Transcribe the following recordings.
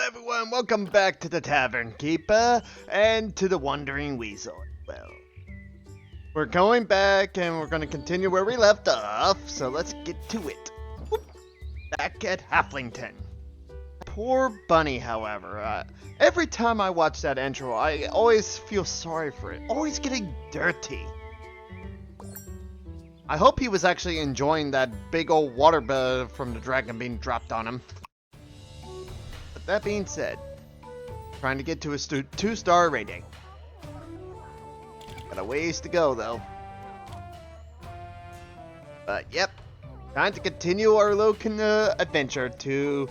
everyone, welcome back to the Tavern Keeper and to the Wandering Weasel. Well, we're going back and we're going to continue where we left off, so let's get to it. Whoop. Back at Halflington. Poor Bunny, however. Every time I watch that intro, I always feel sorry for it. Always getting dirty. I hope he was actually enjoying that big old water bed from the dragon being dropped on him. But that being said, trying to get to a 2-star rating. Got a ways to go though. But yep, time to continue our little adventure to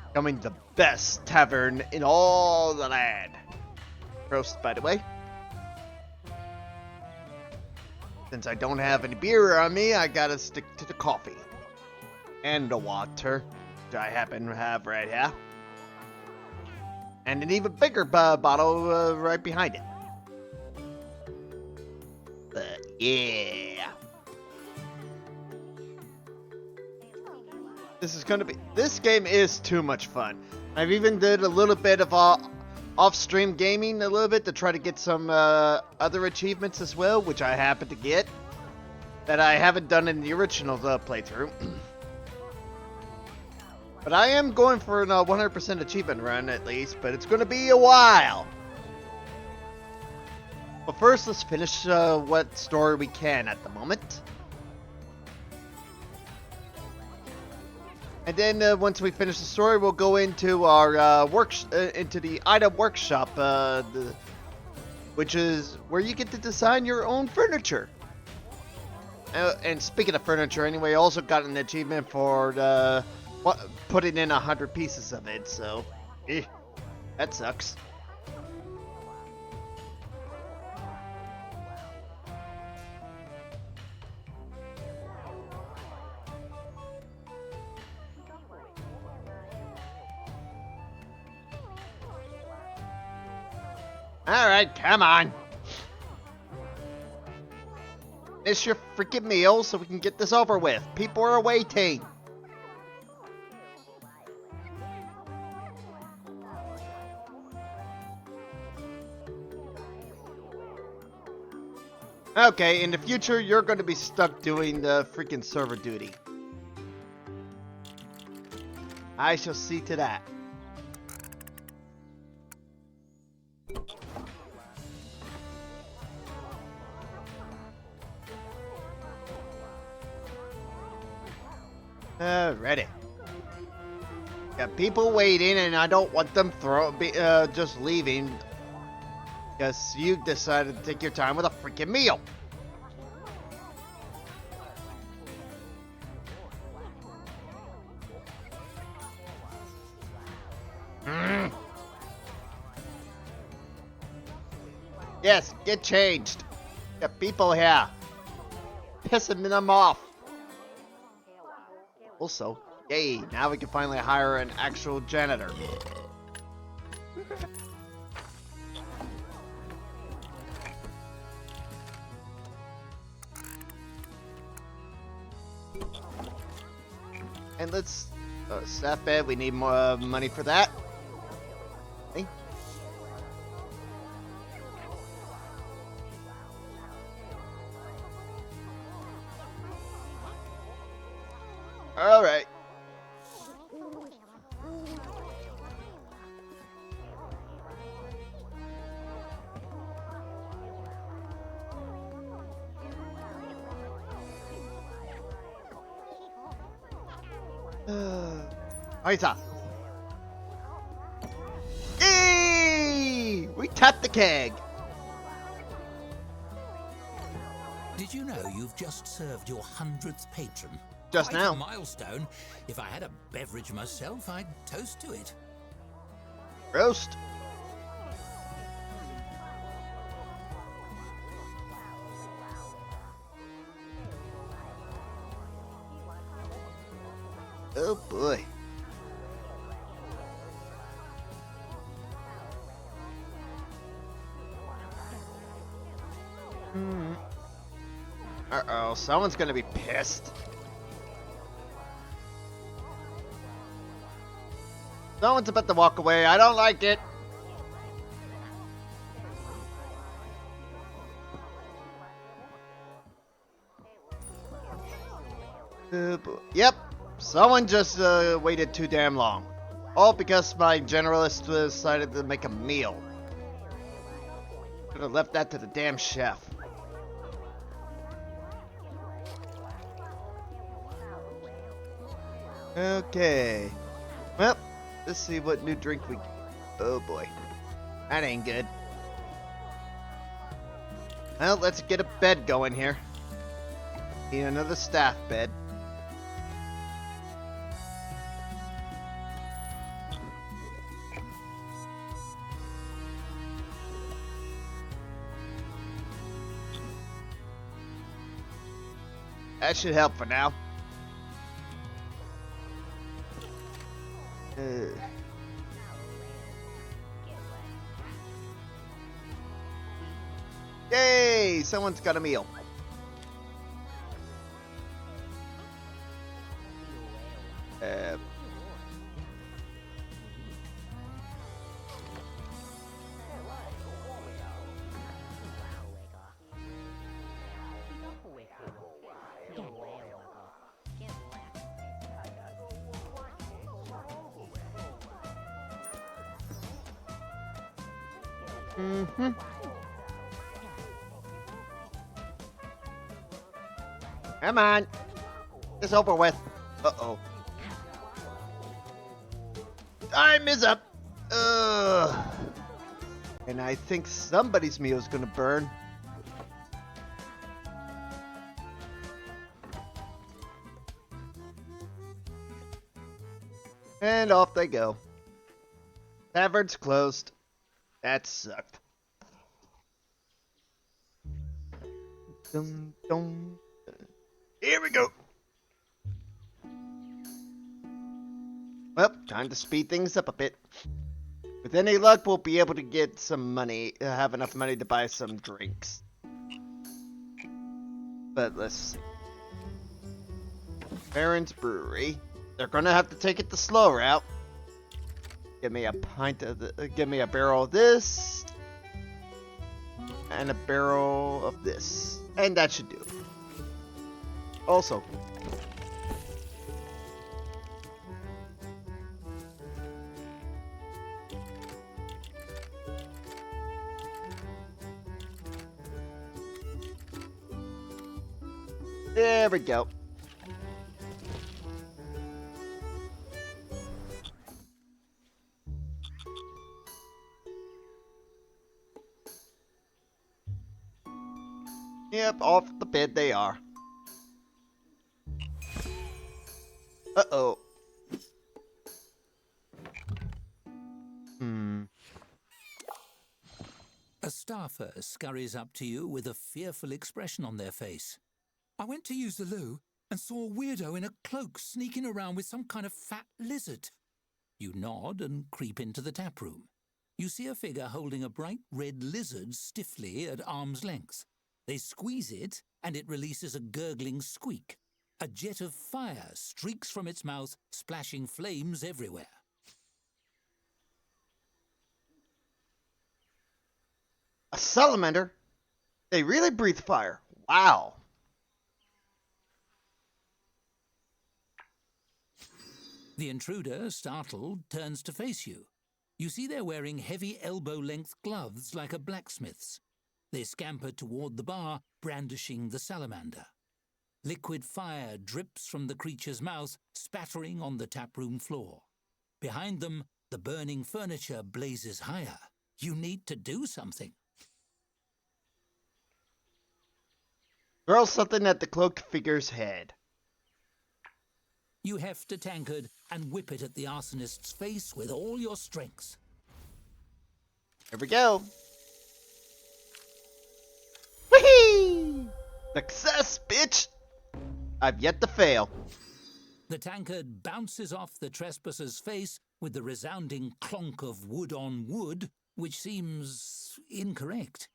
becoming the best tavern in all the land. Roast, by the way. Since I don't have any beer on me, I gotta stick to the coffee. And the water, which I happen to have right here. And an even bigger bottle right behind it. But yeah. This game is too much fun. I've even did a little bit of off-stream gaming a little bit to try to get some other achievements as well, which I happen to get that I haven't done in the original playthrough. But I am going for a 100% achievement run at least, but it's going to be a while. But first, let's finish what story we can at the moment. And then once we finish the story, we'll go into our into the item workshop, which is where you get to design your own furniture. And speaking of furniture, anyway, I also got an achievement for putting in 100 pieces of it. So, that sucks. Alright, come on. Finish your freaking meal so we can get this over with. People are waiting. Okay, in the future, you're going to be stuck doing the freaking server duty. I shall see to that. Ready. Got people waiting, and I don't want them just leaving because you decided to take your time with a freaking meal. Yes, get changed. Got people here. Pissing them off. Also, yay, now we can finally hire an actual janitor. And let's, staff bed, we need more money for that. Okay. All right. Aisa. Yay! We tapped the keg. Did you know you've just served your 100th patron? Just Quite now. a milestone. If I had a beverage myself, I'd toast to it. Roast. Oh boy. Uh-oh, someone's gonna be pissed. Someone's about to walk away. I don't like it. Yep. Someone just waited too damn long. All because my generalist decided to make a meal. Could have left that to the damn chef. Okay. Well, let's see what new drink we... Oh boy. That ain't good. Well, let's get a bed going here. Need another staff bed. That should help for now. Yay! Someone's got a meal. Come on. It's over with. Uh-oh. Time is up. Ugh. And I think somebody's meal is gonna burn. And off they go. Tavern's closed. That sucked. Dum, dum. Here we go. Well, time to speed things up a bit. With any luck, we'll be able to get some money, have enough money to buy some drinks. But let's see. Baron's Brewery. They're gonna have to take it the slow route. Give me a pint of give me a barrel of this. And a barrel of this. And that should do it. Also, there we go. Yep, off the bed they are. Uh-oh. A staffer scurries up to you with a fearful expression on their face. I went to use the loo and saw a weirdo in a cloak sneaking around with some kind of fat lizard. You nod and creep into the tap room. You see a figure holding a bright red lizard stiffly at arm's length. They squeeze it and it releases a gurgling squeak. A jet of fire streaks from its mouth, splashing flames everywhere. A salamander? They really breathe fire. Wow. The intruder, startled, turns to face you. You see they're wearing heavy elbow-length gloves like a blacksmith's. They scamper toward the bar, brandishing the salamander. Liquid fire drips from the creature's mouth, spattering on the taproom floor. Behind them, the burning furniture blazes higher. You need to do something. Throw something at the cloaked figure's head. You heft a tankard and whip it at the arsonist's face with all your strength. Here we go. Whee! Success, bitch! I've yet to fail. The tankard bounces off the trespasser's face with the resounding clonk of wood on wood, which seems incorrect.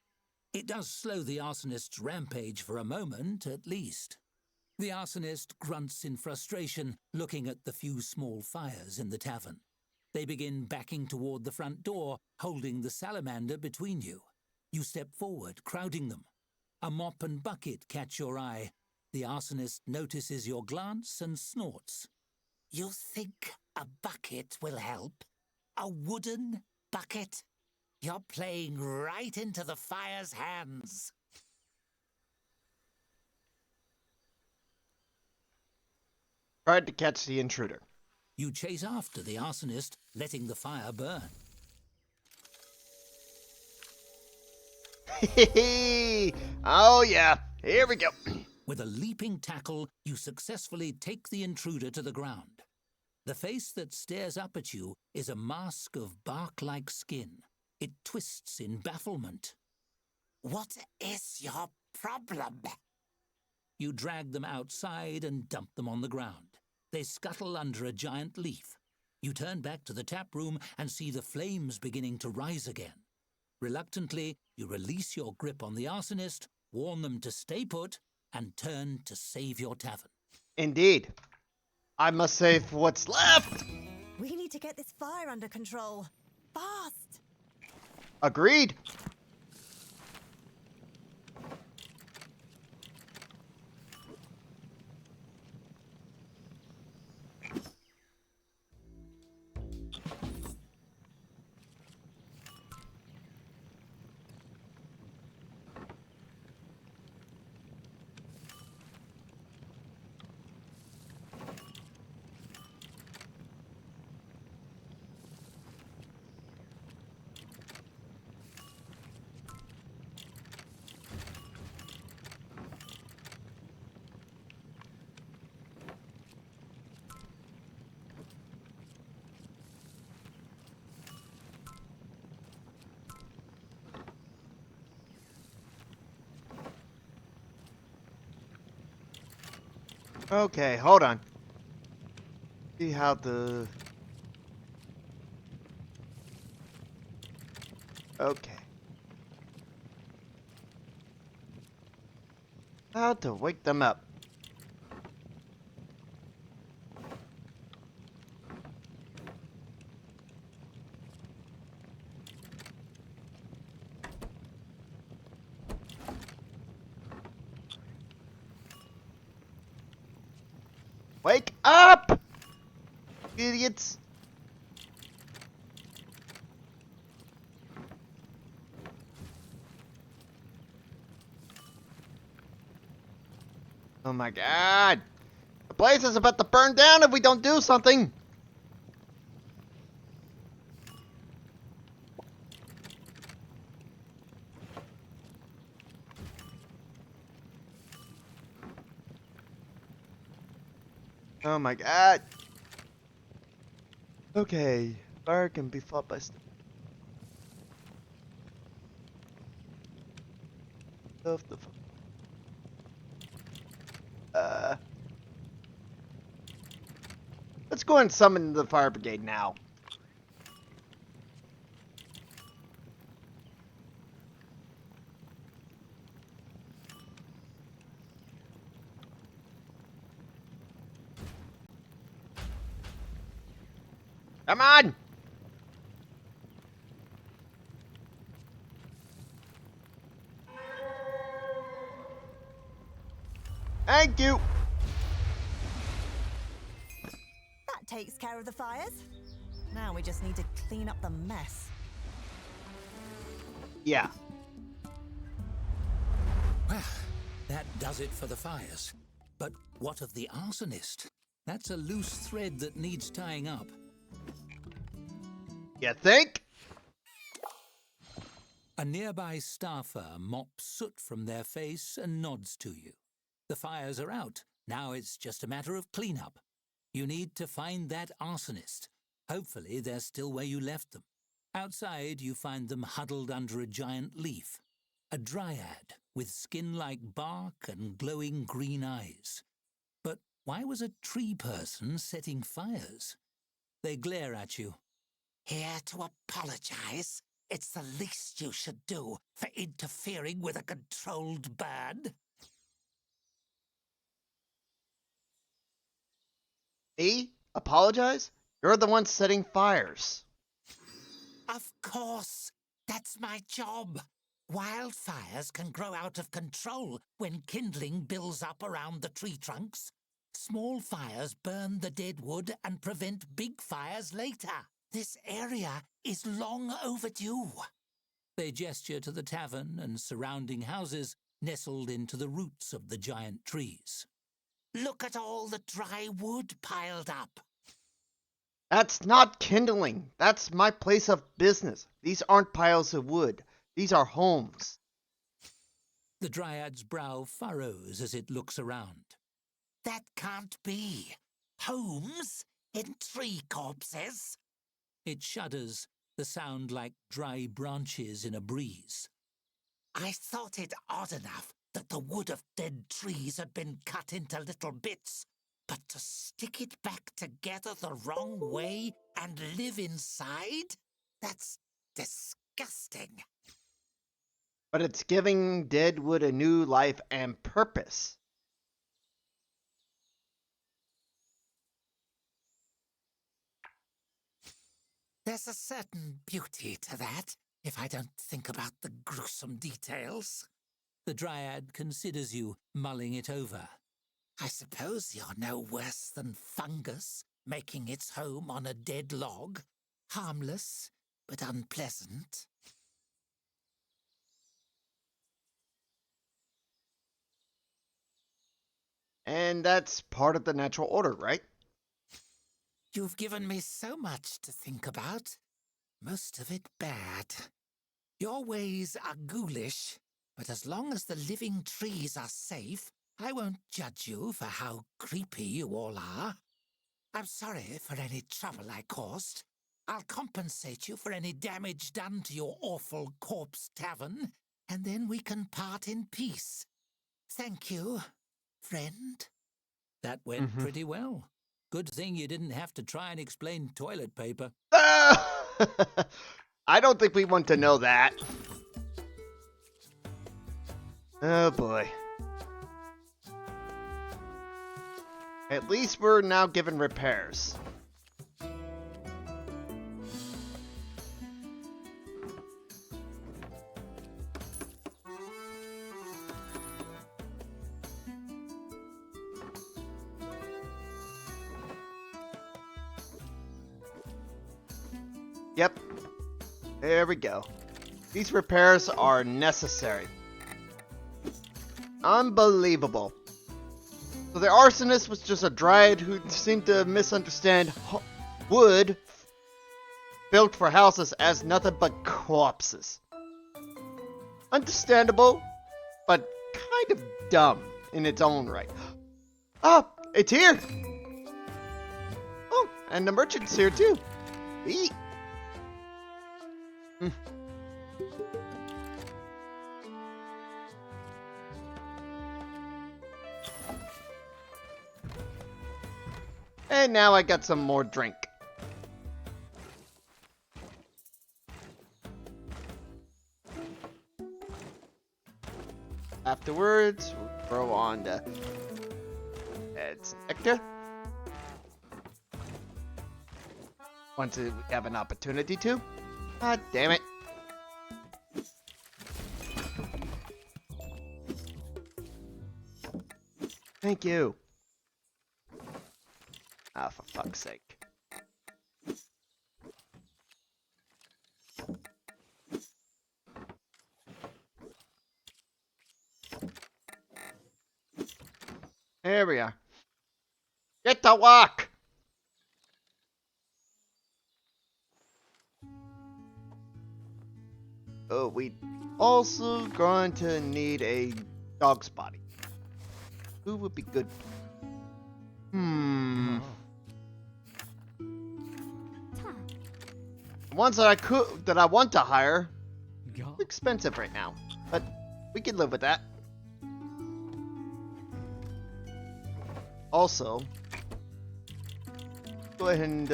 It does slow the arsonist's rampage for a moment, at least. The arsonist grunts in frustration, looking at the few small fires in the tavern. They begin backing toward the front door, holding the salamander between you. You step forward, crowding them. A mop and bucket catch your eye. The arsonist notices your glance and snorts. You think a bucket will help? A wooden bucket? You're playing right into the fire's hands. Tried to catch the intruder. You chase after the arsonist, letting the fire burn. Oh yeah, here we go. With a leaping tackle, you successfully take the intruder to the ground. The face that stares up at you is a mask of bark-like skin. It twists in bafflement. What is your problem? You drag them outside and dump them on the ground. They scuttle under a giant leaf. You turn back to the tap room and see the flames beginning to rise again. Reluctantly, you release your grip on the arsonist, warn them to stay put, and turn to save your tavern. Indeed. I must save what's left. We need to get this fire under control. Fast! Agreed. Okay, hold on. See how the... Okay. How to wake them up. Wake up! Idiots! Oh my god! The place is about to burn down if we don't do something! Oh my god! Okay, fire can be fought by stuff the let's go and summon the fire brigade now. Come on! Thank you! That takes care of the fires. Now we just need to clean up the mess. Yeah. Well, that does it for the fires. But what of the arsonist? That's a loose thread that needs tying up. You think? A nearby staffer mops soot from their face and nods to you. The fires are out. Now it's just a matter of cleanup. You need to find that arsonist. Hopefully they're still where you left them. Outside, you find them huddled under a giant leaf. A dryad with skin like bark and glowing green eyes. But why was a tree person setting fires? They glare at you. Here to apologize? It's the least you should do for interfering with a controlled bird. Me? Apologize? You're the one setting fires. Of course, that's my job. Wildfires can grow out of control when kindling builds up around the tree trunks. Small fires burn the dead wood and prevent big fires later. This area is long overdue. They gesture to the tavern and surrounding houses nestled into the roots of the giant trees. Look at all the dry wood piled up. That's not kindling. That's my place of business. These aren't piles of wood. These are homes. The dryad's brow furrows as it looks around. That can't be. Homes in tree corpses? It shudders, the sound like dry branches in a breeze. I thought it odd enough that the wood of dead trees had been cut into little bits, but to stick it back together the wrong way and live inside? That's disgusting. But it's giving dead wood a new life and purpose. There's a certain beauty to that, if I don't think about the gruesome details. The dryad considers you, mulling it over. I suppose you're no worse than fungus, making its home on a dead log. Harmless, but unpleasant. And that's part of the natural order, right? You've given me so much to think about. Most of it bad. Your ways are ghoulish, but as long as the living trees are safe, I won't judge you for how creepy you all are. I'm sorry for any trouble I caused. I'll compensate you for any damage done to your awful corpse tavern, and then we can part in peace. Thank you, friend. That went pretty well. Good thing you didn't have to try and explain toilet paper. I don't think we want to know that. Oh boy. At least we're now given repairs. Yep. There we go. These repairs are necessary. Unbelievable. So the arsonist was just a dryad who seemed to misunderstand wood built for houses as nothing but corpses. Understandable, but kind of dumb in its own right. Ah, it's here! Oh, and the merchant's here too. Eat. And now I got some more drink. Afterwards, we'll throw on the Ed's nectar. Once we have an opportunity to. God damn it. Thank you. Ah, for fuck's sake. There we are. Get to work! Oh, we also going to need a dog's body. Who would be good? The ones that I want to hire are expensive right now, but we can live with that. Also, go ahead and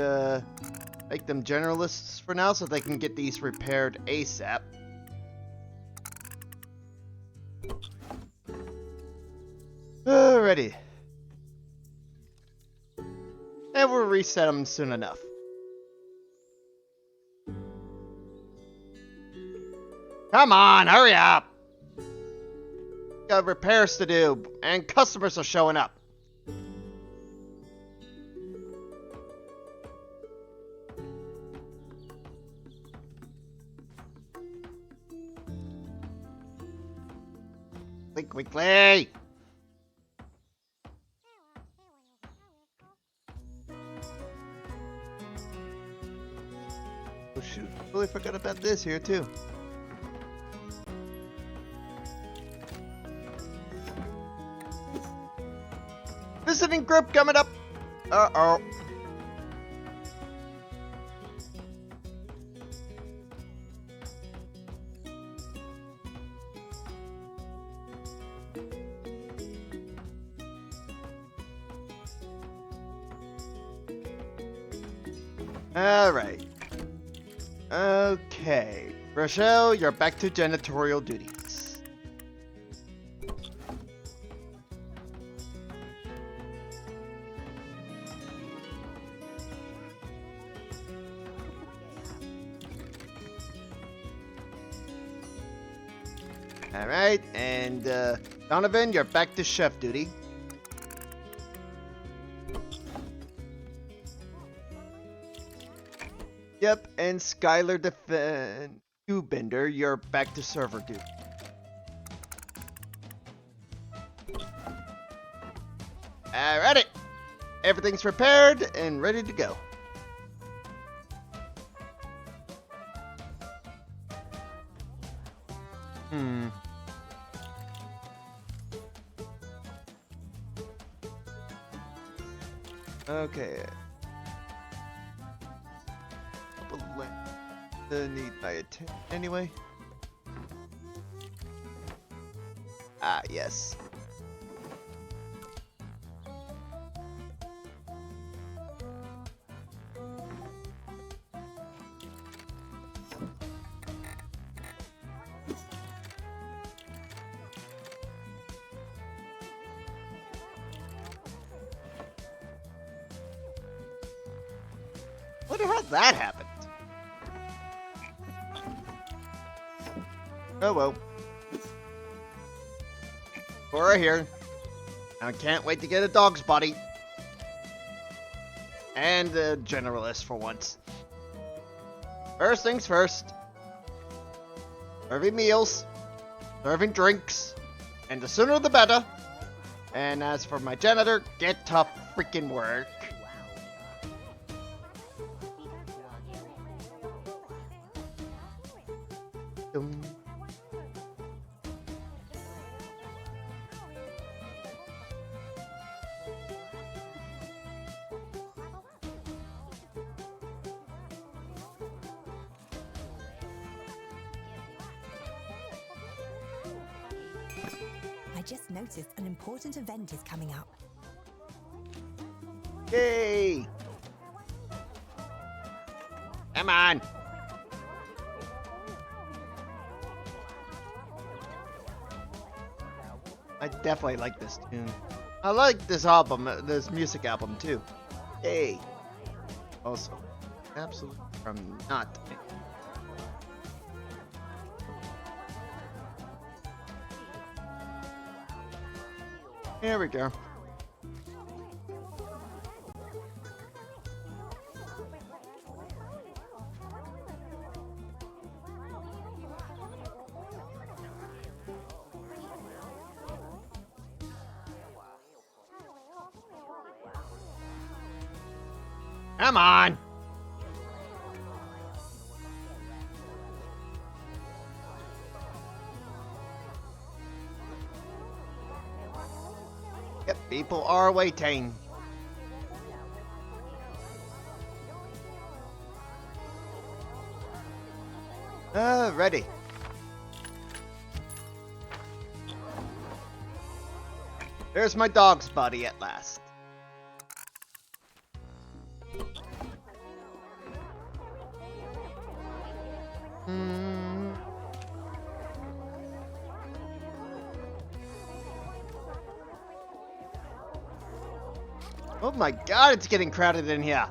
make them generalists for now so they can get these repaired ASAP. Alrighty. And we'll reset them soon enough. Come on, hurry up! Got repairs to do, and customers are showing up. Quickly! Oh shoot, totally forgot about this here too. Visiting group coming up! Uh-oh. Alright. Okay. Rochelle, you're back to janitorial duties. Alright, and Donovan, you're back to chef duty. Yep, and Skylar Bender, you're back to server duty. Alrighty, everything's prepared and ready to go. Okay. Need my attention anyway. Ah, yes. Wonder how that happened. Oh well. We're here. I can't wait to get a dog's body. And a generalist for once. First things first. Serving meals. Serving drinks. And the sooner the better. And as for my janitor, get to freaking work. I just noticed an important event is coming up. Yay! Come on! I definitely like this tune. I like this album, this music album too. Yay! Also, absolutely from not. Here we go. Come on! Yep, people are waiting. Ready. There's my dog's body at last. Oh my god, it's getting crowded in here.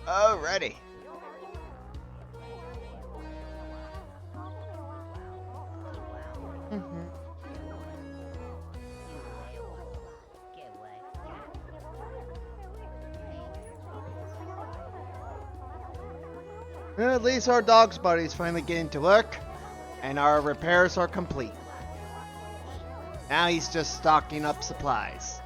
Alrighty. Well, at least our dog's body's finally getting to work, and our repairs are complete. Now he's just stocking up supplies.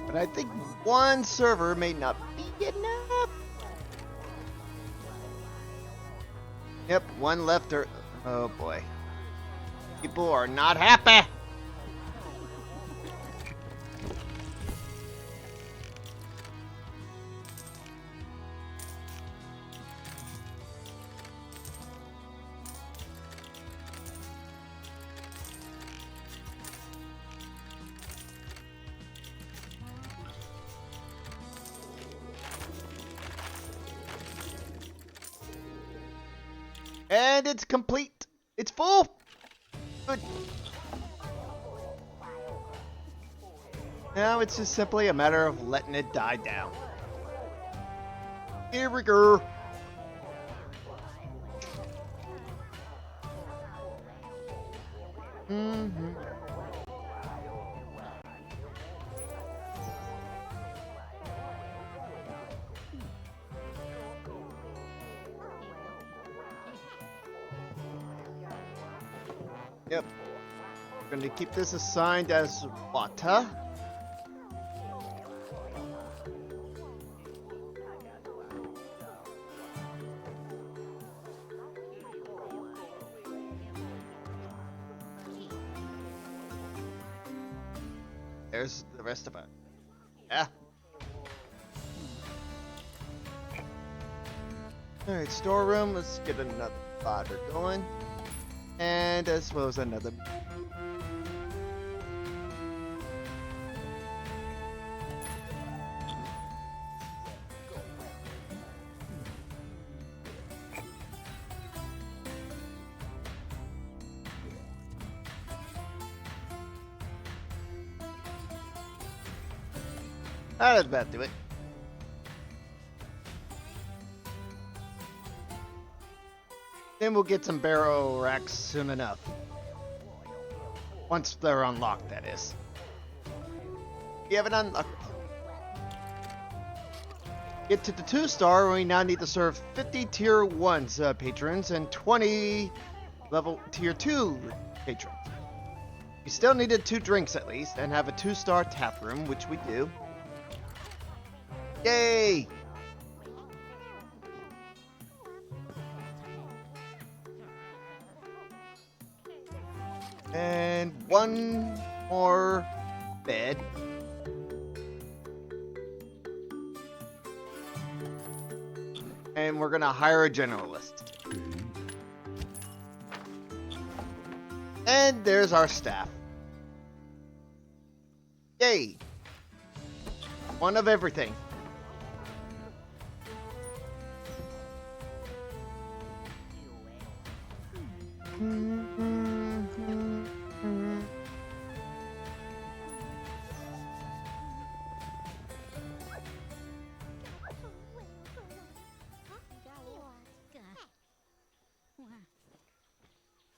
But I think one server may not be enough. Yep, one left. Oh boy. People are not happy. And it's complete. It's full. Good. Now it's just simply a matter of letting it die down. Here we go. Yep. We're going to keep this assigned as water. There's the rest of it. Yeah. Alright, storeroom. Let's get another fodder going. And as well as another. That does about do it. Then we'll get some barrel racks soon enough. Once they're unlocked, that is. We haven't unlocked. Get to the 2-star, we now need to serve 50 tier 1s patrons and 20 level tier 2 patrons. We still needed 2 drinks at least, and have a 2-star tap room, which we do. Yay! And one more bed. And we're gonna hire a generalist. And there's our staff. Yay! One of everything.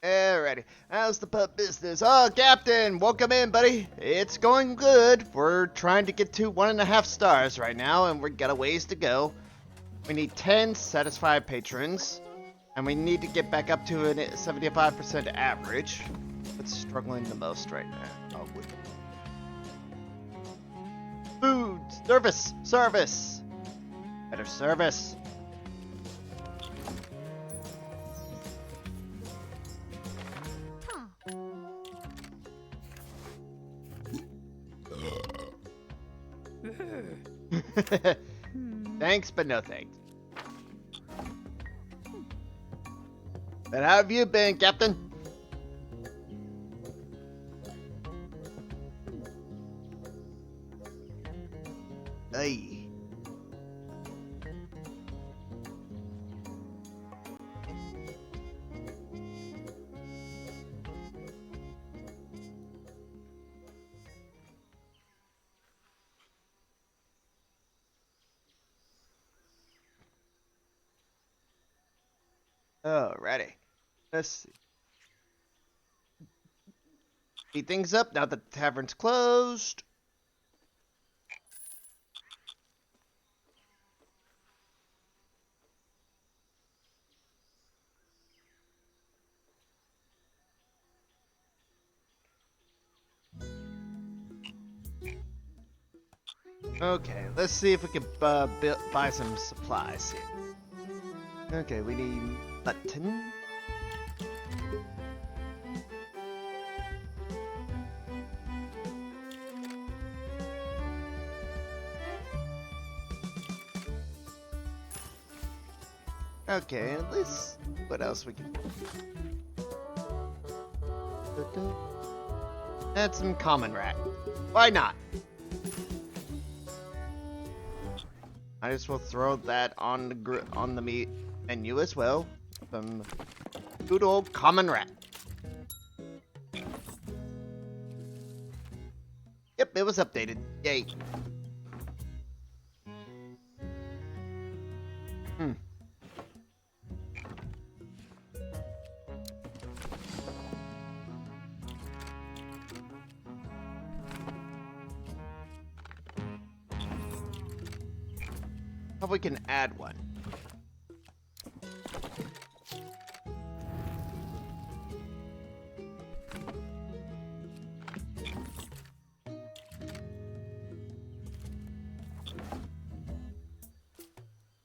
Alrighty, how's the pub business? Oh, Captain, welcome in, buddy. It's going good. We're trying to get to 1.5 stars right now, and we've got a ways to go. We need 10 satisfied patrons, and we need to get back up to a 75% average. What's struggling the most right now? Oh, food, service, better service. Thanks, but no thanks. But how have you been, Captain? Hey. Alrighty. Let's see. Speed things up now that the tavern's closed. Okay, let's see if we can buy some supplies here. Okay, we need mutton. Okay, at least what else we can add some common rat. Why not? I just will throw that on the meat menu as well. Some good old common rat. Yep, it was updated. Yay. We can add one.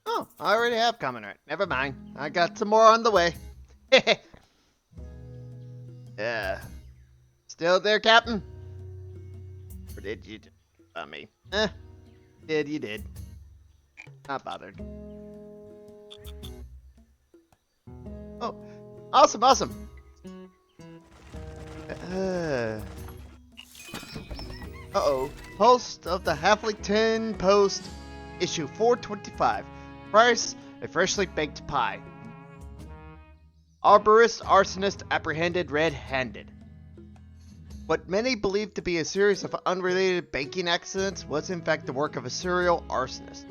Oh, I already have common rat. Never mind. I got some more on the way. Yeah. Still there, Captain? Or did you about me? You did. Not bothered. Oh, awesome. Uh-oh. Post of the Halflington Post, issue 425. Price, a freshly baked pie. Arborist arsonist apprehended red-handed. What many believed to be a series of unrelated baking accidents was in fact the work of a serial arsonist.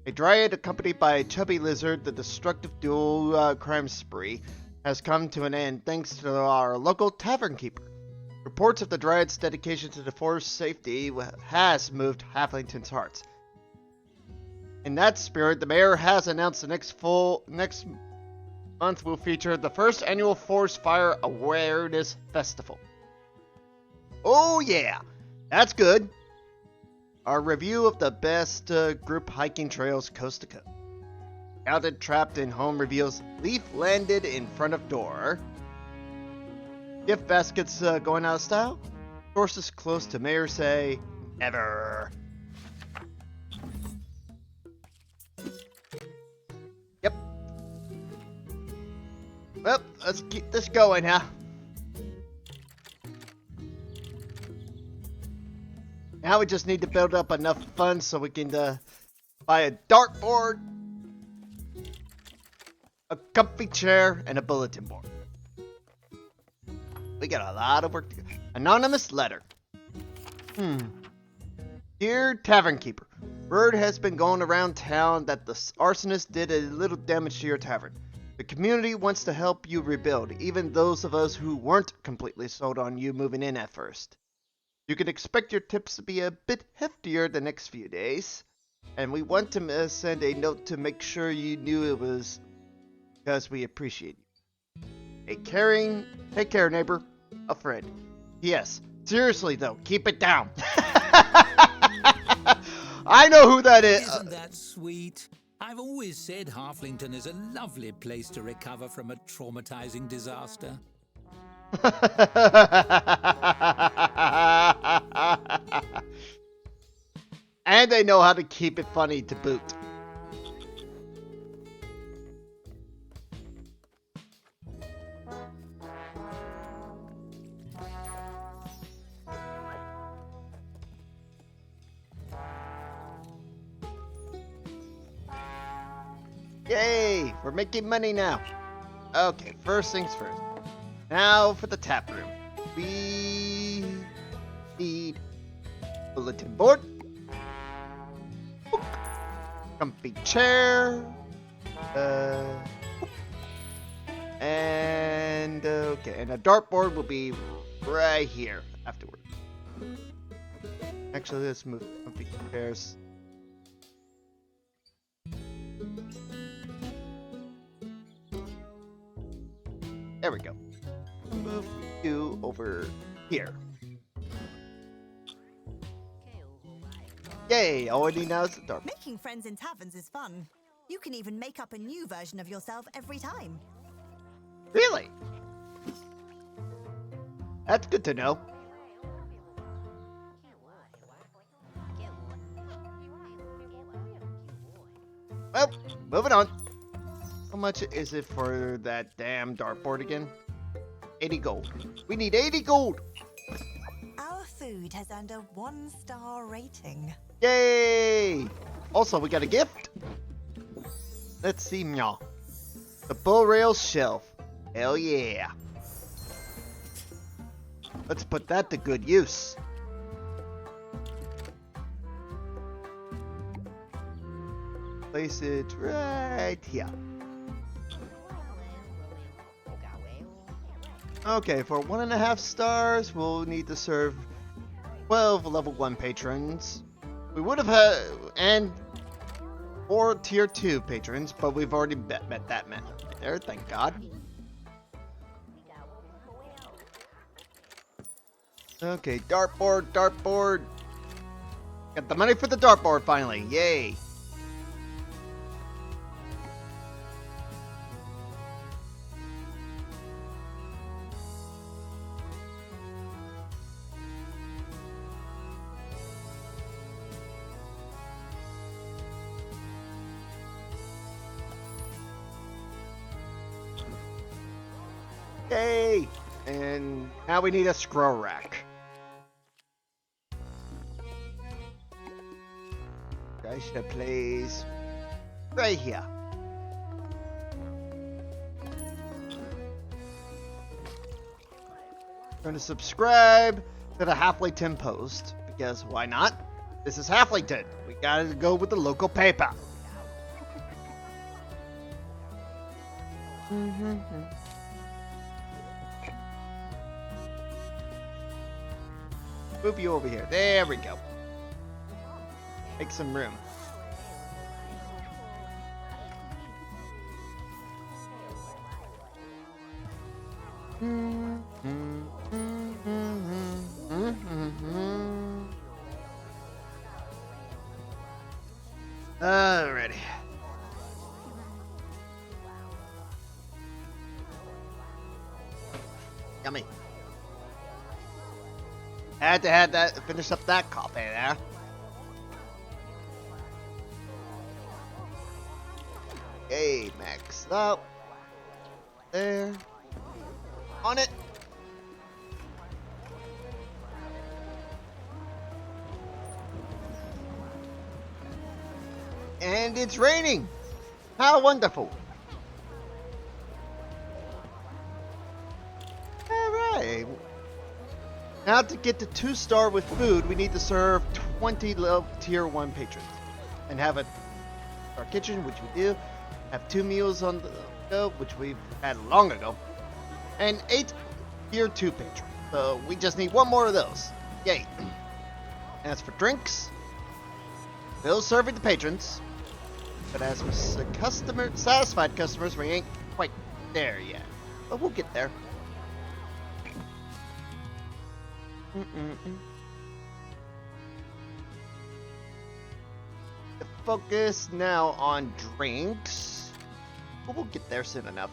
A dryad accompanied by a chubby lizard, the destructive dual crime spree has come to an end thanks to our local tavern keeper. Reports of the dryad's dedication to the forest's safety has moved Halflington's hearts. In that spirit, the mayor has announced the next month will feature the first annual Forest Fire Awareness Festival. Oh yeah, that's good. Our review of the best group hiking trails coast to coast. Scouted, trapped in home reveals leaf landed in front of door. Gift baskets going out of style. Sources close to mayor say never. Yep. Well, let's keep this going, huh? Now we just need to build up enough funds so we can buy a dartboard, a comfy chair, and a bulletin board. We got a lot of work to do. Anonymous letter. Dear Tavern Keeper, word has been going around town that the arsonist did a little damage to your tavern. The community wants to help you rebuild, even those of us who weren't completely sold on you moving in at first. You can expect your tips to be a bit heftier the next few days, and we want to send a note to make sure you knew it was because we appreciate you. A caring, take care neighbor, a friend. Yes, seriously though, keep it down. I know who that is. Isn't that sweet? I've always said Halflington is a lovely place to recover from a traumatizing disaster. uh, And they know how to keep it funny to boot. Yay! We're making money now. Okay, first things first. Now for the tap room. We need bulletin board, book, comfy chair, and okay, and a dartboard will be right here afterward. Actually, let's move comfy chairs. There we go. Move you over here. Yay! All I need now is the dartboard. Making friends in taverns is fun. You can even make up a new version of yourself every time. Really? That's good to know. Well, moving on. How much is it for that damn dartboard again? 80 gold. We need 80 gold! Our food has earned a 1-star rating. Yay! Also, we got a gift. Let's see, meow. The bull rail shelf. Hell yeah. Let's put that to good use. Place it right here. Okay, for 1.5 stars, we'll need to serve 12 level 1 patrons. We would have had, and 4 tier 2 patrons, but we've already met that man there, thank God. Okay, dartboard, dartboard. Got the money for the dartboard finally, yay. Yay! And now we need a scroll rack. I should have placed right here. Going to subscribe to the Halflington post because why not? This is Halflington. We gotta go with the local paper. Move you over here. There we go. Make some room. Alrighty. Yummy. Had to have that finish up that coffee there. Yay, max up. There. On it. And it's raining. How wonderful. Alright. Now to get to 2-star with food, we need to serve 20 level tier 1 patrons. And have our kitchen, which we do. Have 2 meals on the go, which we've had long ago. And 8 tier 2 patrons. So we just need 1 more of those. Yay. As for drinks, still serving the patrons. But as for satisfied customers, we ain't quite there yet. But we'll get there. The focus now on drinks. But we'll get there soon enough.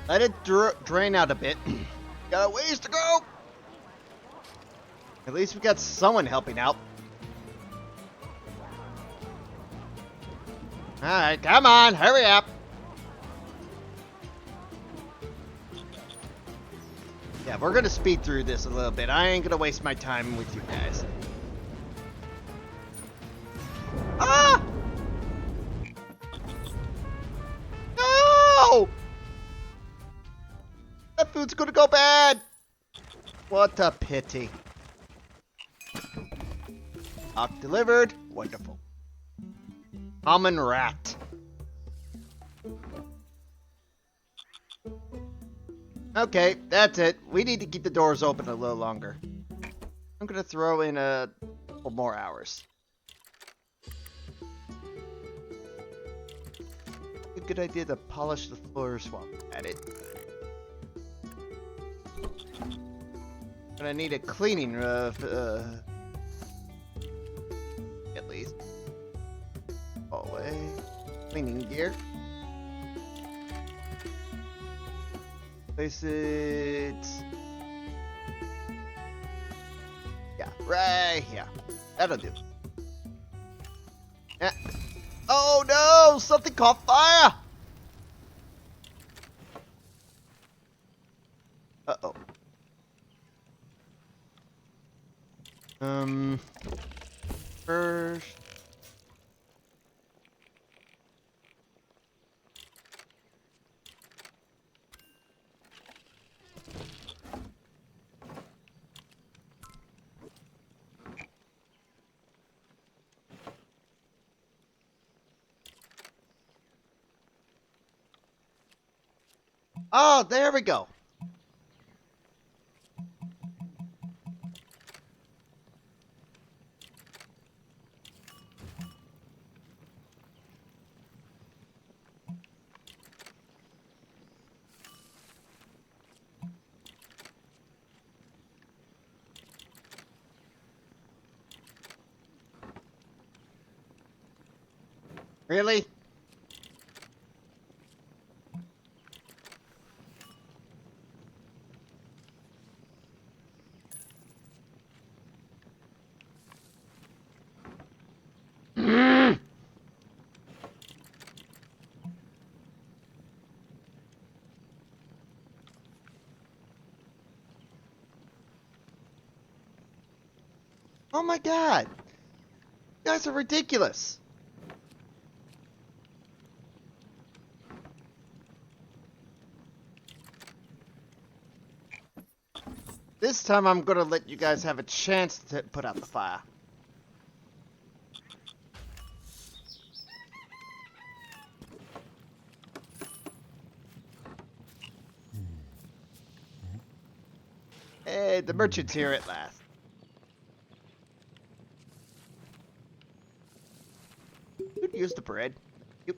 Let it drain out a bit. Got a ways to go. At least we got someone helping out. Alright, come on, hurry up. Yeah, we're gonna speed through this a little bit. I ain't gonna waste my time with you guys. Ah! No! That food's gonna go bad! What a pity. Ock delivered. Wonderful. Common rat. Okay, that's it. We need to keep the doors open a little longer. I'm gonna throw in a couple more hours. A good idea to polish the floors while I'm at it. Gonna need a cleaning at least. Hallway. Cleaning gear. Place it. Yeah, right here. That'll do. Yeah. Oh no! Something caught fire! Uh-oh. First. Oh, there we go. Really? Oh my god! You guys are ridiculous! This time I'm gonna let you guys have a chance to put out the fire. Hey, the merchant's here at last. Could use the bread. Yep.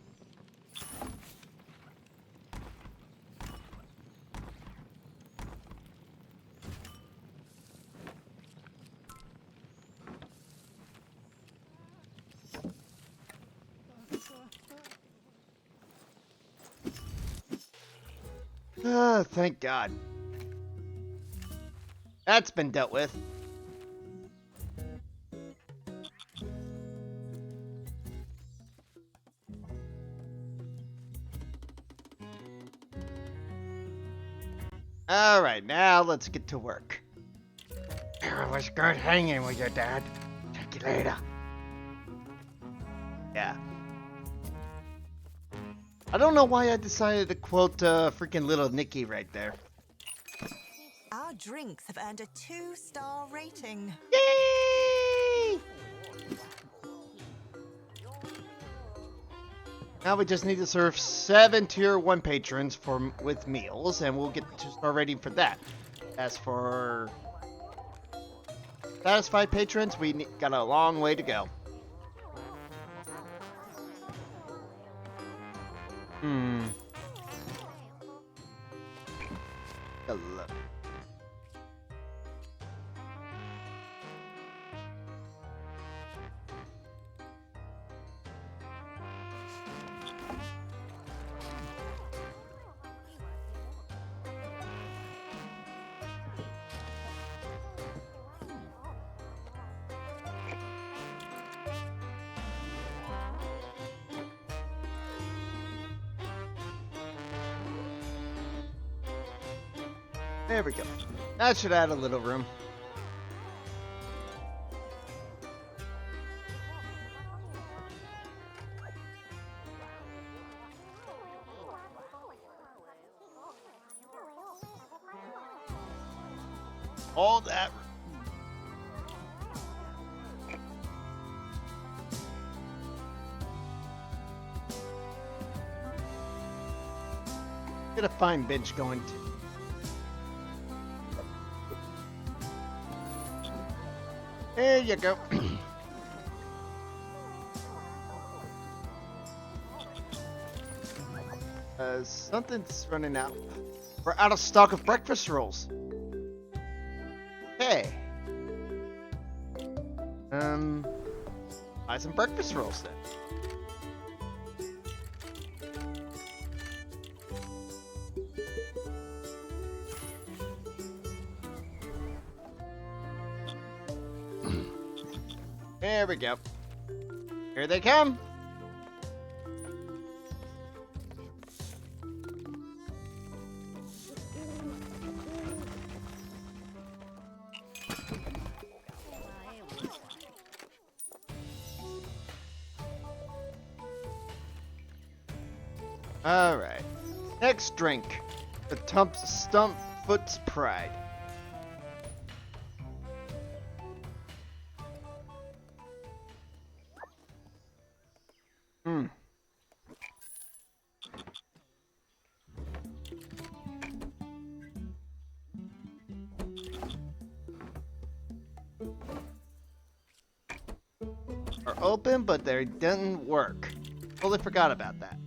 Ah, thank God. That's been dealt with. Alright, now let's get to work. It was good hanging with your dad. Check you later. Yeah. I don't know why I decided to quote freaking little Nicky right there. Our drinks have earned a 2-star rating. Yay! Now we just need to serve 7 tier 1 patrons with meals, and we'll get to star rating for that. As for satisfied patrons, we got a long way to go. Hello. There we go. That should add a little room. All that. Get a fine bench going too. There you go. Something's running out. We're out of stock of breakfast rolls. Hey. Buy some breakfast rolls then. There we go. Here they come. All right. Next drink. The Stumpfoot's Pride. Are open, but they didn't work. Totally forgot about that.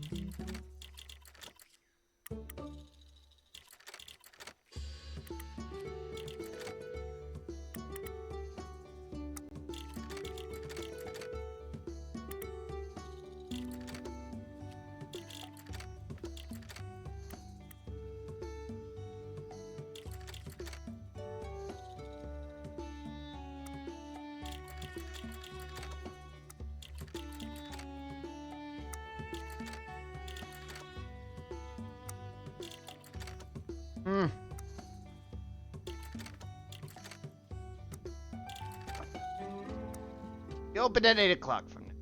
You open at 8 o'clock from now.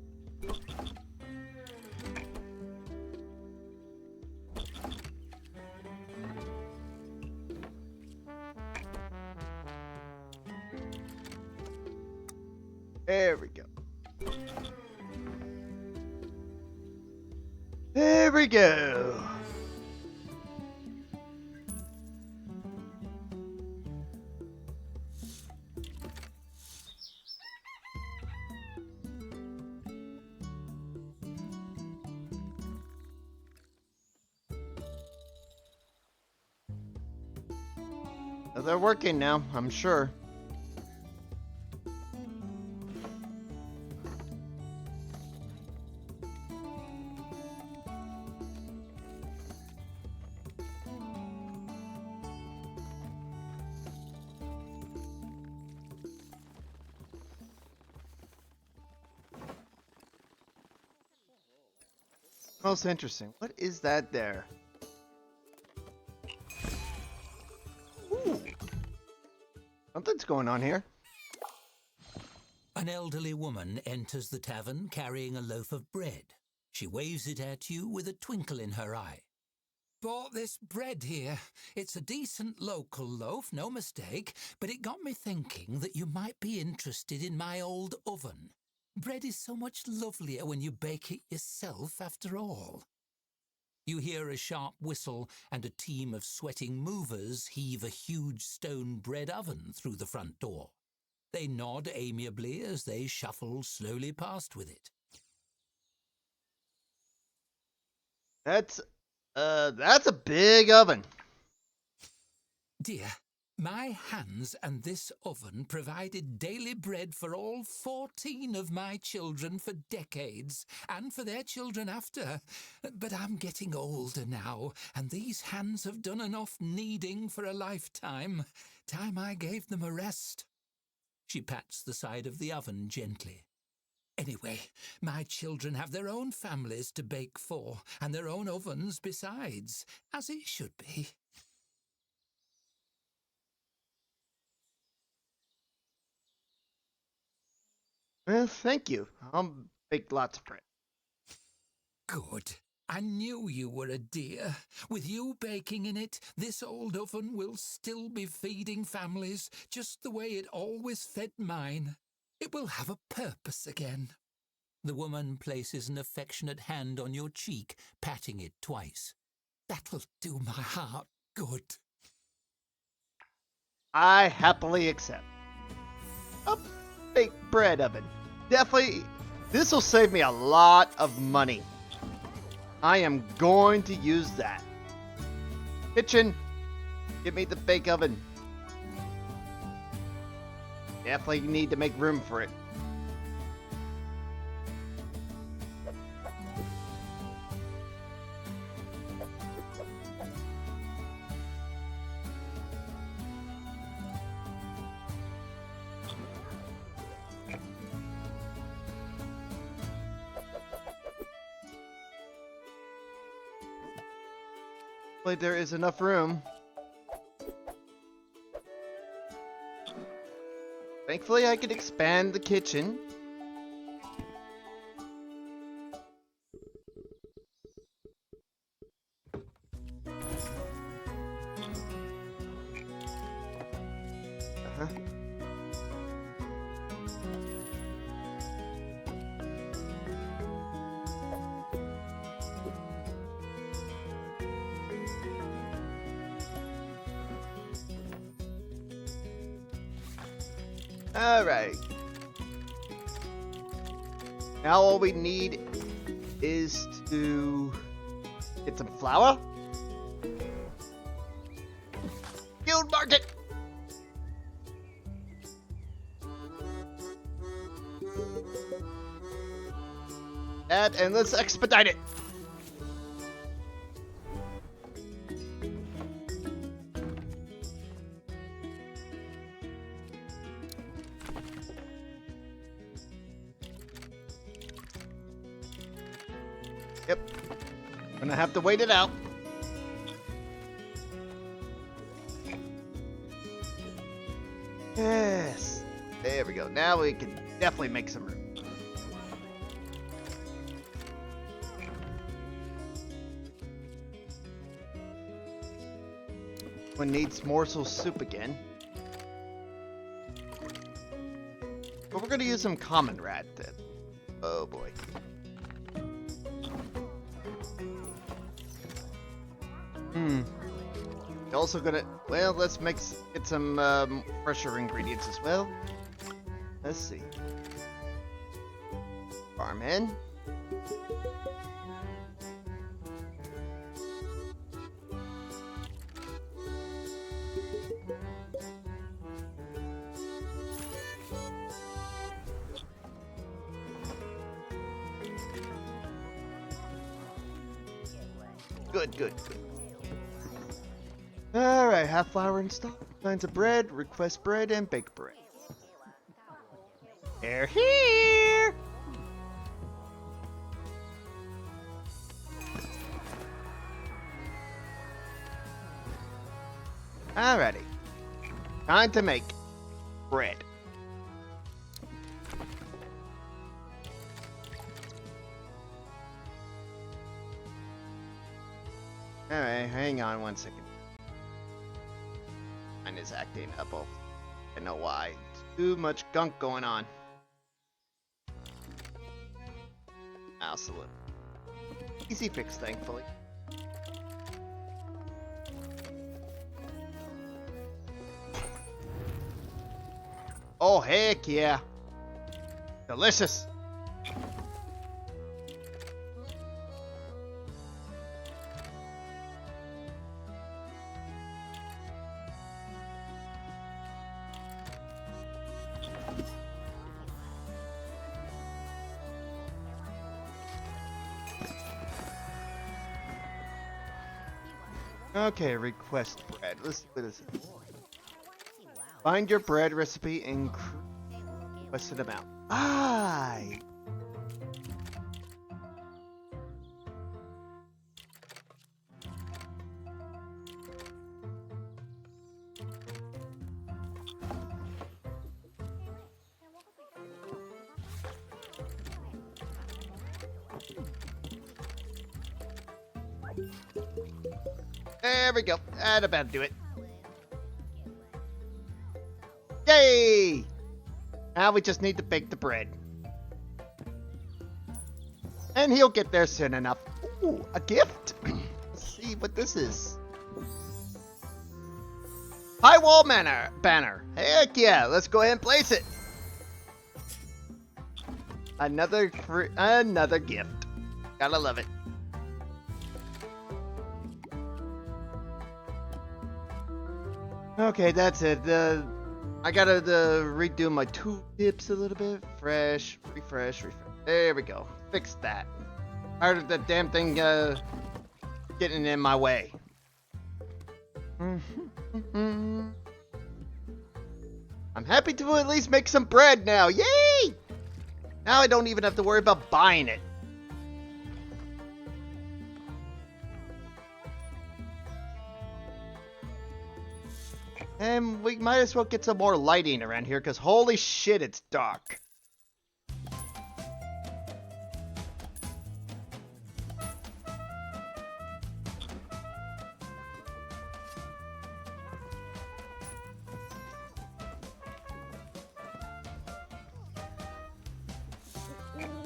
There we go. There we go. They're working now, I'm sure. Most interesting. What is that there? Ooh. Something's going on here. An elderly woman enters the tavern carrying a loaf of bread. She waves it at you with a twinkle in her eye. Bought this bread here. It's a decent local loaf, no mistake, but it got me thinking that you might be interested in my old oven. Bread is so much lovelier when you bake it yourself, after all. You hear a sharp whistle, and a team of sweating movers heave a huge stone bread oven through the front door. They nod amiably as they shuffle slowly past with it. That's a big oven. Dear, my hands and this oven provided daily bread for all 14 of my children for decades, and for their children after. But I'm getting older now, and these hands have done enough kneading for a lifetime. Time I gave them a rest. She pats the side of the oven gently. Anyway, my children have their own families to bake for, and their own ovens besides, as it should be. Well, thank you. I'll bake lots of bread. Good. I knew you were a dear. With you baking in it, this old oven will still be feeding families just the way it always fed mine. It will have a purpose again. The woman places an affectionate hand on your cheek, patting it twice. That'll do my heart good. I happily accept. A baked bread oven. Definitely, this will save me a lot of money. I am going to use that. Kitchen, give me the bake oven. Definitely need to make room for it. Hopefully there is enough room. Thankfully I could expand the kitchen. Uh-huh. Alright. Now all we need is to get some flour. Guild market! That, and let's expedite it! Yep. Gonna have to wait it out. Yes. There we go. Now we can definitely make some room. One needs morsel soup again. But we're gonna use some common rat then. Oh boy. Also gonna, well, let's get some fresher ingredients as well. Let's see. Barman. Good, good, good. Alright, half flour in stock, kinds of bread, request bread, and bake bread. They're here! Alrighty. Time to make bread. Alright, hang on one second. Mine is acting up. I don't know why. Too much gunk going on. Absolute. Easy fix, thankfully. Oh, heck yeah. Delicious. Okay, request bread. Let's do this. Find your bread recipe and requested amount. Aye. There we go. That about do it. Yay! Now we just need to bake the bread. And he'll get there soon enough. Ooh, a gift. Let's see what this is. High wall banner. Heck yeah, let's go ahead and place it. Another gift. Gotta love it. Okay, that's it. I gotta redo my tooltips a little bit. Refresh. There we go. Fix that. Tired of that damn thing getting in my way. I'm happy to at least make some bread now. Yay! Now I don't even have to worry about buying it. And we might as well get some more lighting around here, because holy shit, it's dark.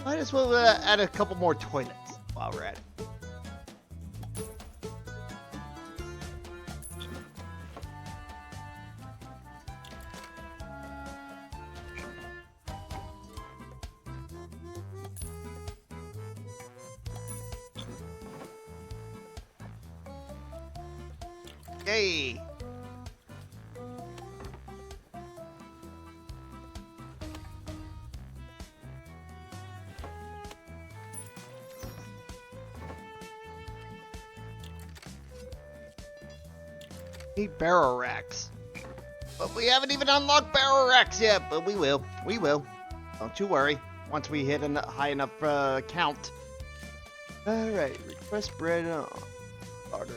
Might as well add a couple more toilets while we're at it. Yay! Need barrel racks. But we haven't even unlocked barrel racks yet, but we will. We will. Don't you worry. Once we hit a high enough count. Alright, request bread. Order.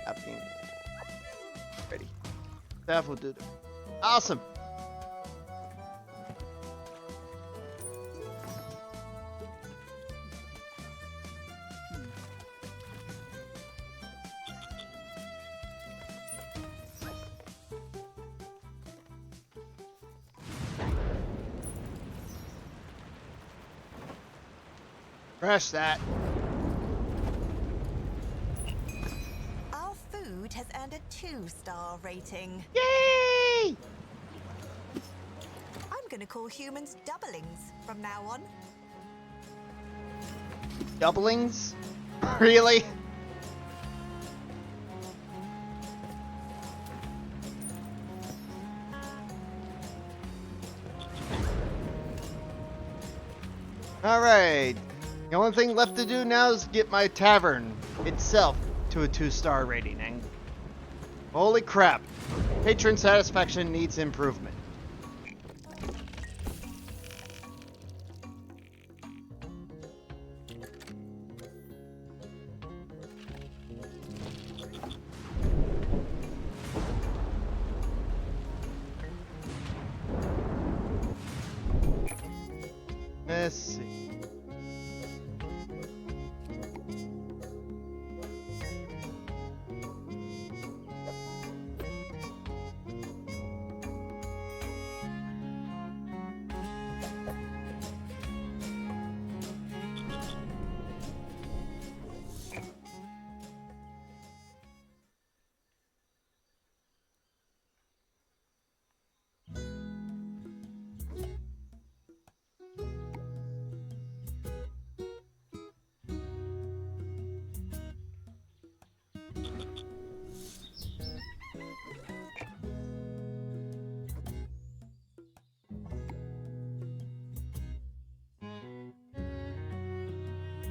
Happening. Ready. Staff will do that. Awesome. Crash that. Our food has earned a 2-star rating. Yay! I'm gonna call humans doublings from now on. Doublings? Really? Alright. The only thing left to do now is get my tavern itself to a 2-star rating. And holy crap. Patron satisfaction needs improvement. Let's see.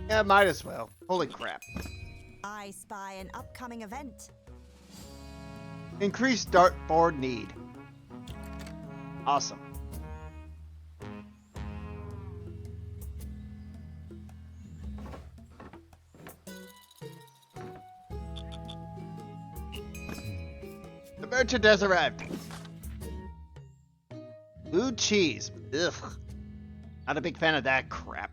Yeah, might as well. Holy crap. I spy an upcoming event. Increased dartboard need. Awesome. The merchant has arrived. Blue cheese. Ugh. Not a big fan of that crap.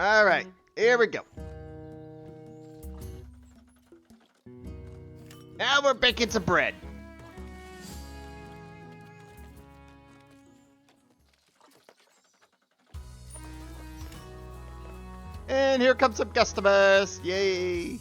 Alright, here we go. Now we're baking some bread. And here comes some customers. Yay.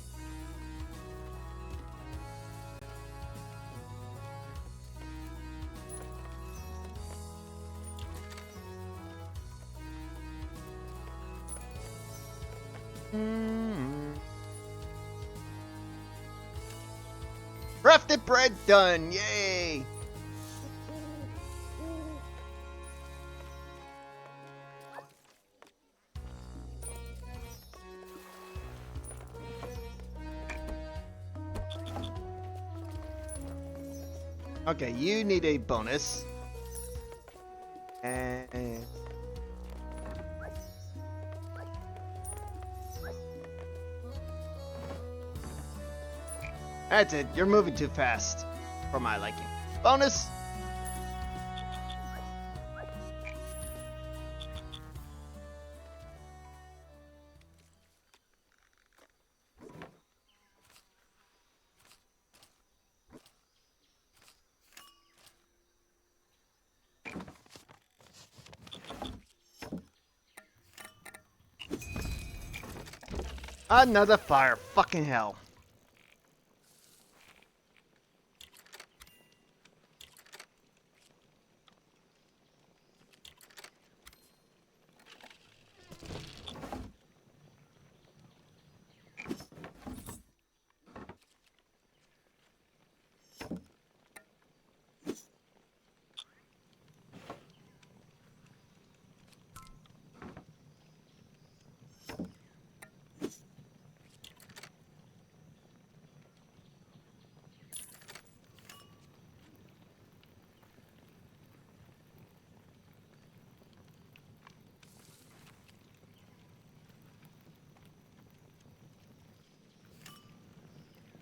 Crafted bread done. Yay. Okay, you need a bonus. And that's it. You're moving too fast for my liking. Bonus. Another fire. Fucking hell.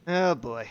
Oh boy.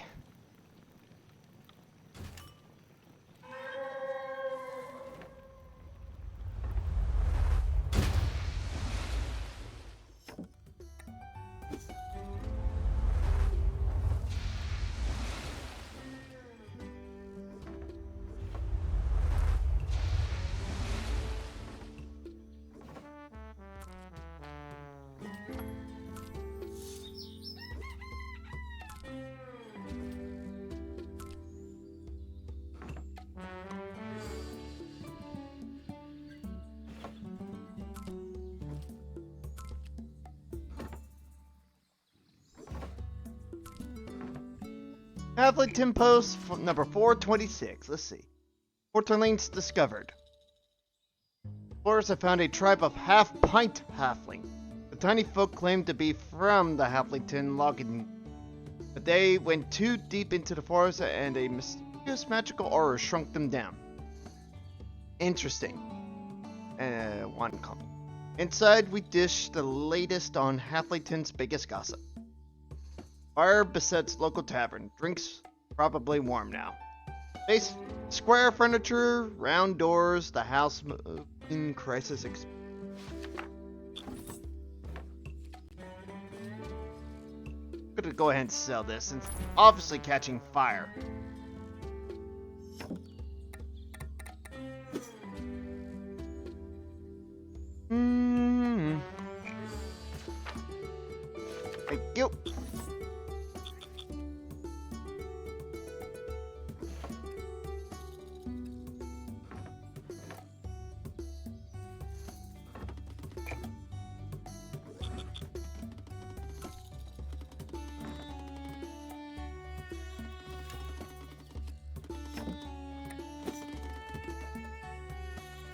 Halflington post number 426. Let's see. Porterlings discovered. Explorers have found a tribe of Pint halfling. The tiny folk claimed to be from the Halflington logging, but they went too deep into the forest and a mysterious magical aura shrunk them down. Interesting. One comment. Inside, we dish the latest on Halflington's biggest gossip. Fire besets local tavern. Drinks probably warm now. Base square furniture, round doors, the house in crisis. I'm gonna go ahead and sell this since it's obviously catching fire. Thank you.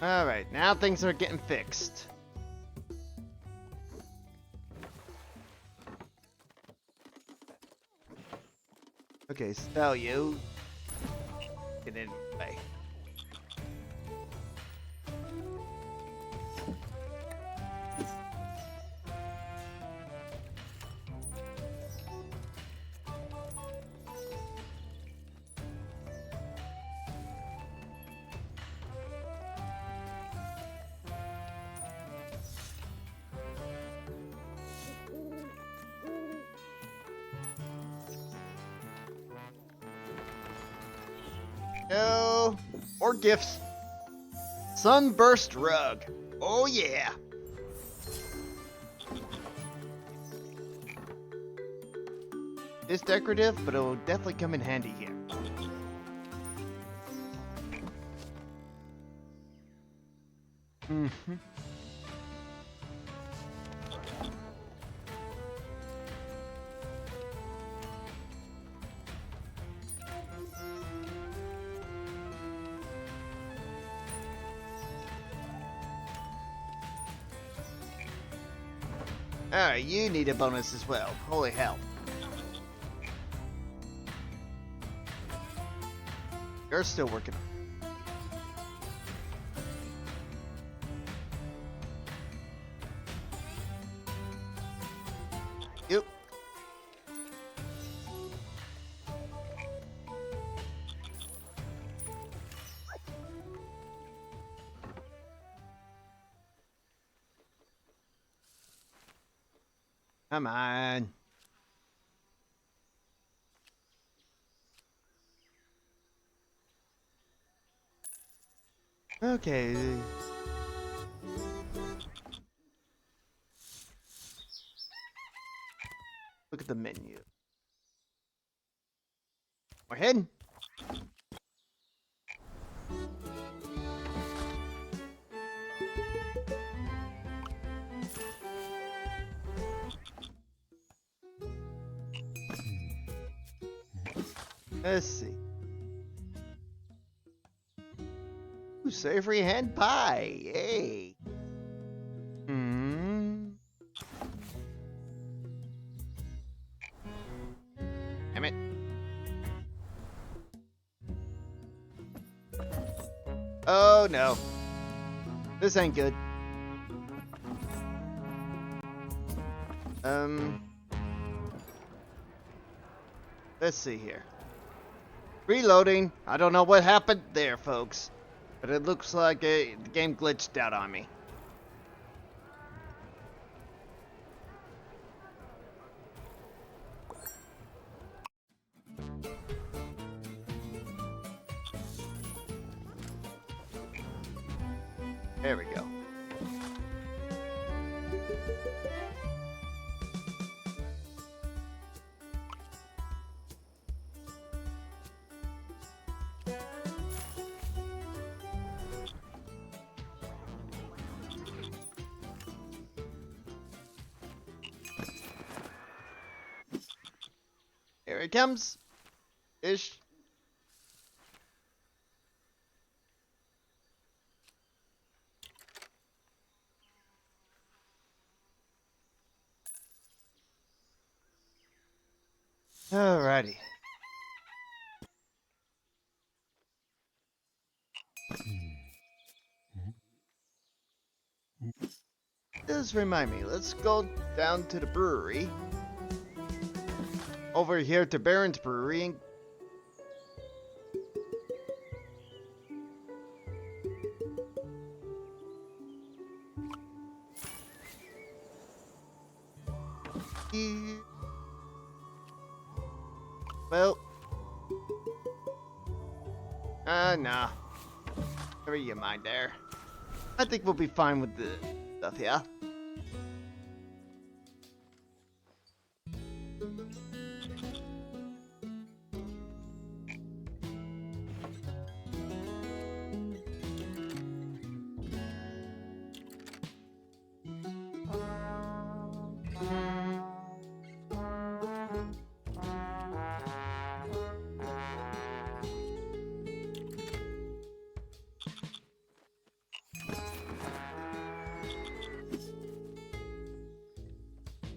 Alright, now things are getting fixed. Okay, sell you. Get in the way. No. Or gifts. Sunburst rug. Oh yeah. It's decorative, but it'll definitely come in handy here. Mm-hmm. Alright, you need a bonus as well. Holy hell. You're still working. Yep. Come on. Okay. Look at the menu. We're heading. Let's see. Ooh, savory hand pie. Yay. Damn it. Oh no. This ain't good. Let's see here. Reloading. I don't know what happened there, folks. But it looks like the game glitched out on me. There we go. Here it comes. Ish. Alrighty. This remind me, let's go down to the brewery. Over here to Baron's Brewery and well, nah. Never you mind there. I think we'll be fine with the stuff, yeah?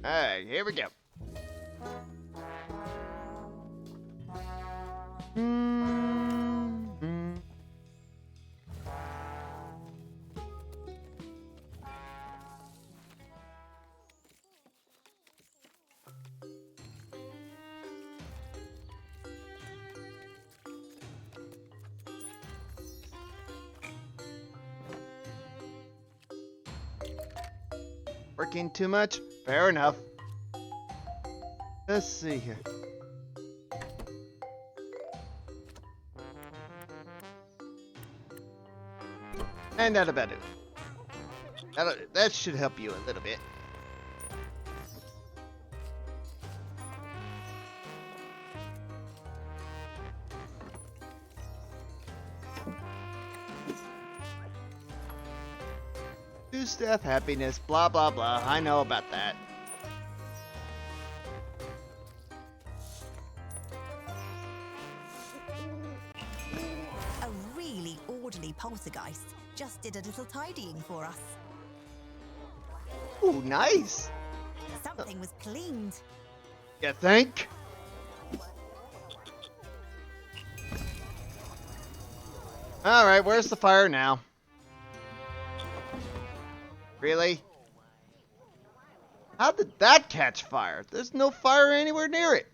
Alright, here we go. Working too much? Fair enough. Let's see here. And that about it. That should help you a little bit. Two-step happiness, blah blah blah. I know about that. A really orderly poltergeist just did a little tidying for us. Ooh, nice. Something was cleaned. You think? Alright, where's the fire now? Really? How did that catch fire? There's no fire anywhere near it.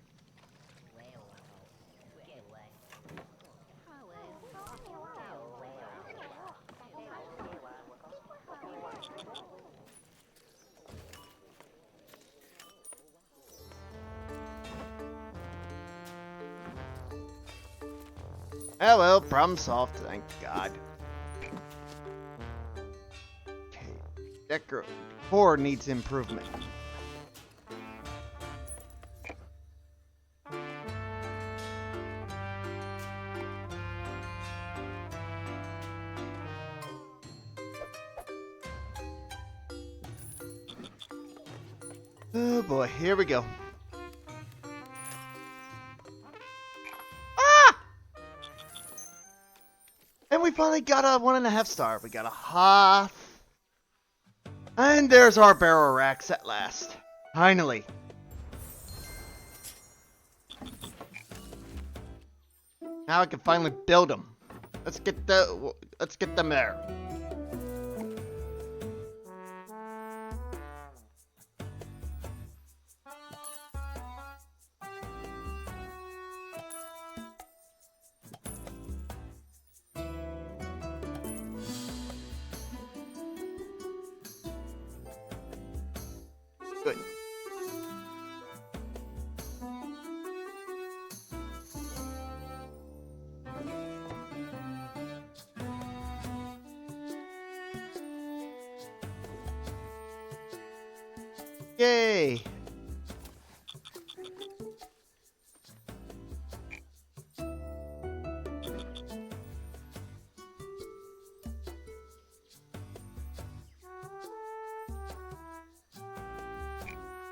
Oh well, problem solved, thank God. Okay, decor needs improvement. Oh boy, here we go. And we finally got a 1.5 star. We got a Hoth. And there's our barrel racks at last. Finally. Now I can finally build them. Let's get them there. Good. Yay!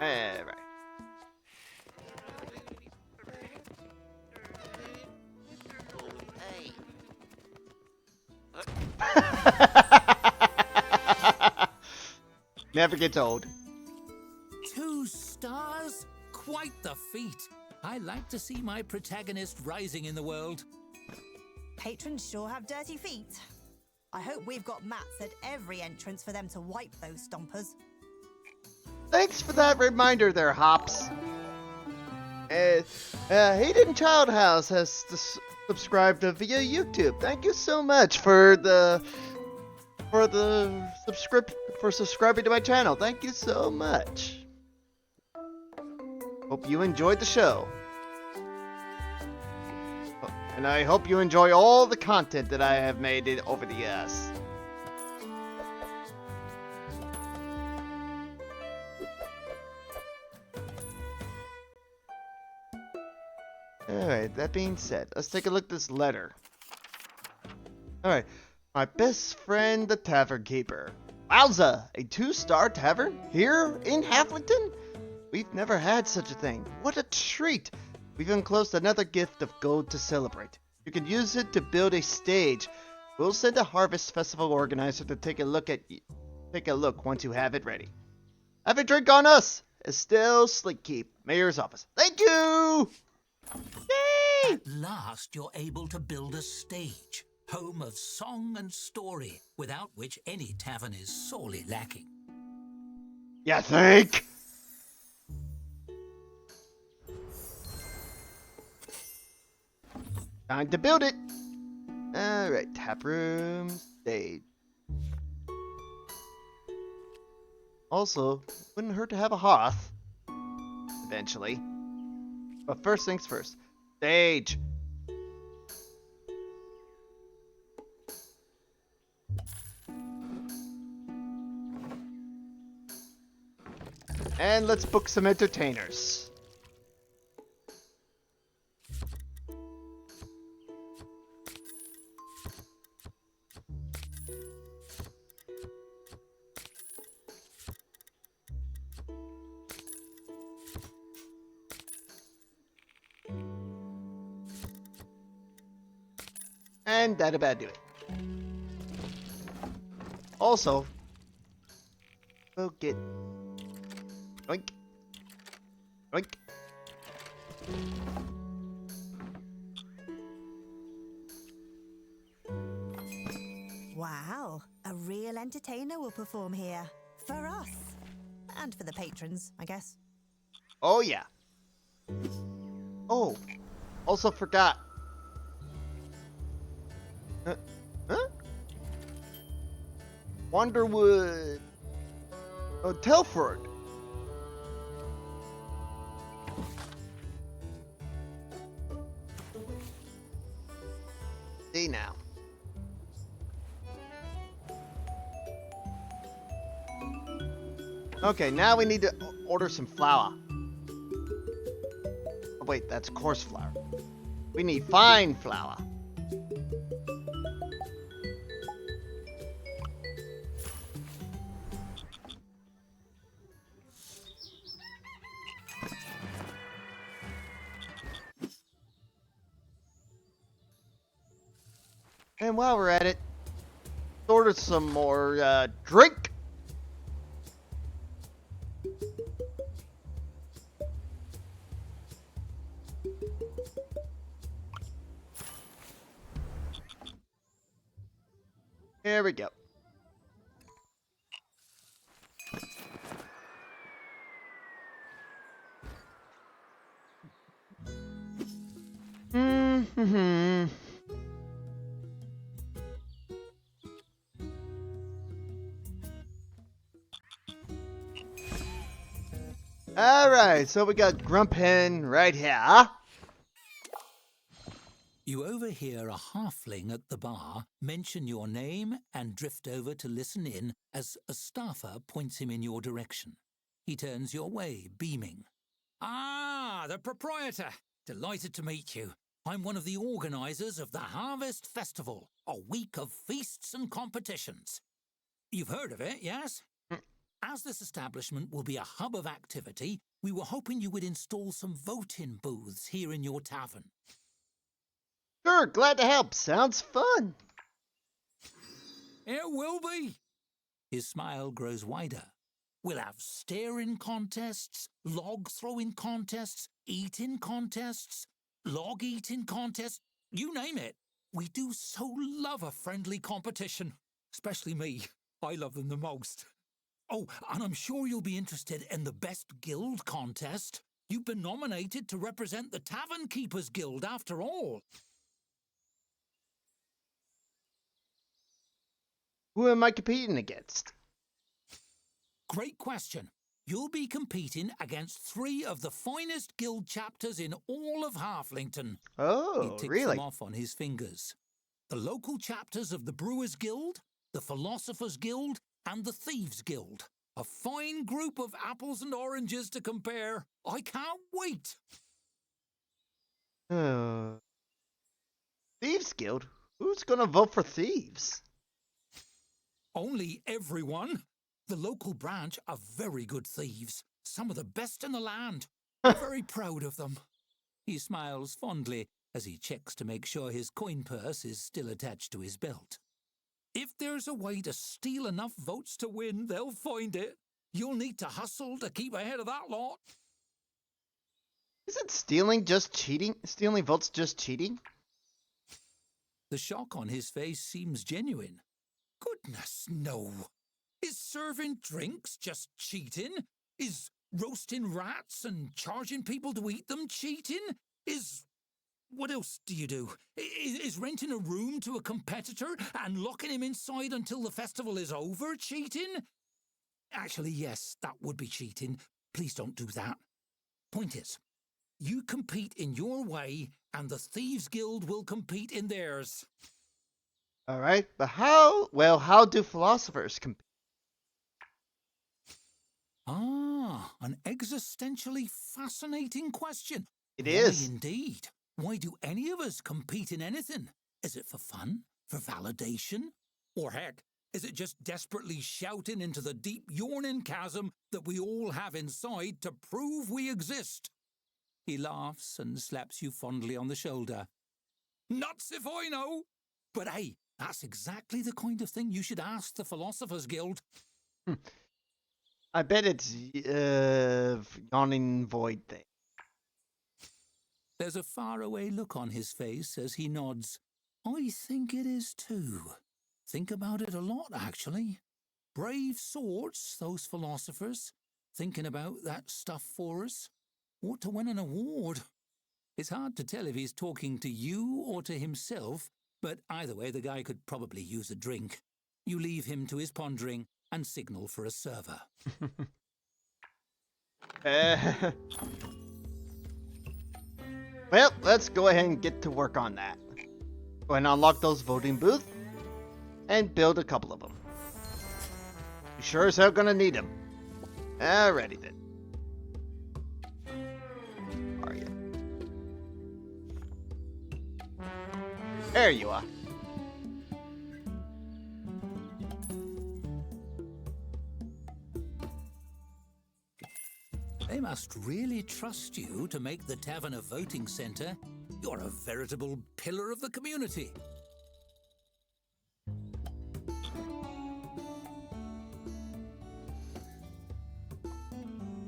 Alright. Never gets old. 2 stars? Quite the feat. I like to see my protagonist rising in the world. Patrons sure have dirty feet. I hope we've got mats at every entrance for them to wipe those stompers. Thanks for that reminder there, Hops. Hayden Childhouse has subscribed via YouTube. Thank you so much for subscribing to my channel. Thank you so much. Hope you enjoyed the show. And I hope you enjoy all the content that I have made over the years. Alright, that being said, let's take a look at this letter. Alright, my best friend, the Tavern Keeper. Wowza, a 2-star tavern here in Halflington? We've never had such a thing. What a treat! We've enclosed another gift of gold to celebrate. You can use it to build a stage. We'll send a harvest festival organizer to take a look once you have it ready. Have a drink on us! Estelle Sleekkeep, Mayor's Office. Thank you! Yay! At last you're able to build a stage, home of song and story, without which any tavern is sorely lacking. You think? Time to build it! Alright, tap room, stage. Also, wouldn't hurt to have a Hoth. Eventually. But first things first. Stage! And let's book some entertainers. And that about do it. Also, we'll get oink, oink. Wow, a real entertainer will perform here. For us. And for the patrons, I guess. Oh yeah. Oh, also forgot. Huh? Wanderwood. Oh, Telford. See now. Okay, now we need to order some flour. Oh, wait, that's coarse flour. We need fine flour. And while we're at it, order some more drink. Here we go. Mm-hmm. Alright, so we got Grumpin right here. You overhear a halfling at the bar mention your name and drift over to listen in as a staffer points him in your direction. He turns your way, beaming. Ah, the proprietor! Delighted to meet you. I'm one of the organisers of the Harvest Festival, a week of feasts and competitions. You've heard of it, yes? As this establishment will be a hub of activity, we were hoping you would install some voting booths here in your tavern. Sure, glad to help. Sounds fun. It will be. His smile grows wider. We'll have staring contests, log throwing contests, eating contests, log eating contests, you name it. We do so love a friendly competition. Especially me. I love them the most. Oh, and I'm sure you'll be interested in the Best Guild contest. You've been nominated to represent the Tavern Keepers Guild after all. Who am I competing against? Great question. You'll be competing against 3 of the finest guild chapters in all of Halflington. He Oh, ticks really? them off on his fingers. The local chapters of the Brewers Guild, the Philosophers Guild, and the Thieves Guild. A fine group of apples and oranges to compare. I can't wait. Thieves Guild? Who's gonna vote for thieves? Only everyone. The local branch are very good thieves. Some of the best in the land. We're very proud of them. He smiles fondly as he checks to make sure his coin purse is still attached to his belt. If there's a way to steal enough votes to win, they'll find it. You'll need to hustle to keep ahead of that lot. Isn't stealing just cheating? Stealing votes just cheating? The shock on his face seems genuine. Goodness, no. Is serving drinks just cheating? Is roasting rats and charging people to eat them cheating? Is... what else do you do? Is renting a room to a competitor and locking him inside until the festival is over cheating? Actually, yes, that would be cheating. Please don't do that. Point is, you compete in your way and the Thieves Guild will compete in theirs. Alright, but how? Well, how do philosophers compete? Ah, an An existentially fascinating question. It is. Why indeed? Why do any of us compete in anything? Is it for fun? For validation? Or heck, is it just desperately shouting into the deep yawning chasm that we all have inside to prove we exist? He laughs and slaps you fondly on the shoulder. Nuts if I know! But hey, that's exactly the kind of thing you should ask the Philosophers Guild. I bet it's yawning void thing. There's a faraway look on his face as he nods. I think it is too. Think about it a lot, actually. Brave sorts, those philosophers, thinking about that stuff for us. Ought to win an award. It's hard to tell if he's talking to you or to himself, but either way, the guy could probably use a drink. You leave him to his pondering and signal for a server. Well, let's go ahead and get to work on that. Go ahead and unlock those voting booths and build a couple of them. You sure as hell gonna need them. Alrighty then. Are you? There you are. They must really trust you to make the tavern a voting centre. You're a veritable pillar of the community.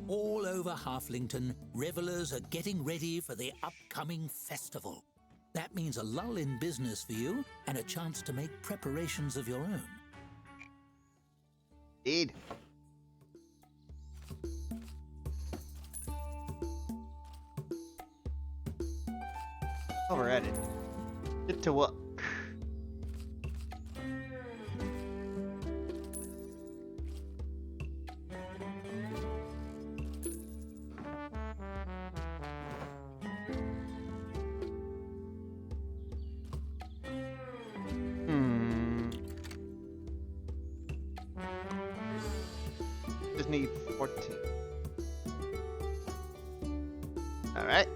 All over Halflington, revelers are getting ready for the upcoming festival. That means a lull in business for you and a chance to make preparations of your own. Indeed. While we're at it, get to work. Just need 14. All right.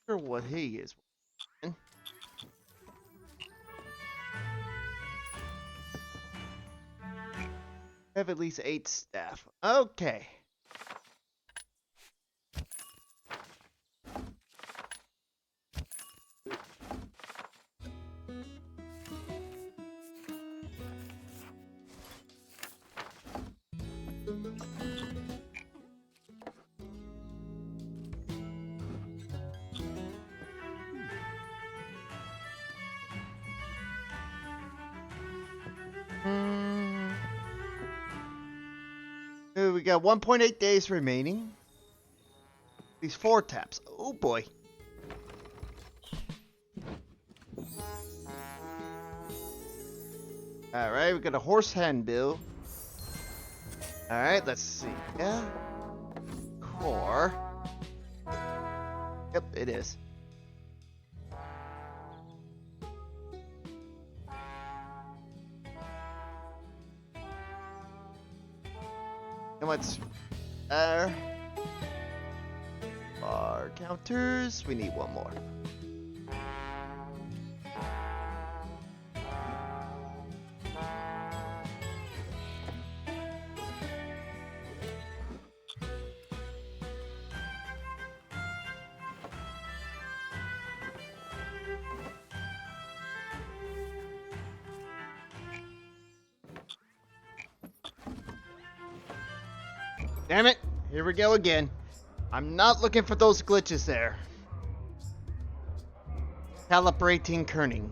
Sure what he is. Have at least 8 staff. Okay. We got 1.8 days remaining. These 4 taps. Oh boy. Alright, we got a horse handbill. Alright, let's see. Yeah. Core. Yep, it is. And what's our counters? We need one more. Damn it, here we go again. I'm not looking for those glitches there. Calibrating kerning.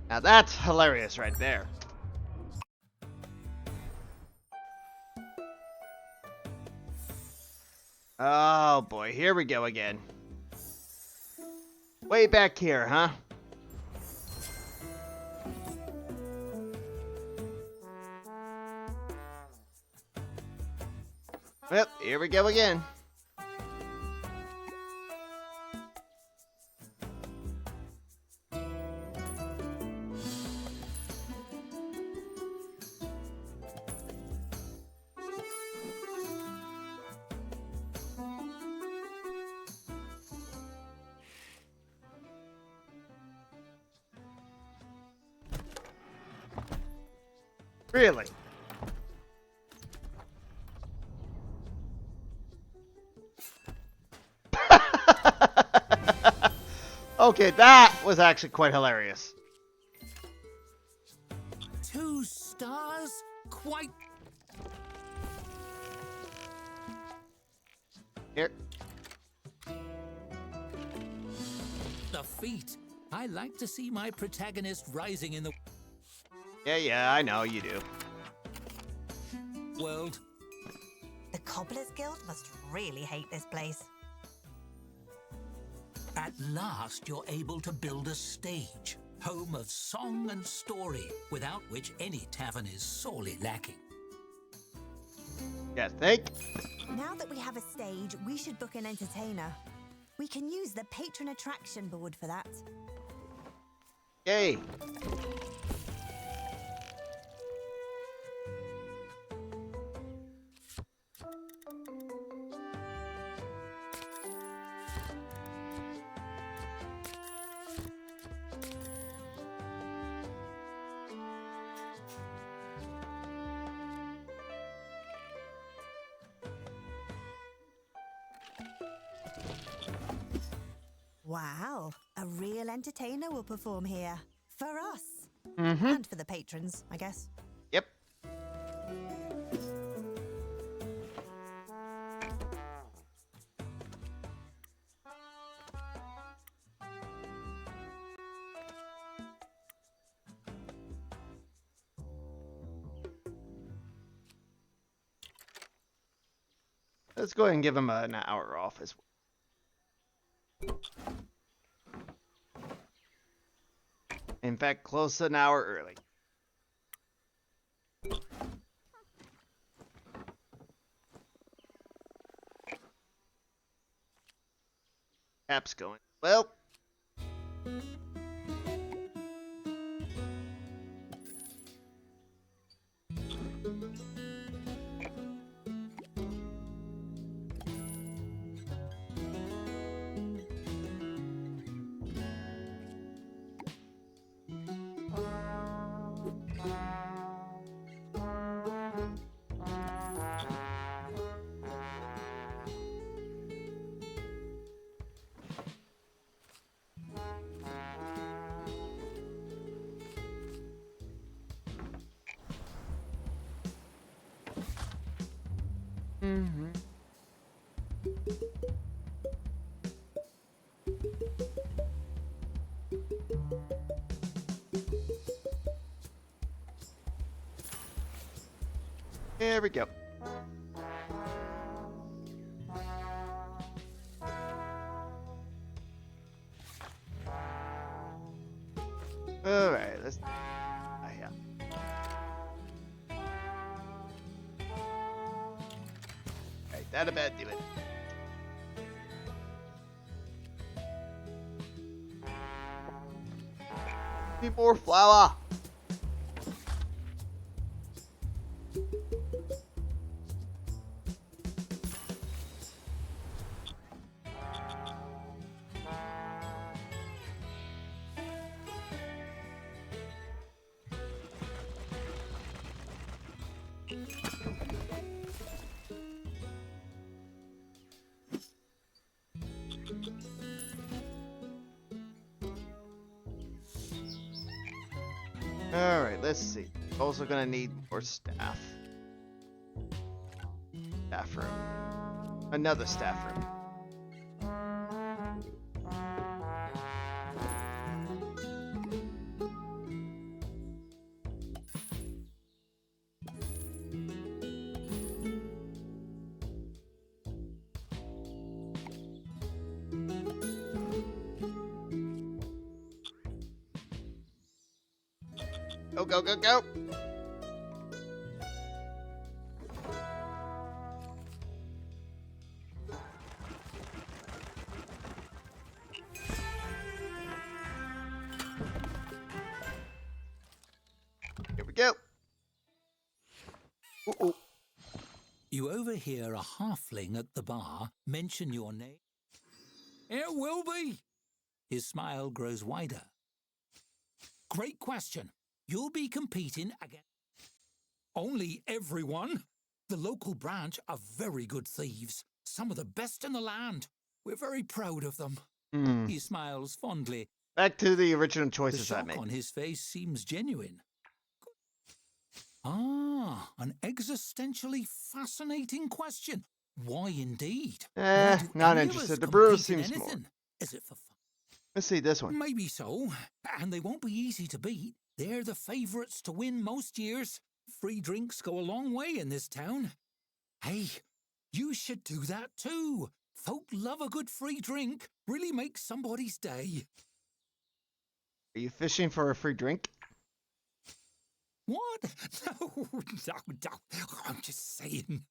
Now that's hilarious right there. Oh boy, here we go again. Way back here, huh? Well, here we go again. Really? Okay, that was actually quite hilarious. 2 stars? Quite. Here. The feat. I like to see my protagonist rising in the Yeah, I know, you do. world. The Cobblers Guild must really hate this place. At last, you're able to build a stage, home of song and story, without which any tavern is sorely lacking. Yeah, think? Now that we have a stage, we should book an entertainer. We can use the patron attraction board for that. Yay. Wow, a real entertainer will perform here. For us. Mm-hmm. And for the patrons, I guess. Yep. Let's go ahead and give him an hour off as well. In fact, close to an hour early. Cap's going. Well. Mm-hmm. There we go. All right, let's. Yeah. Right, that about do it. Need more flour. Alright, let's see. Also gonna need more staff. staff room. Another staff room. Go, go, go, go! Here we go. Ooh. You overhear a halfling at the bar mention your name. It will be. His smile grows wider. Great question. You'll be competing against only everyone. The local branch are very good thieves. Some of the best in the land. We're very proud of them. He smiles fondly. Back to the original The choices I shock made. on his face seems genuine. Ah, an existentially fascinating question. Why indeed? Why do Not any of interested. us The brewer compete in seems more. anything? Is it for fun? Let's see this one. Maybe so, and they won't be easy to beat. They're the favourites to win most years. Free drinks go a long way in this town. Hey, you should do that too. Folk love a good free drink. Really makes somebody's day. Are you fishing for a free drink? What? No. I'm just saying.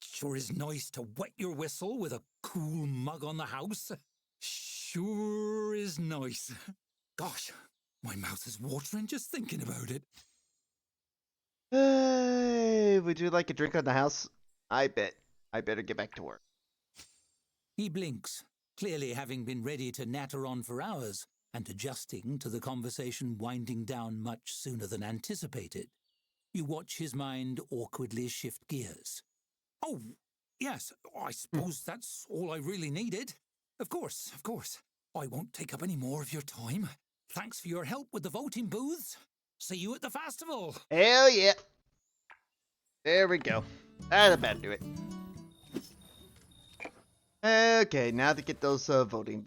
Sure is nice to wet your whistle with a cool mug on the house. Sure is nice. Gosh, my mouth is watering just thinking about it. Hey, would you like a drink on the house? I bet. I better get back to work. He blinks, clearly having been ready to natter on for hours and adjusting to the conversation winding down much sooner than anticipated. You watch his mind awkwardly shift gears. Oh, yes, I suppose that's all I really needed. Of course. I won't take up any more of your time. Thanks for your help with the voting booths. See you at the festival. Hell yeah. There we go. That about do it. Okay, now to get those voting.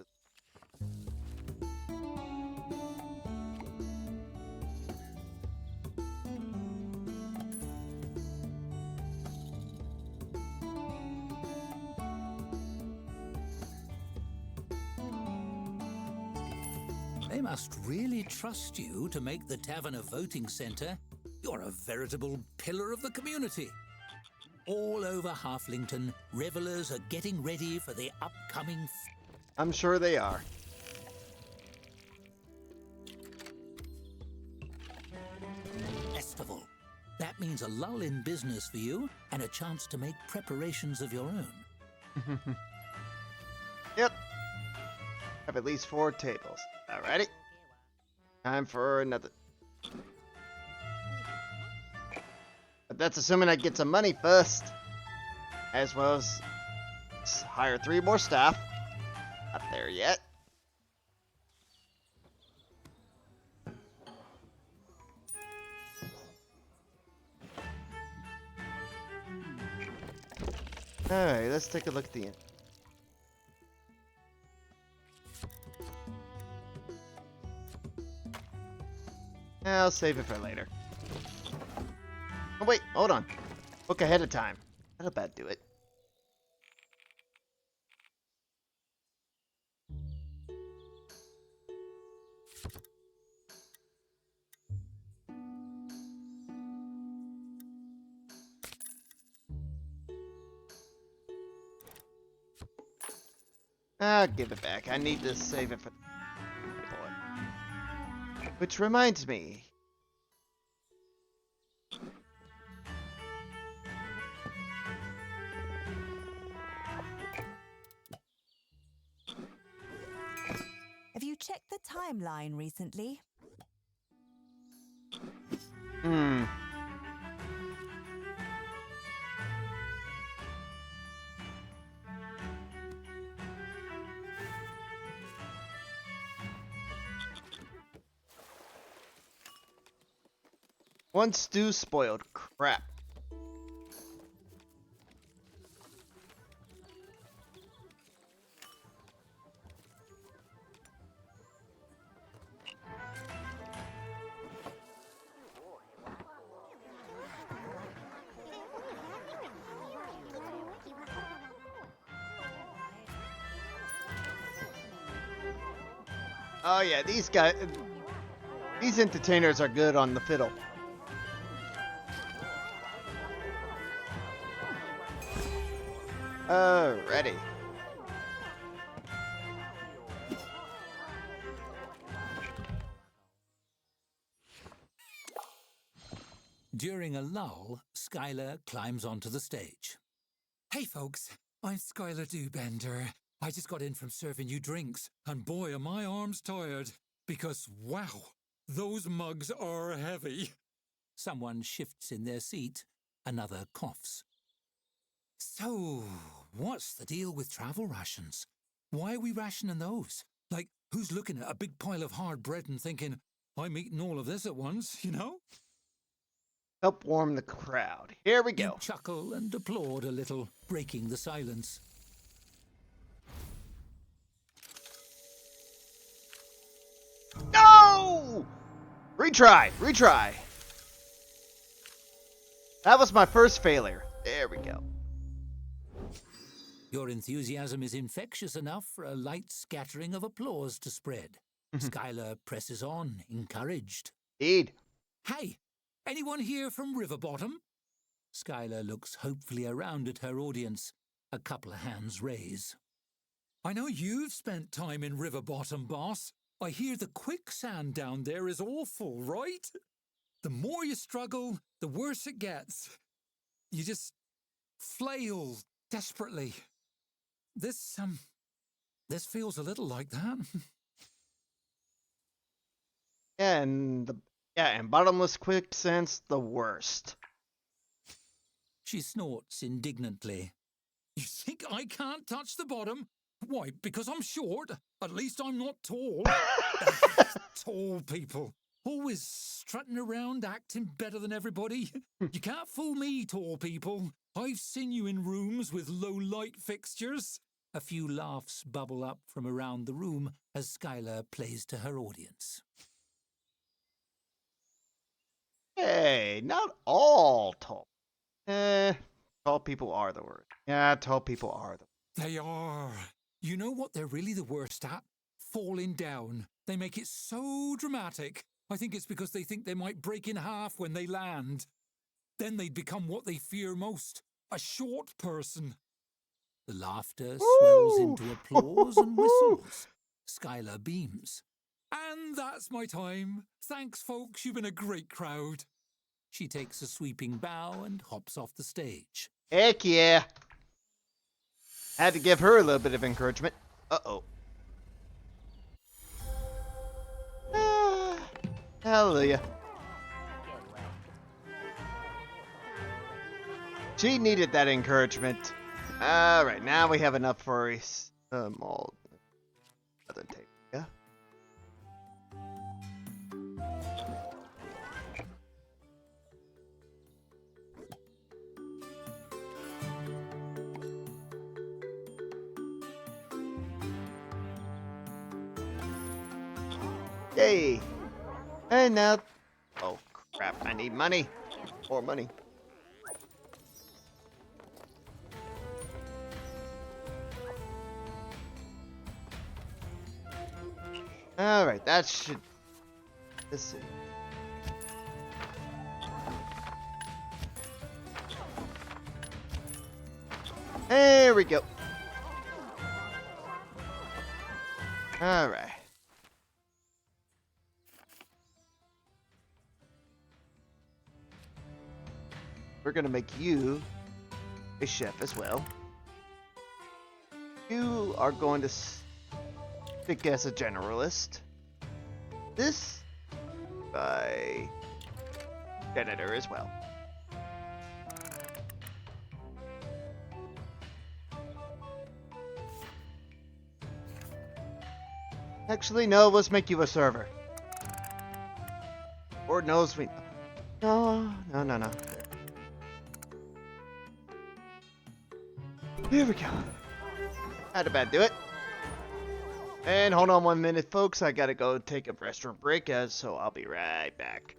They must really trust you to make the tavern a voting centre. You're a veritable pillar of the community. All over Halflington, revellers are getting ready for the upcoming I'm sure they are. festival. That means a lull in business for you and a chance to make preparations of your own. Yep. Have at least 4 tables. Alrighty. Time for another. But that's assuming I get some money first. As well as hire 3 more staff. Not there yet. Alright, let's take a look at the end. I'll save it for later. Oh wait, hold on. Book ahead of time. That'll about do it. I'll give it back. I need to save it for boy. Which reminds me. Have you checked the timeline recently? One stew spoiled. Crap. Oh yeah, these guys, these entertainers are good on the fiddle. Ready. During a lull, Skylar climbs onto the stage. Hey folks, I'm Skylar Dewbender. I just got in from serving you drinks, and boy are my arms tired, because wow, those mugs are heavy. Someone shifts in their seat, another coughs. So, what's the deal with travel rations? Why are we rationing those? Like, who's looking at a big pile of hard bread and thinking, I'm eating all of this at once, you know? Help warm the crowd. Here we You go. chuckle and applaud a little, breaking the silence. No! Retry, retry. That was my first failure. There we go. Your enthusiasm is infectious enough for a light scattering of applause to spread. Skylar presses on, encouraged. Indeed. Hey, anyone here from Riverbottom? Skylar looks hopefully around at her audience. A couple of hands raise. I know you've spent time in Riverbottom, boss. I hear the quicksand down there is awful, right? The more you struggle, the worse it gets. You just flail desperately. This feels a little like that. And bottomless quicksand's the worst. She snorts indignantly. You think I can't touch the bottom? Why, because I'm short. At least I'm not tall. Tall people. Always strutting around, acting better than everybody. You can't fool me, tall people. I've seen you in rooms with low light fixtures. A few laughs bubble up from around the room as Skylar plays to her audience. Hey, not all tall. Tall people are the word. Yeah, tall people are the word. They are. You know what they're really the worst at? Falling down. They make it so dramatic. I think it's because they think they might break in half when they land. Then they'd become what they fear most, a short person. The laughter swells into applause and whistles. Skylar beams. And that's my time. Thanks, folks. You've been a great crowd. She takes a sweeping bow and hops off the stage. Heck yeah. Had to give her a little bit of encouragement. Uh-oh. Hallelujah. She needed that encouragement. Alright, now we have enough for a small other tape. Yeah? Yay! And now... Oh, crap. I need money. More money. Alright, that should... Let's see. There we go. Alright. We're gonna make you a chef as well. You are going to stick as a generalist. This by janitor as well. Actually, no, let's make you a server. Lord knows we... No. Here we go. How'd about do it? And hold on 1 minute, folks. I gotta go take a restroom break, so I'll be right back.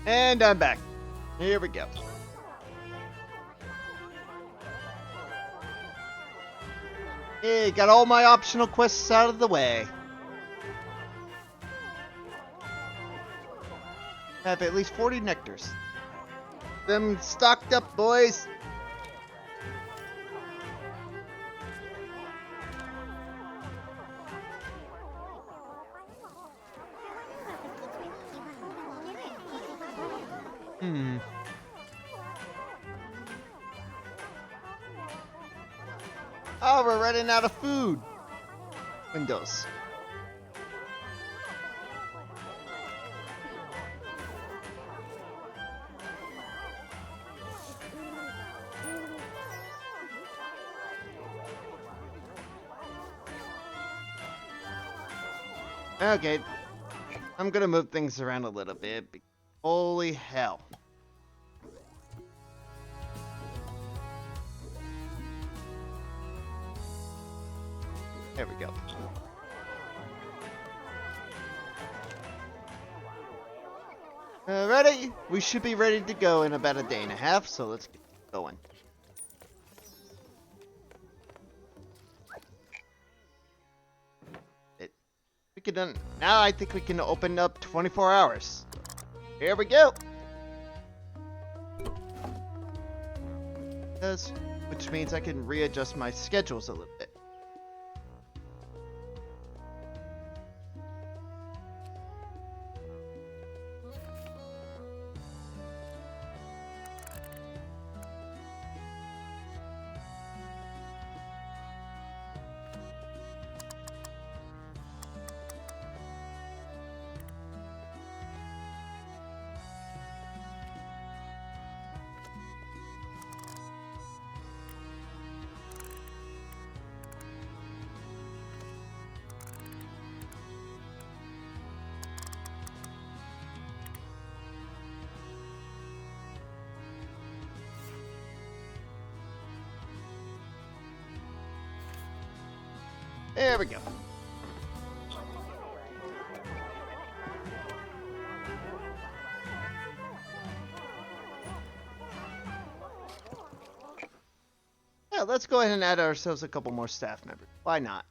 And I'm back. Here we go. Hey, got all my optional quests out of the way. Have at least 40 nectars. Them stocked up, boys. Oh, we're running out of food. Windows. Okay. I'm gonna move things around a little bit. Holy hell. There we go. Ready? We should be ready to go in about a day and a half, so let's get going. We can now I think we can open up 24 hours. Here we go. Which means I can readjust my schedules a little bit. There we go. Yeah, let's go ahead and add ourselves a couple more staff members. Why not?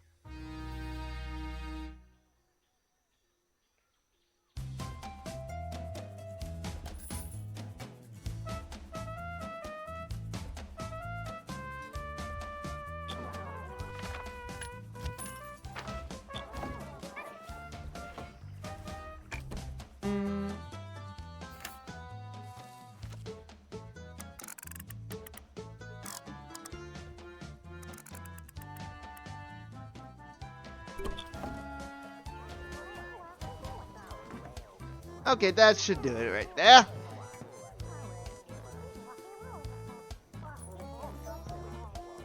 Okay, that should do it right there.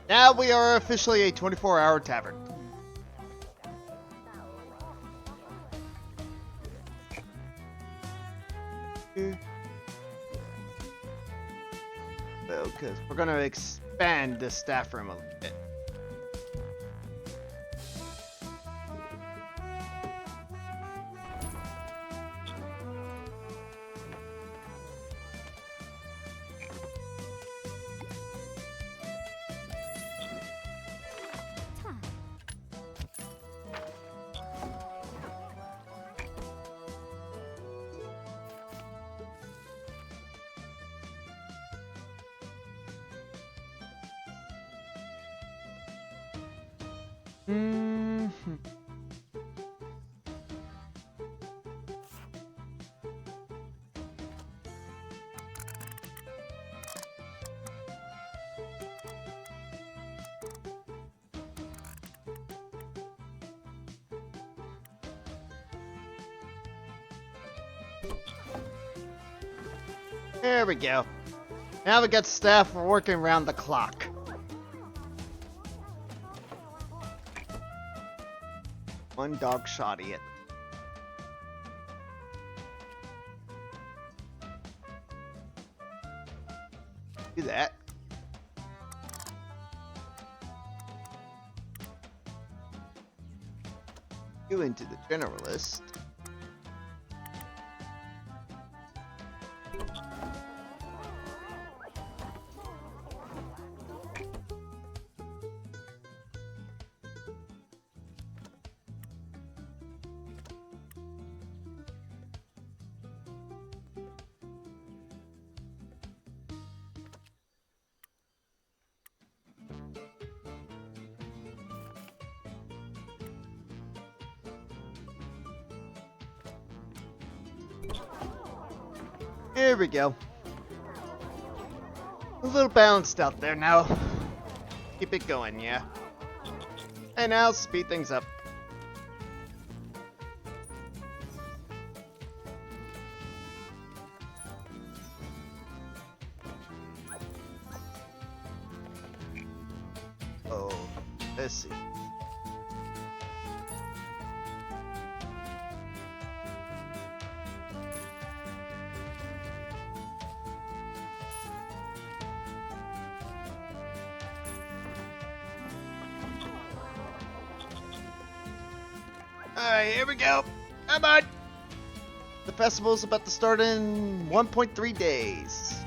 Now we are officially a 24-hour tavern. Well, because we're going to expand the staff room a little bit. There we go. Now we got staff working around the clock. One dog shoddy it. Do that. You into the generalist. Here we go. A little balanced out there now. Keep it going, yeah. And now speed things up. Oh, let's see. Alright, here we go. Come on. The festival's about to start in 1.3 days.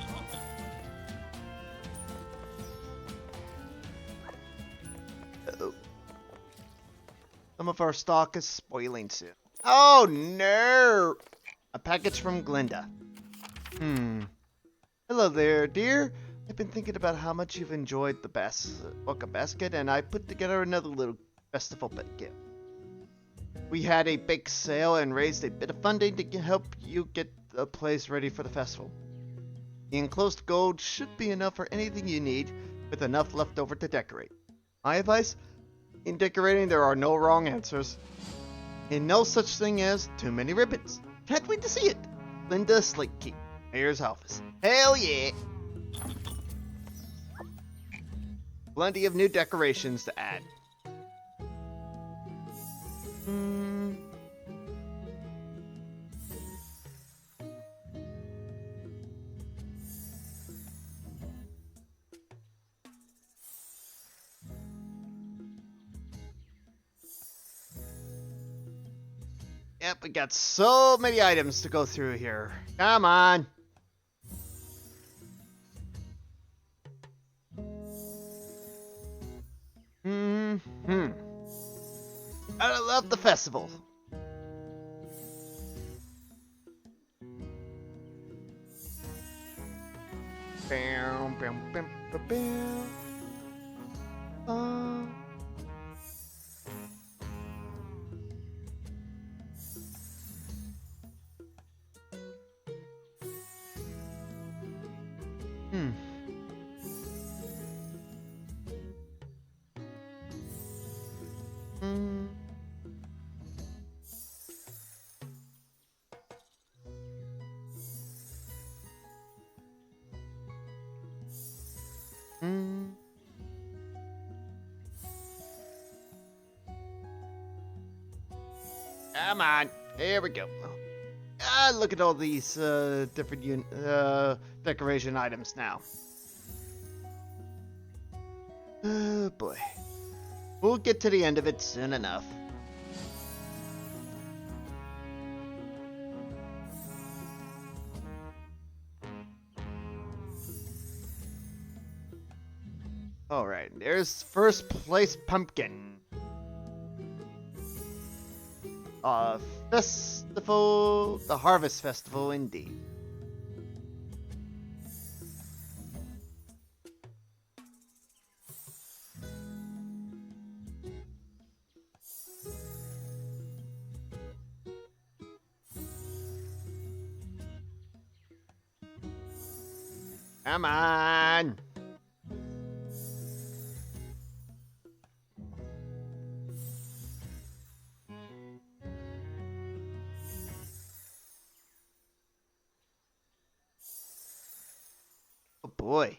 Uh-oh. Some of our stock is spoiling soon. Oh no! A package from Glinda. Hello there, dear. I've been thinking about how much you've enjoyed the welcome basket, and I put together another little festival gift. We had a big sale and raised a bit of funding to help you get the place ready for the festival. The enclosed gold should be enough for anything you need, with enough left over to decorate. My advice? In decorating, there are no wrong answers. And no such thing as too many ribbons. Can't wait to see it. Linda Slakekeep, Mayor's Office. Hell yeah! Plenty of new decorations to add. Yep, we got so many items to go through here. Come on. I love the festival. Bam, bam, bam, bam, bam. Come on. Here we go. Look at all these different decoration items now. Oh boy. We'll get to the end of it soon enough. Alright, there's first place pumpkin. Festival, the Harvest Festival indeed. Come on. Oh boy.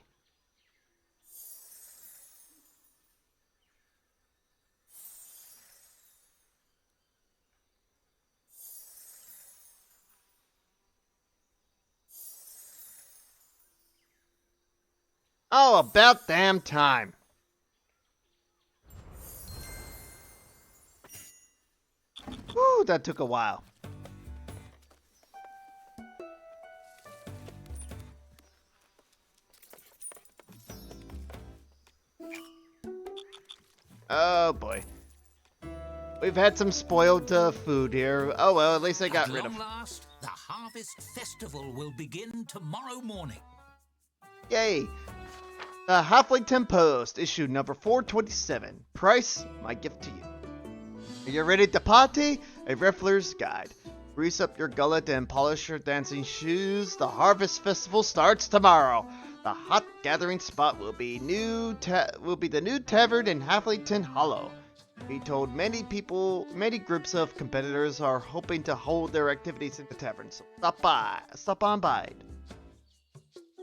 Oh, about damn time. Whew, that took a while. Oh boy. We've had some spoiled food here. Oh well, at least I got rid of. At long last, the Harvest Festival will begin tomorrow morning. Yay! The Halflington Post, issue number 427. Price, my gift to you. Are you ready to party? A Riffler's Guide. Grease up your gullet and polish your dancing shoes. The Harvest Festival starts tomorrow. The hot gathering spot will be the new Tavern in Halflington Hollow. Be told many groups of competitors are hoping to hold their activities in the tavern, so stop on by.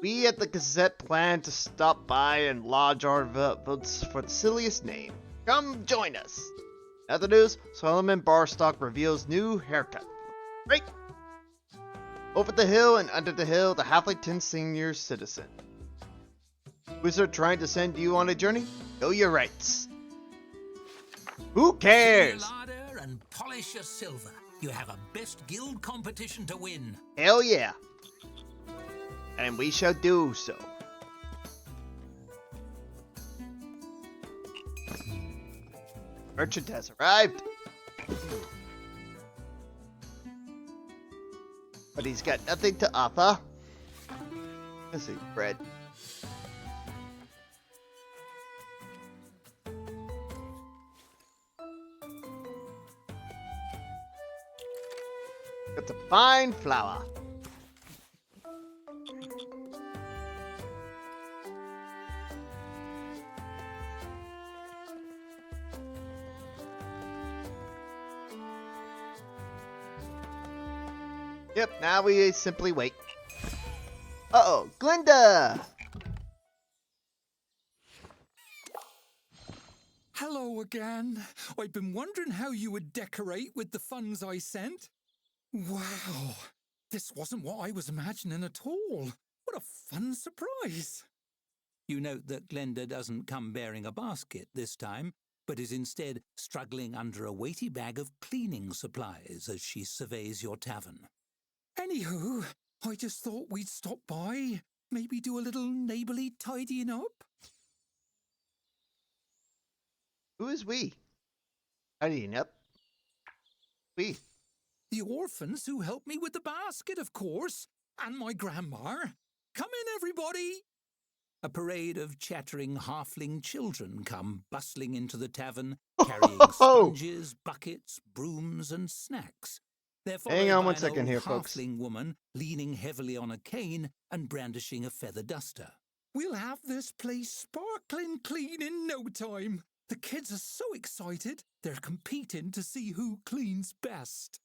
We at the Gazette plan to stop by and lodge our votes for the silliest name. Come join us. Other news, Solomon Barstock reveals new haircut. Great! Over the hill and under the hill, the Halflington senior citizen. Wizard trying to send you on a journey? Know your rights. Who cares? Fill your larder and polish your silver. You have a best guild competition to win. Hell yeah. And we shall do so. Merchant has arrived. But he's got nothing to offer. Let's see, bread. Got some fine flour. Yep, now we simply wait. Uh-oh, Glinda! Hello again. I've been wondering how you would decorate with the funds I sent. Wow, this wasn't what I was imagining at all. What a fun surprise. You note that Glenda doesn't come bearing a basket this time, but is instead struggling under a weighty bag of cleaning supplies as she surveys your tavern. Anywho, I just thought we'd stop by, maybe do a little neighbourly tidying up. Who is we? Tidying up? We. The orphans who helped me with the basket, of course, and my grandma. Come in, everybody! A parade of chattering halfling children come bustling into the tavern, carrying sponges, buckets, brooms, and snacks. They're followed Hang on by one an second old here, folks. halfling woman leaning heavily on a cane and brandishing a feather duster. We'll have this place sparkling clean in no time. The kids are so excited, they're competing to see who cleans best.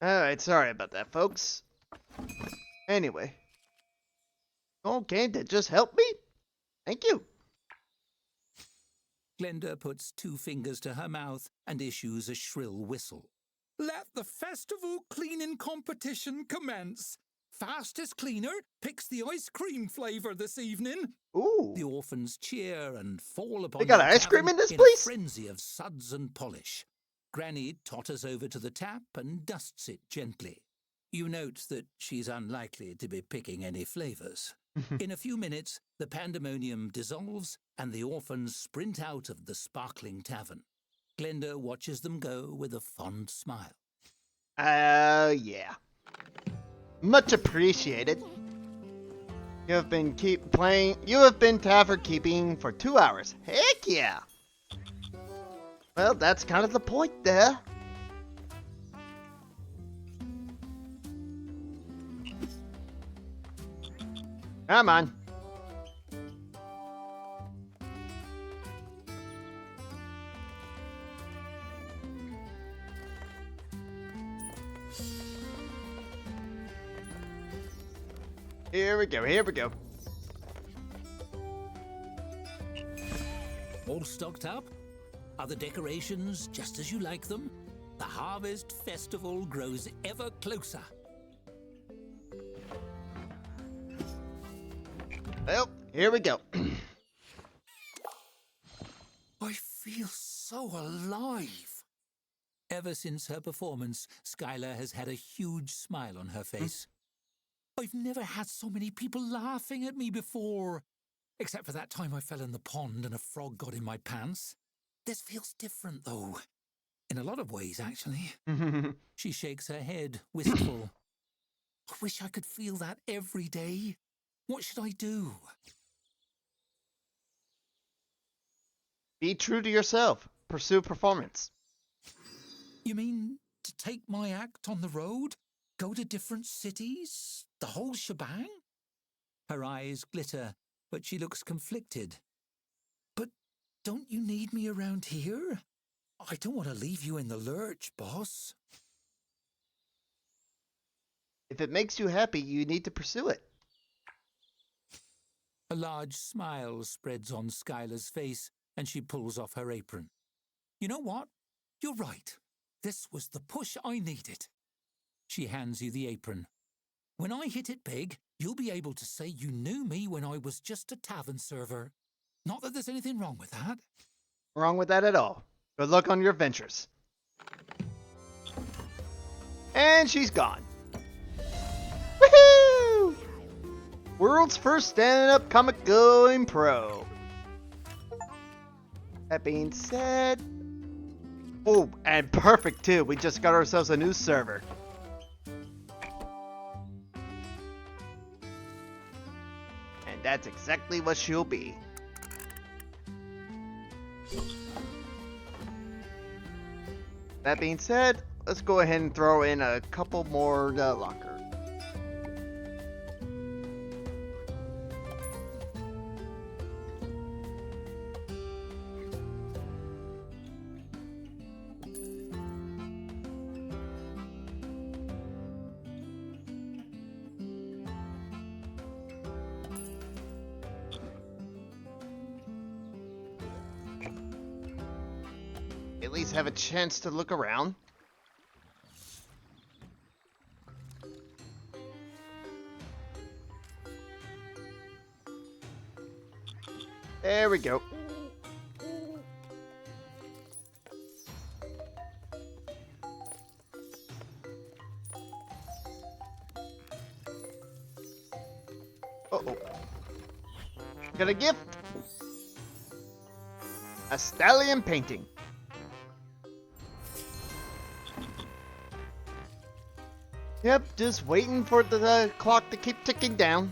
Alright, sorry about that, folks. Anyway. Okay, that just helped me? Thank you. Glenda puts 2 fingers to her mouth and issues a shrill whistle. Let the festival cleaning competition commence. Fastest cleaner picks the ice cream flavour this evening. Ooh. The orphans cheer and fall upon They got your ice cream tavern in this a place? frenzy of suds and polish. Granny totters over to the tap and dusts it gently. You note that she's unlikely to be picking any flavours. In a few minutes, the pandemonium dissolves and the orphans sprint out of the sparkling tavern. Glenda watches them go with a fond smile. Yeah. Much appreciated. You have been tavern keeping for 2 hours. Heck yeah! Well, that's kind of the point there. Come on. Here we go, here we go. All stocked up? Are the decorations just as you like them? The harvest festival grows ever closer. Well, here we go. I feel so alive. Ever since her performance, Skylar has had a huge smile on her face. I've never had so many people laughing at me before. Except for that time I fell in the pond and a frog got in my pants. This feels different, though. In a lot of ways, actually. She shakes her head, wistful. I wish I could feel that every day. What should I do? Be true to yourself. Pursue performance. You mean to take my act on the road? Go to different cities? The whole shebang? Her eyes glitter, but she looks conflicted. But don't you need me around here? I don't want to leave you in the lurch, boss. If it makes you happy, you need to pursue it. A large smile spreads on Skylar's face, and she pulls off her apron. You know what? You're right. This was the push I needed. She hands you the apron. When I hit it big, you'll be able to say you knew me when I was just a tavern server. Not that there's anything wrong with that. Wrong with that at all. Good luck on your ventures. And she's gone. Woohoo! World's first stand-up comic going pro. That being said... Oh, and perfect too. We just got ourselves a new server. And that's exactly what she'll be. That being said, let's go ahead and throw in a couple more lockers. At least have a chance to look around. There we go. Uh-oh. Got a gift. A stallion painting. Yep, just waiting for the clock to keep ticking down.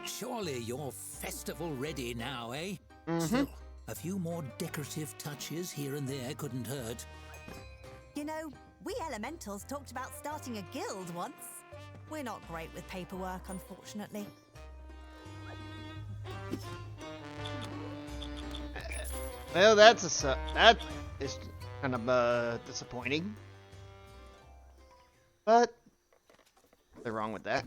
Surely you're festival ready now, eh? Mm-hmm. Still, a few more decorative touches here and there couldn't hurt. You know, we elementals talked about starting a guild once. We're not great with paperwork, unfortunately. Well, that is kind of disappointing. But nothing wrong with that.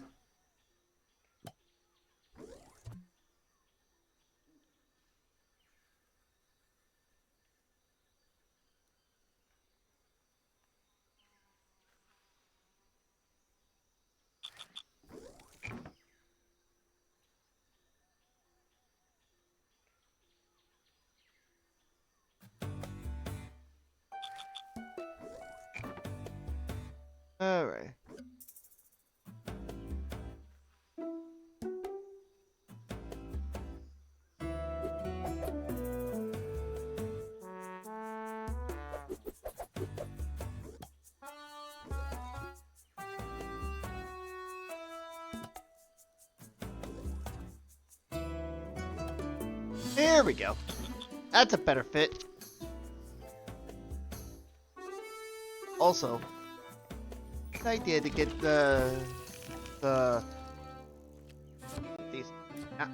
All right. There we go. That's a better fit. Also, good idea to get these. Ah.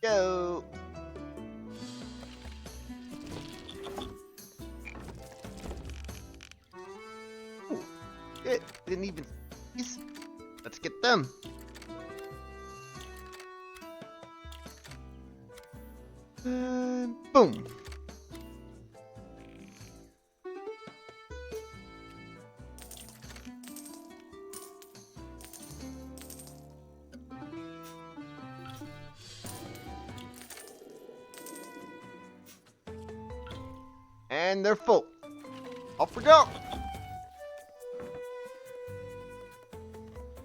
Go. Ooh, it didn't even. Let's get them. Boom. And they're full. Off we go.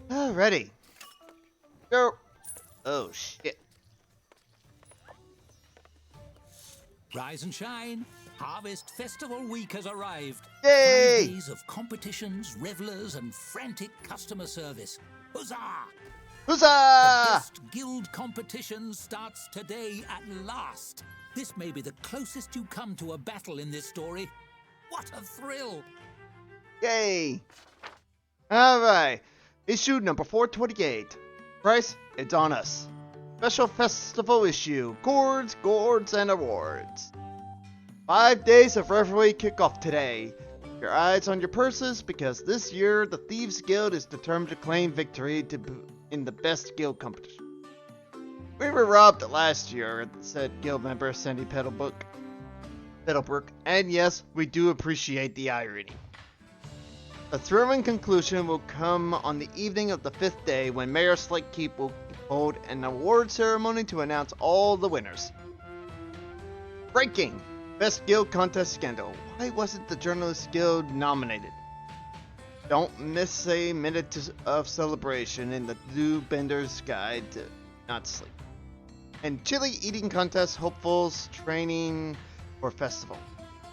Alrighty. Go. Oh shit. Rise and shine. Harvest Festival Week has arrived. Yay! 5 days of competitions, revelers, and frantic customer service. Huzzah! The Huzzah! best guild competition starts today at last. This may be the closest you come to a battle in this story. What a thrill! Yay! Alright. Issue number 428. Price, it's on us. Special festival issue. Gourds, and awards. 5 days of revelry kick off today. Keep your eyes on your purses because this year the Thieves Guild is determined to claim victory in the best guild competition. We were robbed last year, said guild member Sandy Petalbrook. And yes, we do appreciate the irony. A thrilling conclusion will come on the evening of the 5th day when Mayor Slakekeep will hold an award ceremony to announce all the winners. Breaking! Best Guild Contest Scandal. Why wasn't the Journalist Guild nominated? Don't miss a minute of celebration in the Blue Bender's Guide to Not Sleep. And chili eating contest hopefuls training for festival.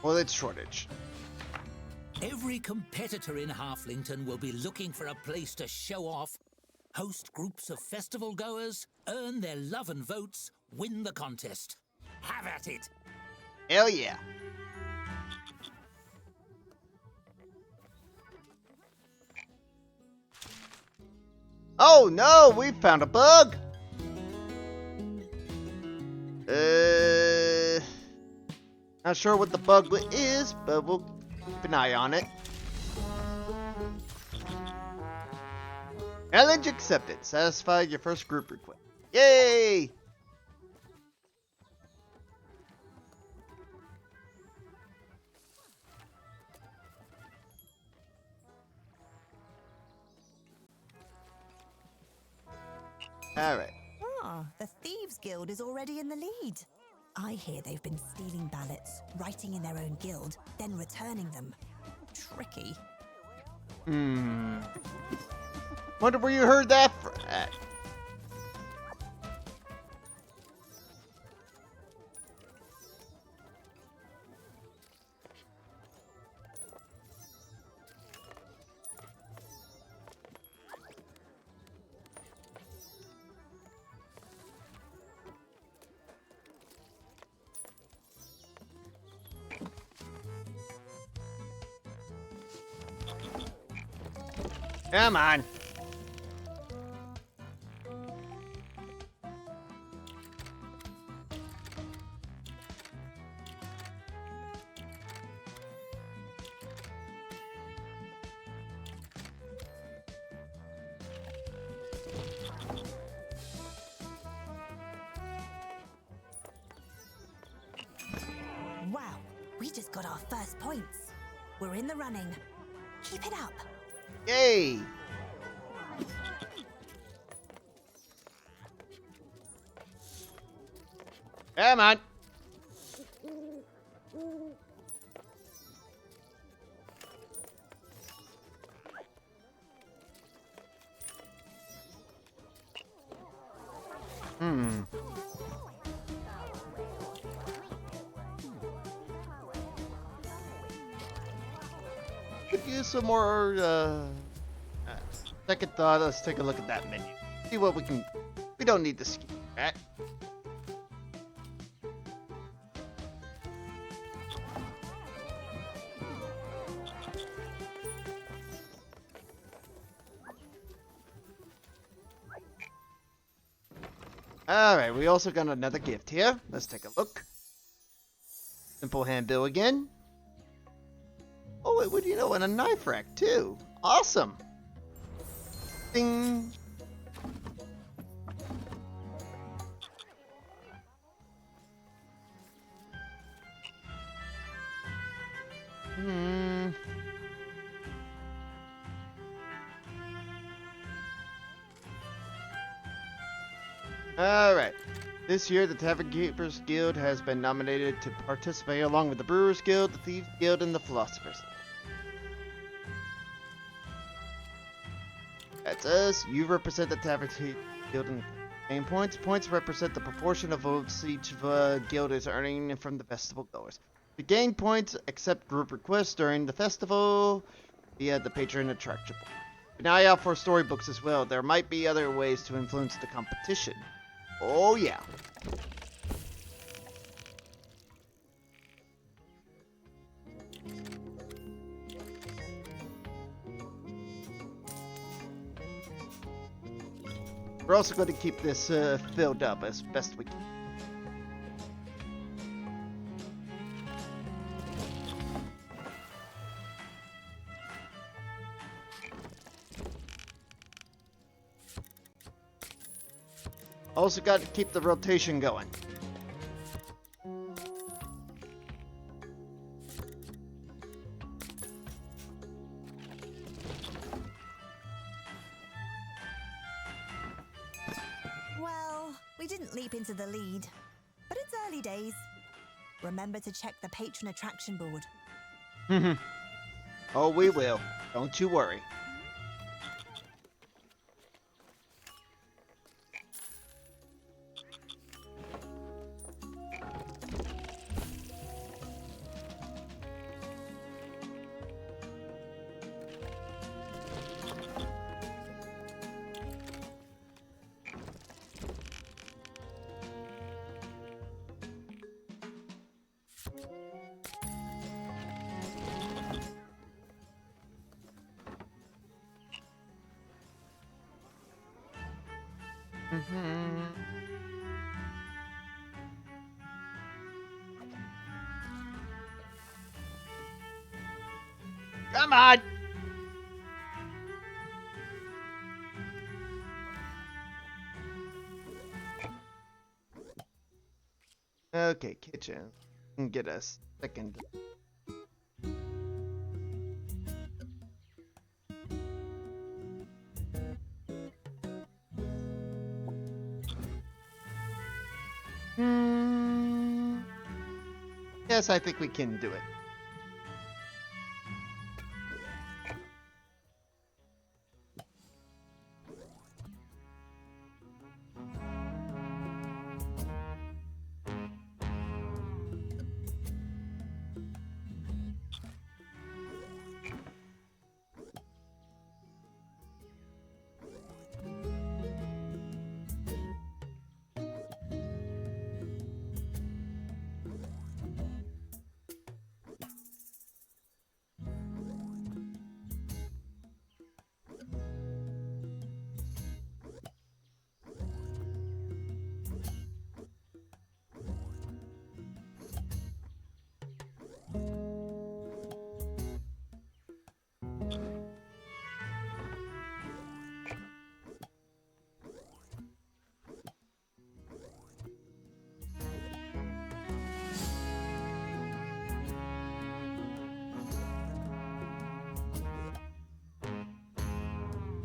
Toilet shortage. Every competitor in Halflington will be looking for a place to show off, host groups of festival goers, earn their love and votes, win the contest. Have at it! Hell yeah. Oh no, we found a bug! Not sure what the bug is, but we'll keep an eye on it. Challenge accepted. Satisfy your first group request. Yay! Alright. Ah, the Thieves Guild is already in the lead. I hear they've been stealing ballots, writing in their own guild, then returning them. Tricky. Wonder where you heard that from. Come on. Wow, we just got our first points. We're in the running. Keep it up. Yay! Come on. Hmm. Could use some more, second thought, let's take a look at that menu. See what we can... We don't need the ski, right? Alright, we also got another gift here. Let's take a look. Simple handbill again. Oh, wait, what do you know? And a knife rack, too. Awesome. Ding. Hmm. Alright. This year, the Tavern Keepers Guild has been nominated to participate along with the Brewers Guild, the Thieves Guild, and the Philosophers. That's us. You represent the Tavern Guild in game points. Points represent the proportion of votes each guild is earning from the festival goers. To gain points, accept group requests during the festival via the patron attraction. Keep an eye out for storybooks as well. There might be other ways to influence the competition. Oh yeah. We're also going to keep this filled up as best we can. Also got to keep the rotation going. Well, we didn't leap into the lead, but it's early days. Remember to check the patron attraction board. Oh, we will. Don't you worry. Come on! Okay, kitchen. Can get a second. Yes, I think we can do it.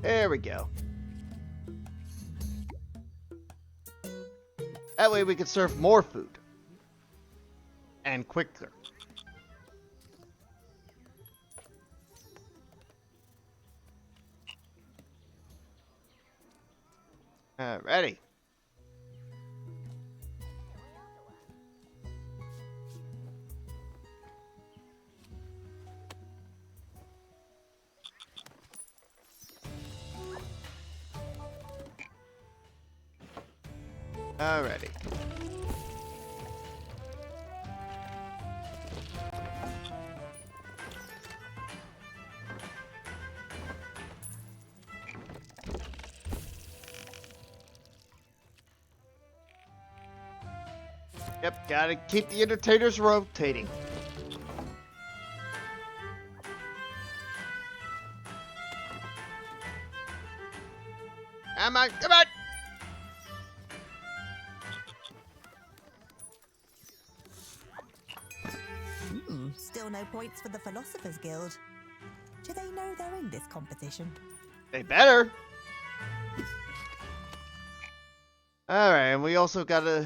There we go. That way we can serve more food. And quicker. Alrighty. Alrighty. Yep, gotta keep the entertainers rotating. Come on, come on! Still no points for the Philosophers Guild. Do they know they're in this competition? They better. Alright, and we also got a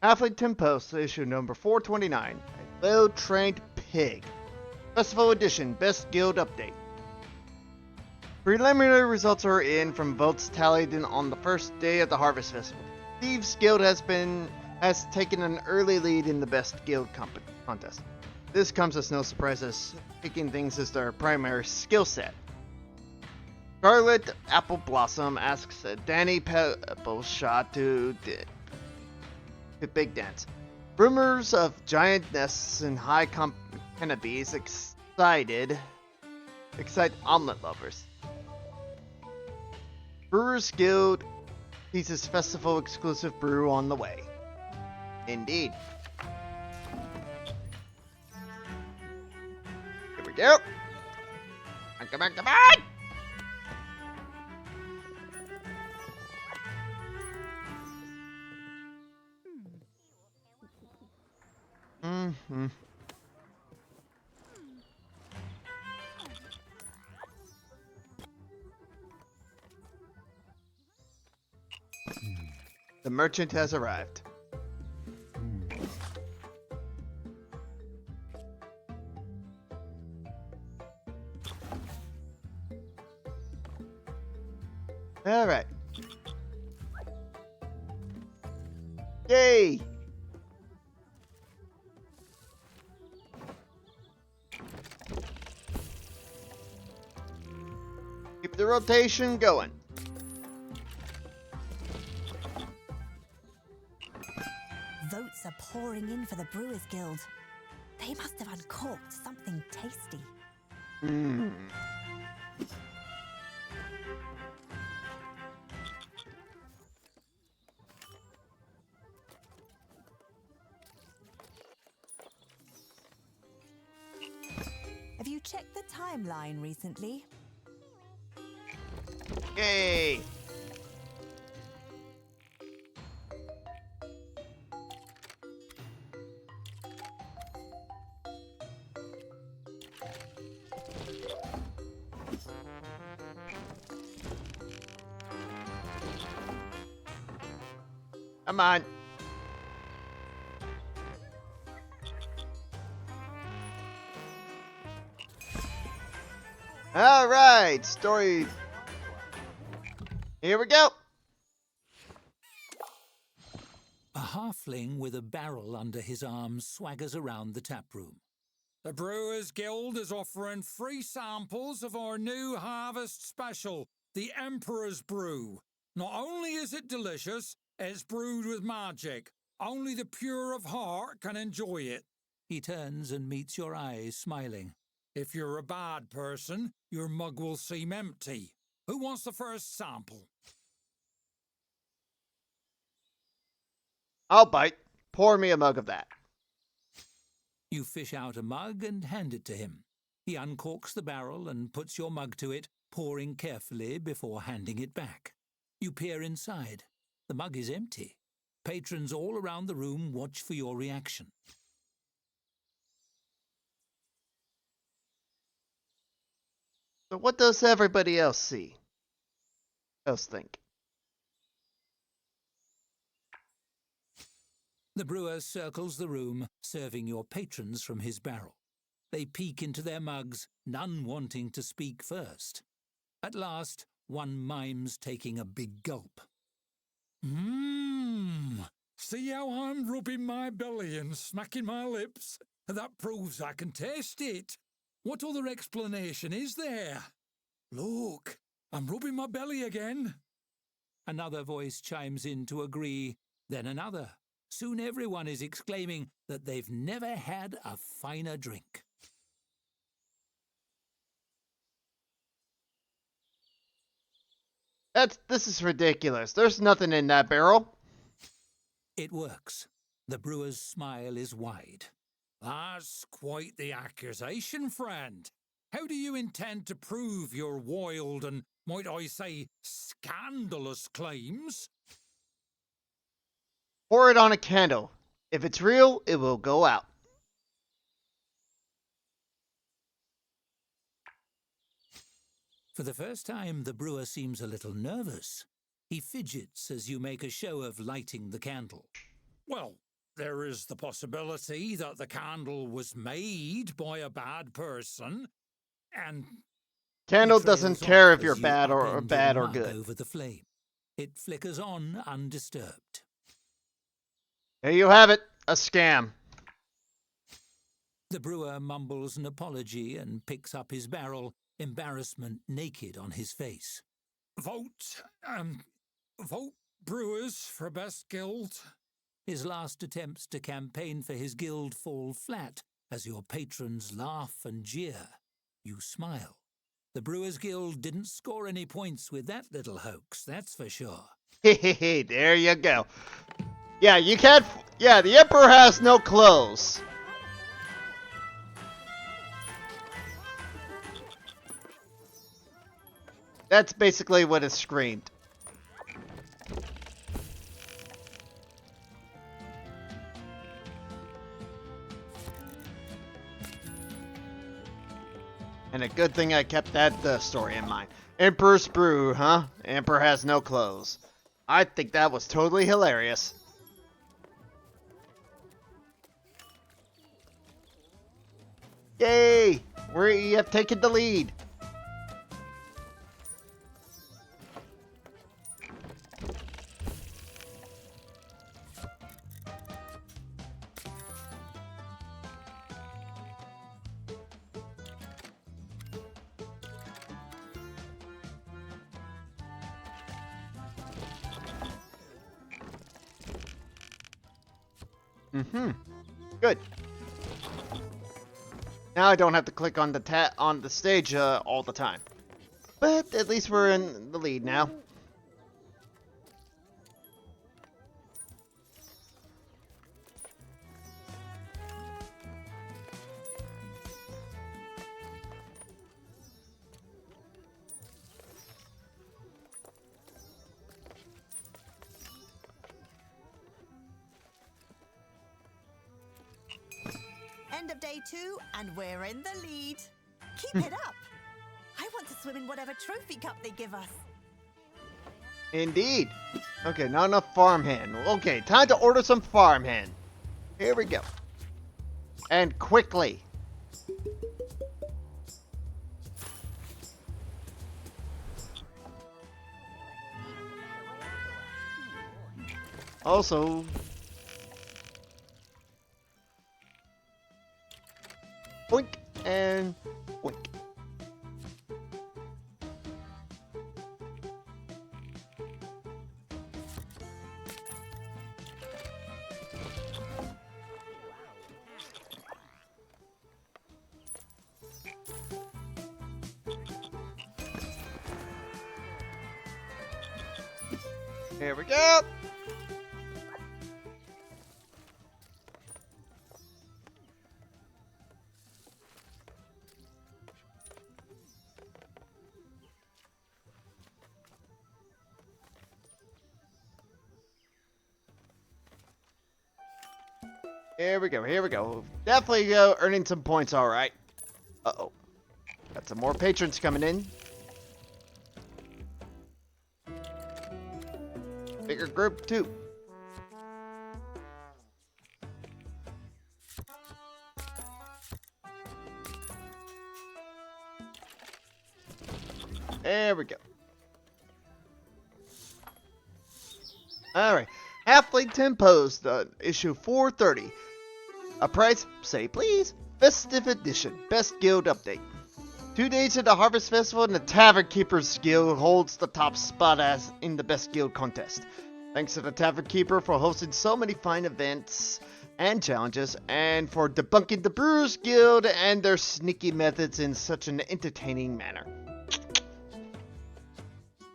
Halflington Post, issue number 429. A well-trained pig. Festival Edition, Best Guild Update. Preliminary results are in from votes tallied in on the first day of the Harvest Festival. Thieves Guild has taken an early lead in the Best Guild contest. This comes as no surprise, as picking things is their primary skill set. Scarlet Apple Blossom asks Danny Pebbleshot to big dance. Rumors of giant nests and high canopies excite omelet lovers. Brewers Guild teases festival exclusive brew on the way. Indeed. Here we go. Come on, come on! Mm-hmm. The merchant has arrived. All right. Yay! Keep the rotation going. Votes are pouring in for the Brewers Guild. They must have uncorked something tasty. Mmm. Have you checked the timeline recently? Yay! Come on. All right, story. Here we go. A halfling with a barrel under his arm swaggers around the tap room. The Brewers Guild is offering free samples of our new harvest special, the Emperor's Brew. Not only is it delicious, it's brewed with magic. Only the pure of heart can enjoy it. He turns and meets your eyes, smiling. If you're a bad person, your mug will seem empty. Who wants the first sample? I'll bite. Pour me a mug of that. You fish out a mug and hand it to him. He uncorks the barrel and puts your mug to it, pouring carefully before handing it back. You peer inside. The mug is empty. Patrons all around the room watch for your reaction. So what does everybody else think? The brewer circles the room, serving your patrons from his barrel. They peek into their mugs, none wanting to speak first. At last, one mimes taking a big gulp. See how I'm rubbing my belly and smacking my lips? That proves I can taste it. What other explanation is there? Look, I'm rubbing my belly again. Another voice chimes in to agree, then another. Soon everyone is exclaiming that they've never had a finer drink. This is ridiculous. There's nothing in that barrel. It works. The brewer's smile is wide. That's quite the accusation, friend. How do you intend to prove your wild and, might I say, scandalous claims? Pour it on a candle. If it's real, it will go out. For the first time, the brewer seems a little nervous. He fidgets as you make a show of lighting the candle. Well, there is the possibility that the candle was made by a bad person, and Candle He doesn't trails care off if you're as you bad or upend bad your or mug good. over the flame. It flickers on undisturbed. There you have it. A scam. The brewer mumbles an apology and picks up his barrel, embarrassment naked on his face. vote brewers for best guild. His last attempts to campaign for his guild fall flat as your patrons laugh and jeer. You smile. The Brewers Guild didn't score any points with that little hoax, that's for sure. Hehehe, there you go. Yeah, you can't. Yeah, the Emperor has no clothes. That's basically what it screamed. And a good thing I kept that story in mind. Emperor's Brew, huh? Emperor has no clothes. I think that was totally hilarious. Yay! We have taken the lead. Good. Now I don't have to click on the stage all the time. But at least we're in the lead now. End of day 2, and we're in the lead. Keep it up. I want to swim in whatever trophy cup they give us. Indeed. Okay, not enough farmhand. Okay, time to order some farmhand. Here we go. And quickly. Also, boink and boink. Here we go. Here we go, here we go. Definitely earning some points, alright. Uh-oh. Got some more patrons coming in. Bigger group, too. There we go. Alright. Halflington Post, issue 430. A price, say please. Festive edition, best guild update. 2 days of the Harvest Festival and the Tavern Keepers Guild holds the top spot as in the best guild contest. Thanks to the Tavern Keeper for hosting so many fine events and challenges, and for debunking the Brewers Guild and their sneaky methods in such an entertaining manner.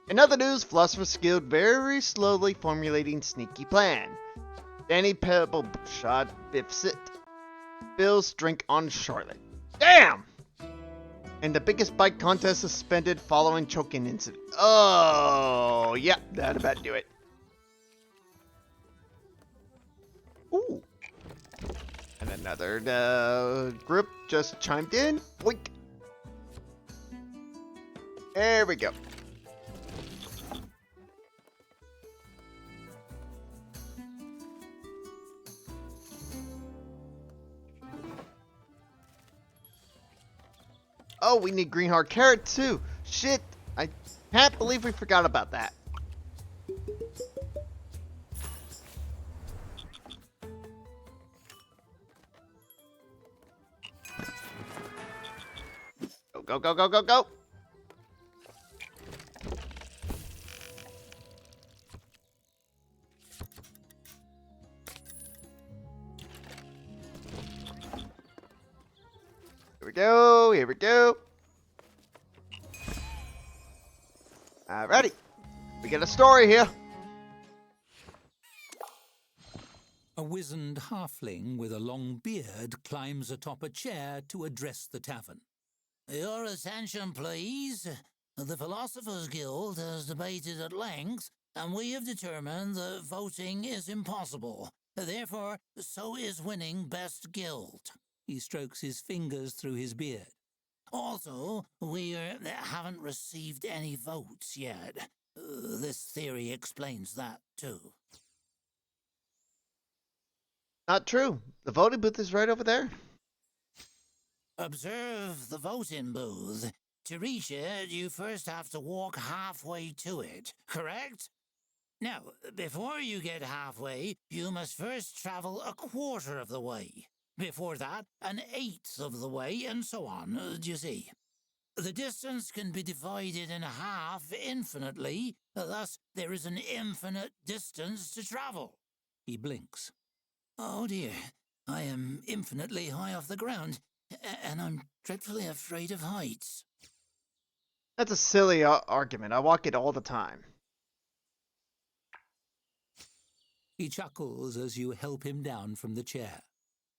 In other news, Philosopher's Guild very slowly formulating sneaky plan. Danny Pebble shot biffs it. Bill's drink on Charlotte. Damn! And the biggest bite contest suspended following choking incident. Oh, yeah, that'd about do it. Ooh. And another group just chimed in. Boink. There we go. Oh, we need green heart carrot too. Shit, I can't believe we forgot about that. Go, go, go, go, go. Here we go, here we go. Alrighty, we get a story here. A wizened halfling with a long beard climbs atop a chair to address the tavern. Your attention, please. The Philosophers Guild has debated at length, and we have determined that voting is impossible. Therefore, so is winning Best Guild. He strokes his fingers through his beard. Also, we haven't received any votes yet. This theory explains that, too. Not true. The voting booth is right over there. Observe the voting booth. To reach it, you first have to walk halfway to it, correct? Now, before you get halfway, you must first travel a quarter of the way. Before that, an eighth of the way, and so on, do you see? The distance can be divided in half infinitely, thus there is an infinite distance to travel. He blinks. Oh dear, I am infinitely high off the ground, and I'm dreadfully afraid of heights. That's a silly argument. I walk it all the time. He chuckles as you help him down from the chair.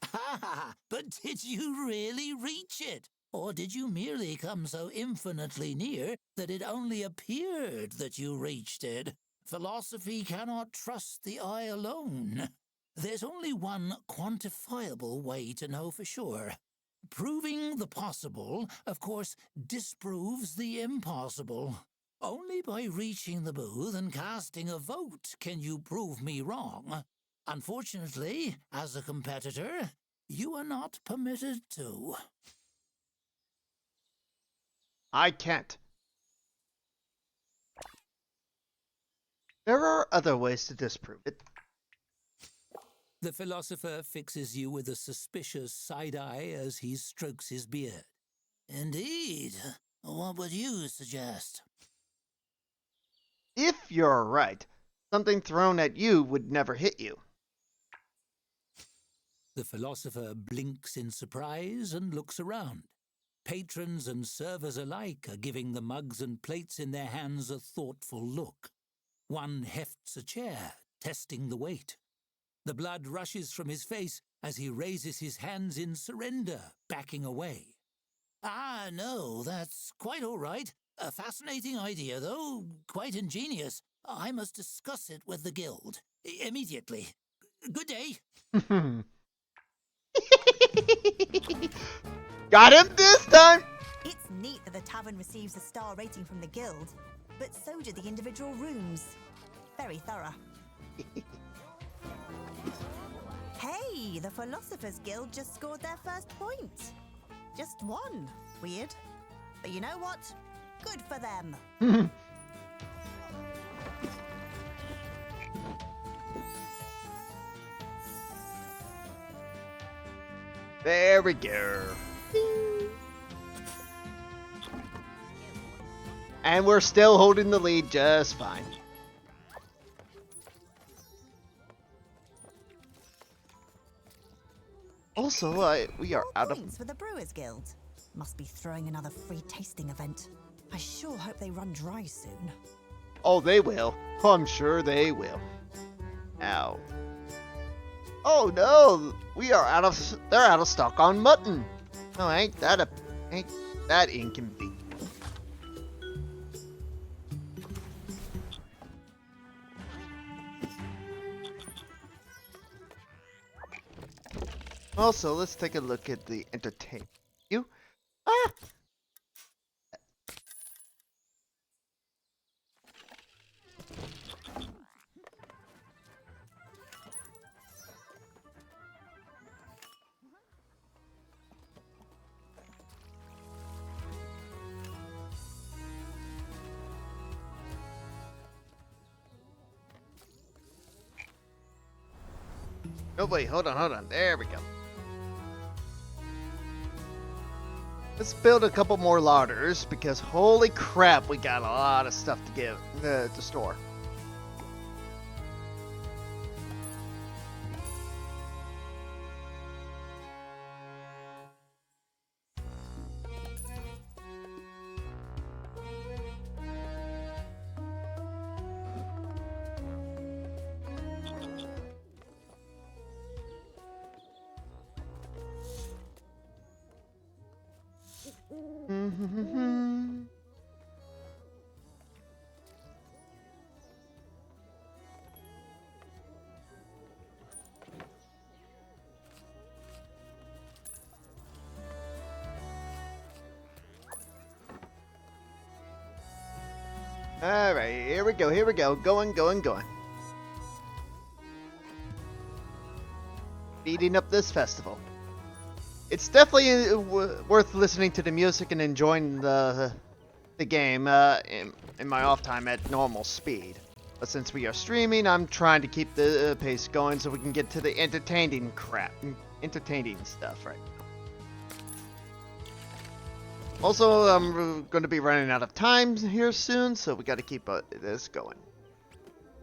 Ha! But did you really reach it? Or did you merely come so infinitely near that it only appeared that you reached it? Philosophy cannot trust the eye alone. There's only one quantifiable way to know for sure. Proving the possible, of course, disproves the impossible. Only by reaching the booth and casting a vote can you prove me wrong. Unfortunately, as a competitor, you are not permitted to. I can't. There are other ways to disprove it. The philosopher fixes you with a suspicious side-eye as he strokes his beard. Indeed. What would you suggest? If you're right, something thrown at you would never hit you. The philosopher blinks in surprise and looks around. Patrons and servers alike are giving the mugs and plates in their hands a thoughtful look. One hefts a chair, testing the weight. The blood rushes from his face as he raises his hands in surrender, backing away. Ah, no, that's quite all right. A fascinating idea, though quite ingenious. I must discuss it with the guild. Immediately. Good day. Got him this time! It's neat that the tavern receives a star rating from the guild, but so do the individual rooms. Very thorough. Hey, the Philosophers Guild just scored their first point. Just one. Weird. But you know what? Good for them. There we go. And we're still holding the lead just fine. Also, we are out of... Points for the Brewers Guild. Must be throwing another free tasting event. I sure hope they run dry soon. Oh, they will. I'm sure they will. Ow. Oh no! We are out of... They're out of stock on mutton. Oh, ain't that inconvenient. Also, let's take a look at the entertainment. You? Ah! Oh wait, hold on. There we go. Let's build a couple more larders because holy crap, we got a lot of stuff to give to store. Alright, here we go. Going. Speeding up this festival. It's definitely worth listening to the music and enjoying the game in my off time at normal speed. But since we are streaming, I'm trying to keep the pace going so we can get to the entertaining stuff right now. Also, I'm going to be running out of time here soon, so we got to keep this going.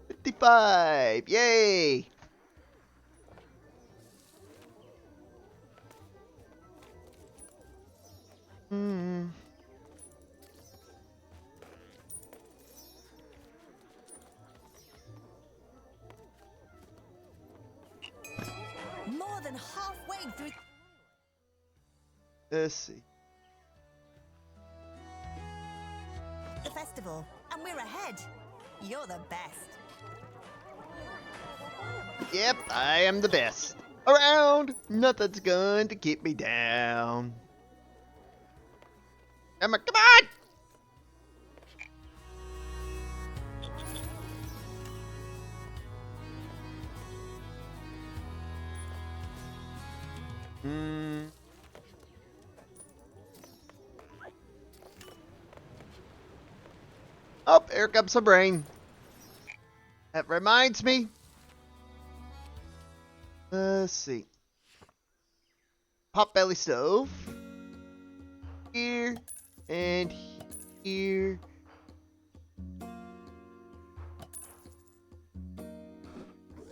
55! Yay! More than halfway through. Let's see. The festival, and we're ahead. You're the best. Yep, I am the best. Around, nothing's going to keep me down. Come on! Oh, here comes some rain. That reminds me. Let's see. Potbelly stove. Here and here.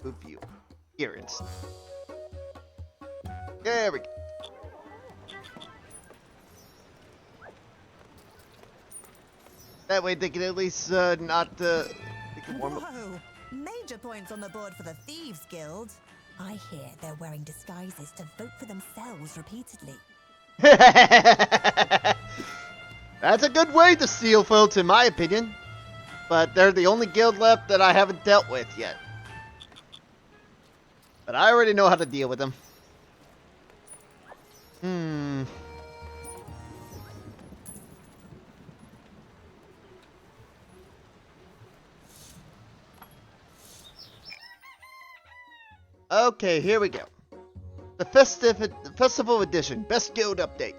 Move you. Here instead. There we go. That way they can at least not they can warm up. Whoa! Major points on the board for the Thieves Guild. I hear they're wearing disguises to vote for themselves repeatedly. That's a good way to steal votes, in my opinion. But they're the only guild left that I haven't dealt with yet. But I already know how to deal with them. Okay, here we go. The Festival Edition, Best Guild Update.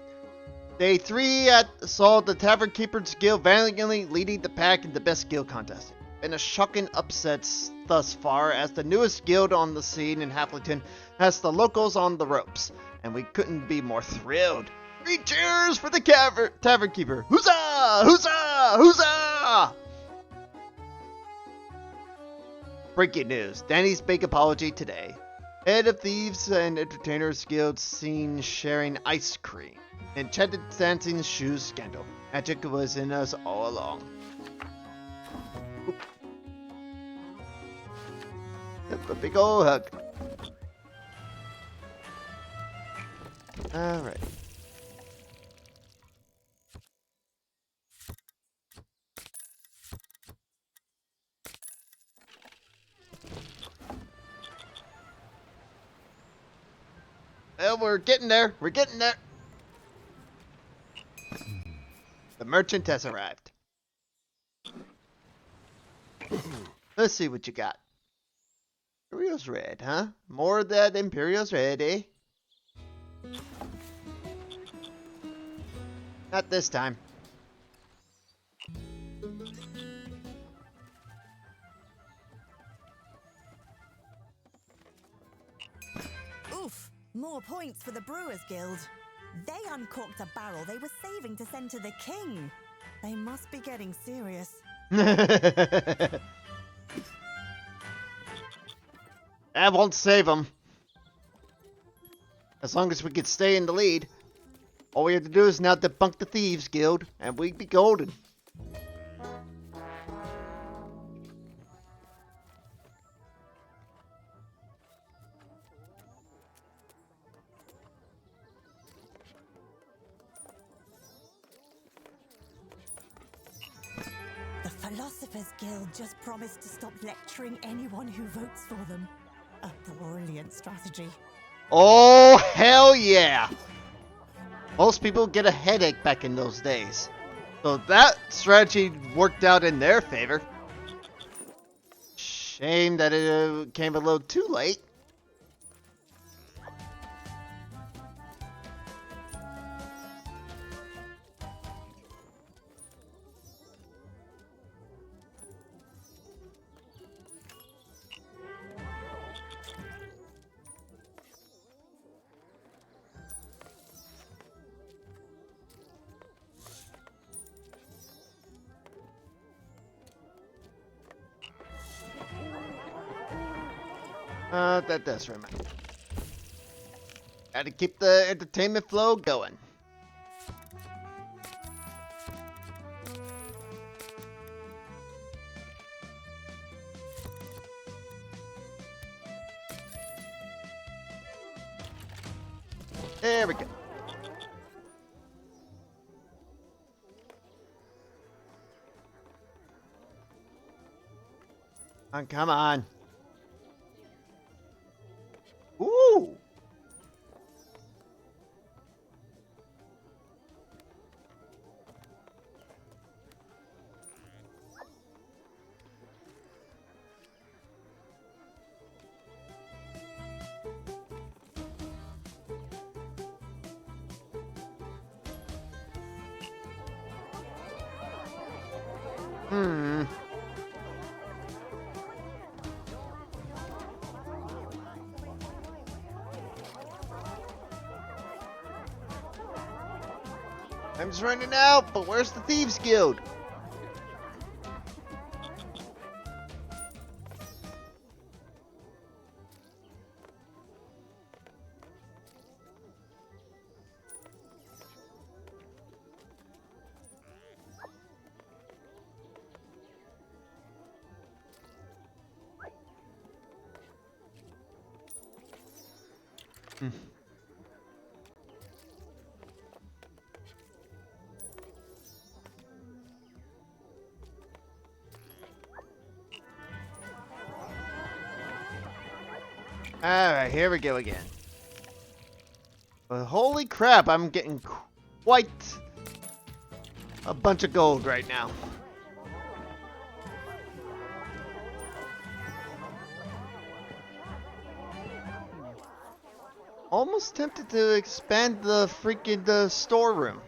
Day 3 saw the Tavern Keepers Guild valiantly leading the pack in the Best Guild contest. Been a shocking upset thus far, as the newest guild on the scene in Halflington has the locals on the ropes, and we couldn't be more thrilled. 3 cheers for the Tavern Keeper! Huzzah! Huzzah! Huzzah! Breaking news, Danny's big apology today. Head of Thieves and Entertainers Guild seen sharing ice cream. Enchanted dancing shoes scandal. Magic was in us all along. Oop. Yep, a big ol' hug. Alright. Well, we're getting there. We're getting there. The merchant has arrived. Let's see what you got. Imperial's red, huh? More of that Imperial's red, eh? Not this time. Oof! More points for the Brewers Guild. They uncorked a barrel they were saving to send to the king. They must be getting serious. That won't save them. As long as we can stay in the lead. All we have to do is now debunk the Thieves Guild, and we'd be golden. The Philosopher's Guild just promised to stop lecturing anyone who votes for them. A brilliant strategy. Oh, hell yeah! Most people get a headache back in those days. So that strategy worked out in their favor. Shame that it came a little too late. That does remind me. Gotta keep the entertainment flow going. There we go. Come on. Ooh. Time's running out, but where's the Thieves Guild? Alright, here we go again. But holy crap, I'm getting quite a bunch of gold right now. Almost tempted to expand the freaking storeroom.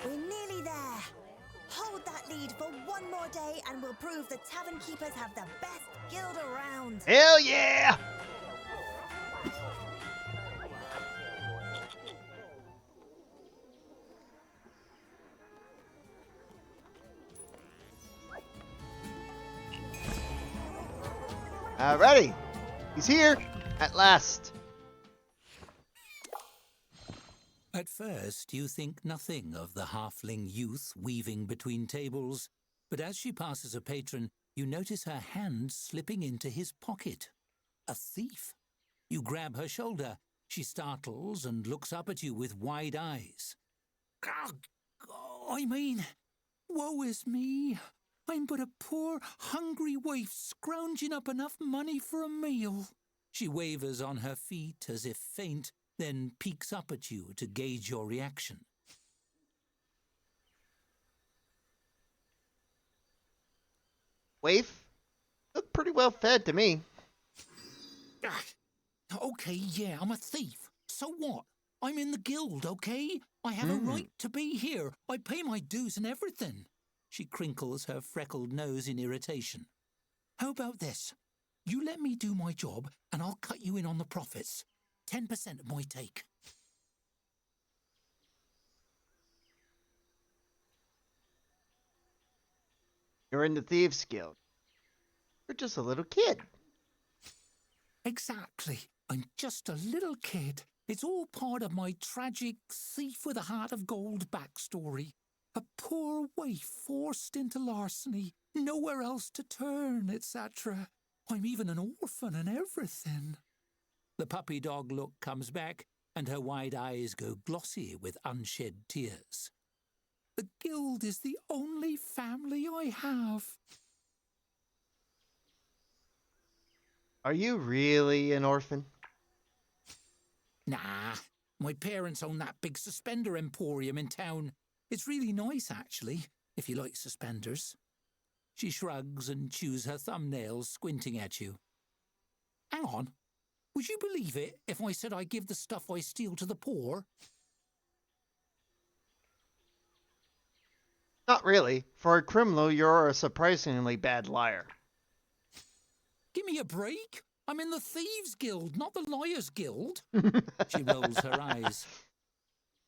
We're nearly there. Hold that lead for one more day and we'll prove the tavern keepers have the best guild around. Hell yeah! Alrighty. He's here. At last. At first, you think nothing of the halfling youth weaving between tables, but as she passes a patron, you notice her hand slipping into his pocket. A thief. You grab her shoulder. She startles and looks up at you with wide eyes. I mean, woe is me. I'm but a poor, hungry waif scrounging up enough money for a meal. She wavers on her feet as if faint, then peeks up at you to gauge your reaction. Waif? Look pretty well fed to me. Okay, yeah, I'm a thief. So what? I'm in the guild, okay? I have a right to be here. I pay my dues and everything. She crinkles her freckled nose in irritation. How about this? You let me do my job and I'll cut you in on the profits. 10% of my take. You're in the Thieves Guild. You're just a little kid. Exactly. I'm just a little kid. It's all part of my tragic thief with a heart of gold backstory. A poor waif forced into larceny, nowhere else to turn, etc. I'm even an orphan and everything. The puppy dog look comes back, and her wide eyes go glossy with unshed tears. The guild is the only family I have. Are you really an orphan? Nah, my parents own that big suspender emporium in town. It's really nice, actually, if you like suspenders. She shrugs and chews her thumbnails, squinting at you. Hang on. Would you believe it if I said I give the stuff I steal to the poor? Not really. For a criminal, you're a surprisingly bad liar. Give me a break. I'm in the Thieves Guild, not the Liars Guild. She rolls her eyes.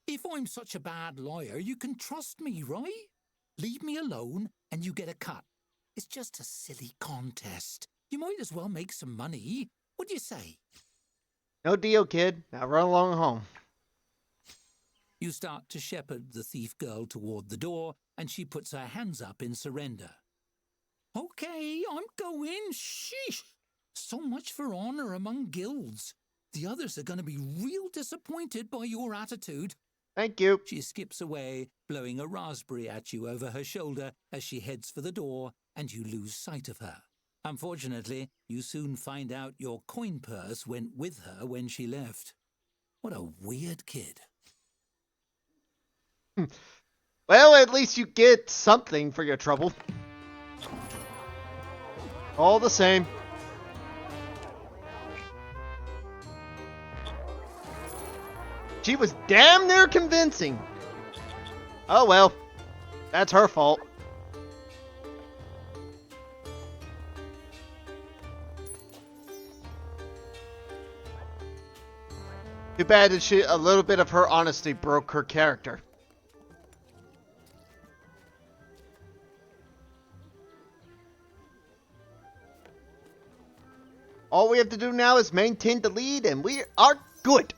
If I'm such a bad liar, you can trust me, right? Leave me alone and you get a cut. It's just a silly contest. You might as well make some money. What do you say? No deal, kid. Now run along home. You start to shepherd the thief girl toward the door, and she puts her hands up in surrender. Okay, I'm going. Sheesh. So much for honor among guilds. The others are going to be real disappointed by your attitude. Thank you. She skips away, blowing a raspberry at you over her shoulder as she heads for the door, and you lose sight of her. Unfortunately, you soon find out your coin purse went with her when she left. What a weird kid. Well, at least you get something for your trouble. All the same. She was damn near convincing. Oh well. That's her fault. Too bad that a little bit of her honesty broke her character. All we have to do now is maintain the lead and we are good.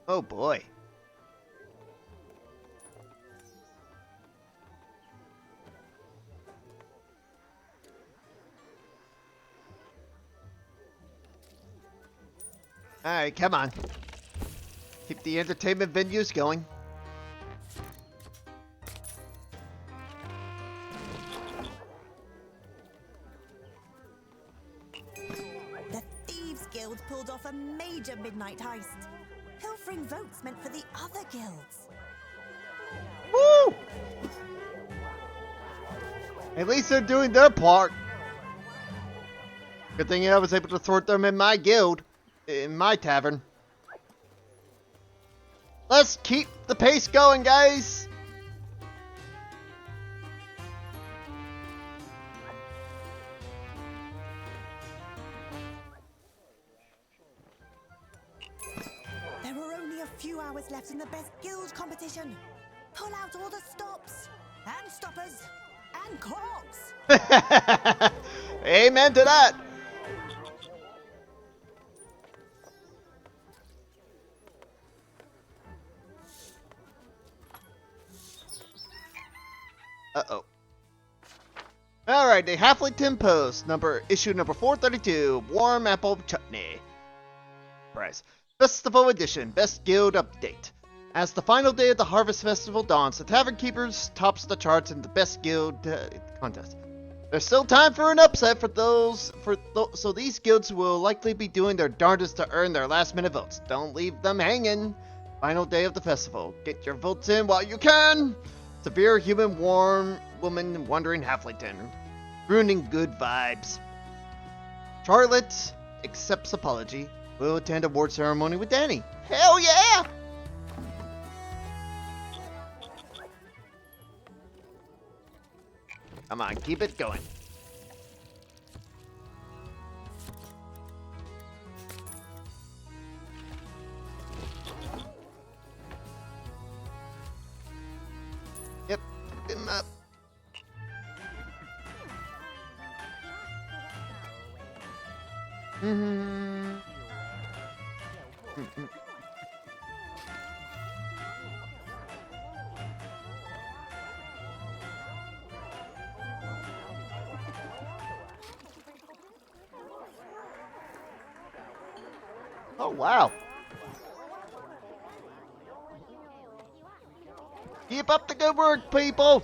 Oh boy. Alright, come on. Keep the entertainment venues going. The Thieves Guild pulled off a major midnight heist. Pilfering votes meant for the other guilds. Woo! At least they're doing their part. Good thing I was able to thwart them in my guild. In my tavern. Let's keep the pace going, guys. part in the best guild competition. Pull out all the stops and stoppers and corks. Amen to that. Uh-oh. Alright, the Halflington Post, issue number 432, Warm Apple Chutney. Prize. Festival Edition, Best Guild Update. As the final day of the Harvest Festival dawns, the Tavern Keepers tops the charts in the Best Guild contest. There's still time for an upset so these guilds will likely be doing their darndest to earn their last-minute votes. Don't leave them hanging. Final day of the festival. Get your votes in while you can. Severe human warm woman wandering Halflington, ruining good vibes. Charlotte accepts apology. Will attend award ceremony with Danny. Hell yeah! Come on, keep it going. Yep, pick him up. Oh, wow. Keep up the good work, people.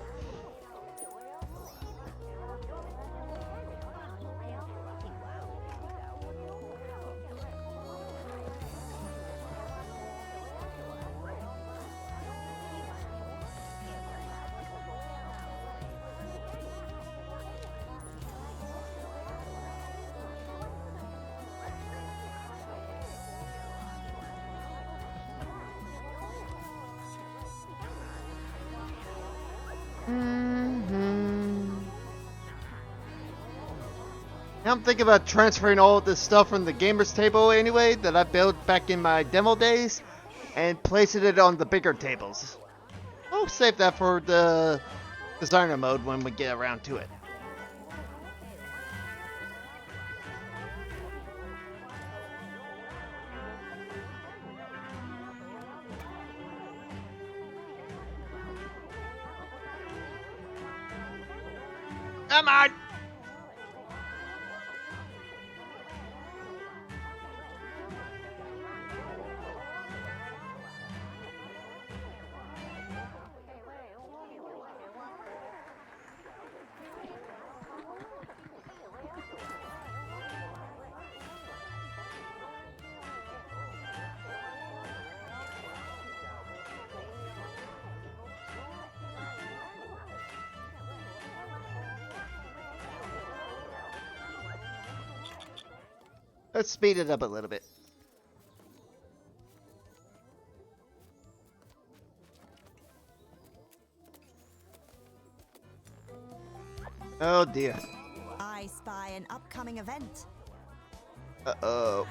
I'm thinking about transferring all of this stuff from the gamers table anyway that I built back in my demo days and placing it on the bigger tables. I'll save that for the designer mode when we get around to it. Come on! Let's speed it up a little bit. Oh dear. I spy an upcoming event. Uh-oh.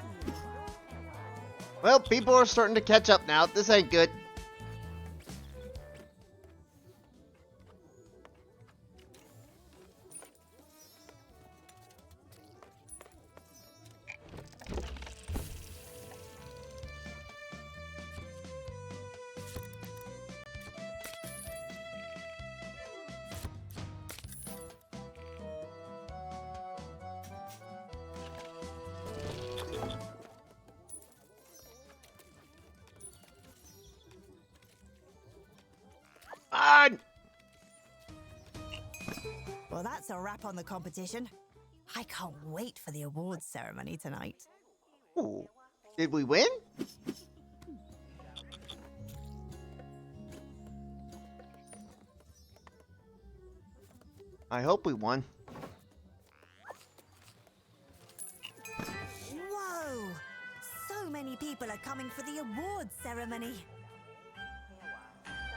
Well, people are starting to catch up now. This ain't good. On! Well, that's a wrap on the competition. I can't wait for the awards ceremony tonight. Ooh. Did we win? I hope we won. Whoa! So many people are coming for the awards ceremony.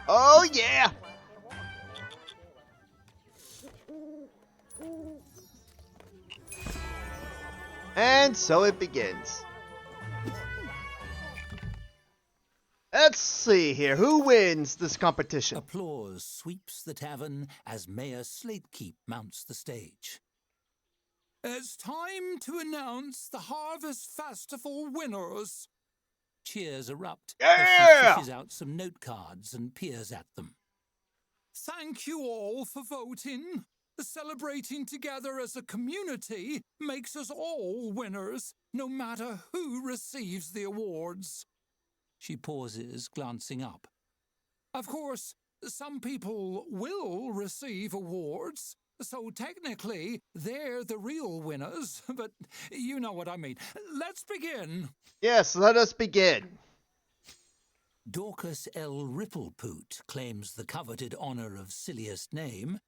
Oh yeah! And so it begins. let's see here. Who wins this competition? Applause sweeps the tavern as Mayor Slatekeep mounts the stage. It's time to announce the Harvest Festival winners. Cheers erupt Yeah! as she fishes out some note cards and peers at them. Thank you all for voting. Celebrating together as a community makes us all winners, no matter who receives the awards. She pauses, glancing up. Of course, some people will receive awards, so technically they're the real winners, but you know what I mean. Let's begin. Yes, let us begin. Dorcas L. Ripplepoot claims the coveted honor of silliest name.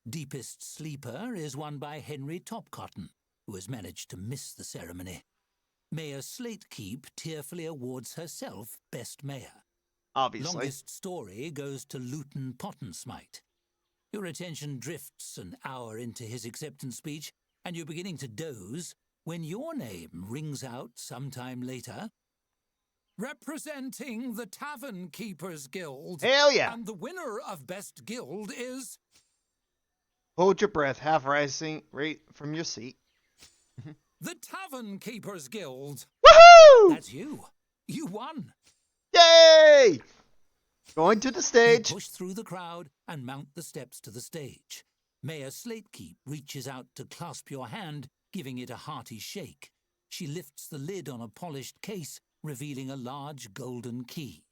Deepest sleeper is won by Henry Topcotton, who has managed to miss the ceremony. Mayor Slatekeep tearfully awards herself Best Mayor. Obviously. Longest story goes to Luton Pottensmite. Your attention drifts an hour into his acceptance speech, and you're beginning to doze when your name rings out sometime later. Representing the Tavern Keepers Guild. Hell yeah. And the winner of Best Guild is... Hold your breath, half rising right from your seat. the Tavern Keepers Guild. Woohoo! That's you. You won. Yay! Going to the You stage. push through the crowd and mount the steps to the stage. Mayor Slatekeep reaches out to clasp your hand, giving it a hearty shake. She lifts the lid on a polished case, revealing a large golden key.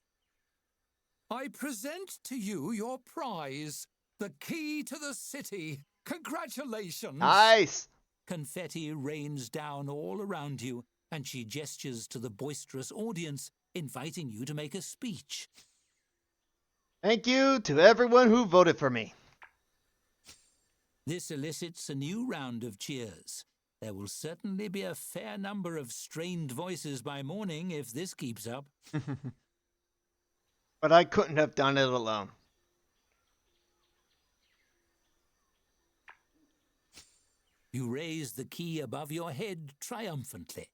I present to you your prize, the key to the city. Congratulations. Nice. Confetti rains down all around you, and she gestures to the boisterous audience, inviting you to make a speech. Thank you to everyone who voted for me. This elicits a new round of cheers. There will certainly be a fair number of strained voices by morning if this keeps up. But I couldn't have done it alone. You raise the key above your head triumphantly.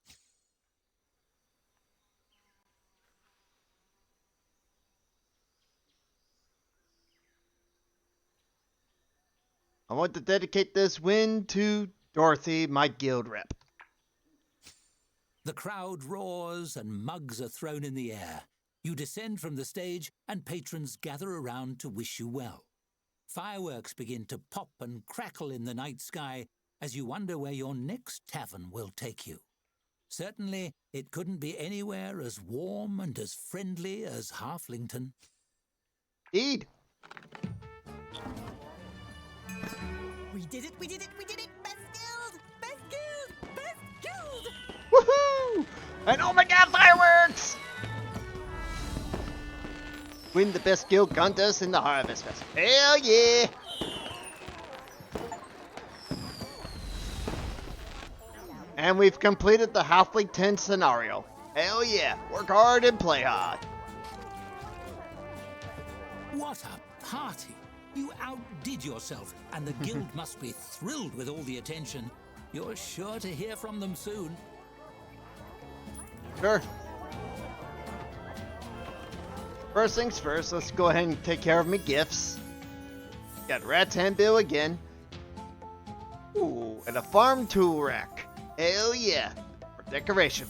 I want to dedicate this win to Dorothy, my guild rep. The crowd roars and mugs are thrown in the air. You descend from the stage and patrons gather around to wish you well. Fireworks begin to pop and crackle in the night sky as you wonder where your next tavern will take you. Certainly, it couldn't be anywhere as warm and as friendly as Halflington. Indeed. We did it, we did it, we did it! Best guild! Best guild! Best guild! Woohoo! And oh my god, fireworks! Win the best guild contest in the Harvest Fest. Hell yeah! And we've completed the Halflington scenario. Hell yeah! Work hard and play hard. What a party! You outdid yourself, and the guild must be thrilled with all the attention. You're sure to hear from them soon. Sure. First things first, let's go ahead and take care of me gifts. Got Rat's Handbill again. Ooh, and a farm tool rack. Hell yeah, for decoration.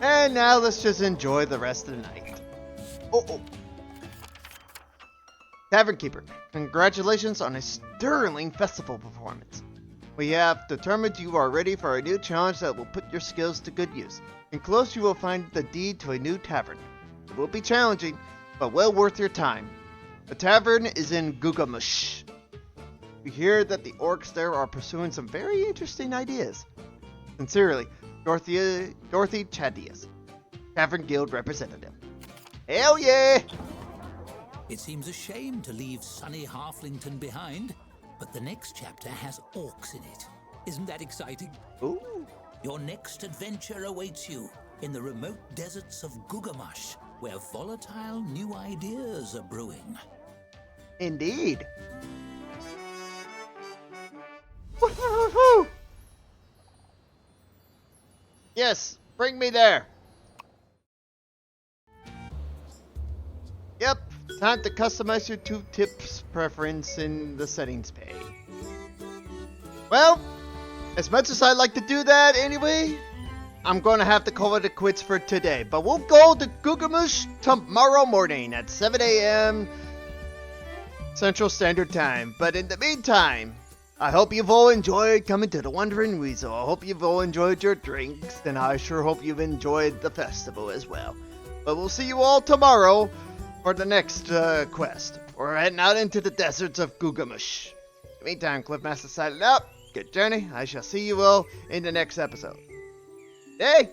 And now let's just enjoy the rest of the night. Oh. Tavern Keeper, congratulations on a sterling festival performance. We have determined you are ready for a new challenge that will put your skills to good use. Enclosed you will find the deed to a new tavern. It will be challenging, but well worth your time. The tavern is in Gugamush. We hear that the orcs there are pursuing some very interesting ideas. Sincerely, Dorothy Chadius, Tavern Guild Representative. Hell yeah! It seems a shame to leave sunny Halflington behind, but the next chapter has orcs in it. Isn't that exciting? Ooh. Your next adventure awaits you in the remote deserts of Gugamash, where volatile new ideas are brewing. Indeed. Woo-hoo-hoo-hoo. Yes, Bring me there. Yep, time to customize your 2 tips preference in the settings pane. Well, as much as I'd like to do that anyway, I'm going to have to call it quits for today. But we'll go to Gugamush tomorrow morning at 7 a.m. Central Standard Time. But in the meantime, I hope you've all enjoyed coming to the Wandering Weasel. I hope you've all enjoyed your drinks, and I sure hope you've enjoyed the festival as well. But we'll see you all tomorrow for the next quest. We're heading out into the deserts of Gugamush. In the meantime, Cliffmaster signing out. Good journey. I shall see you all in the next episode. Hey!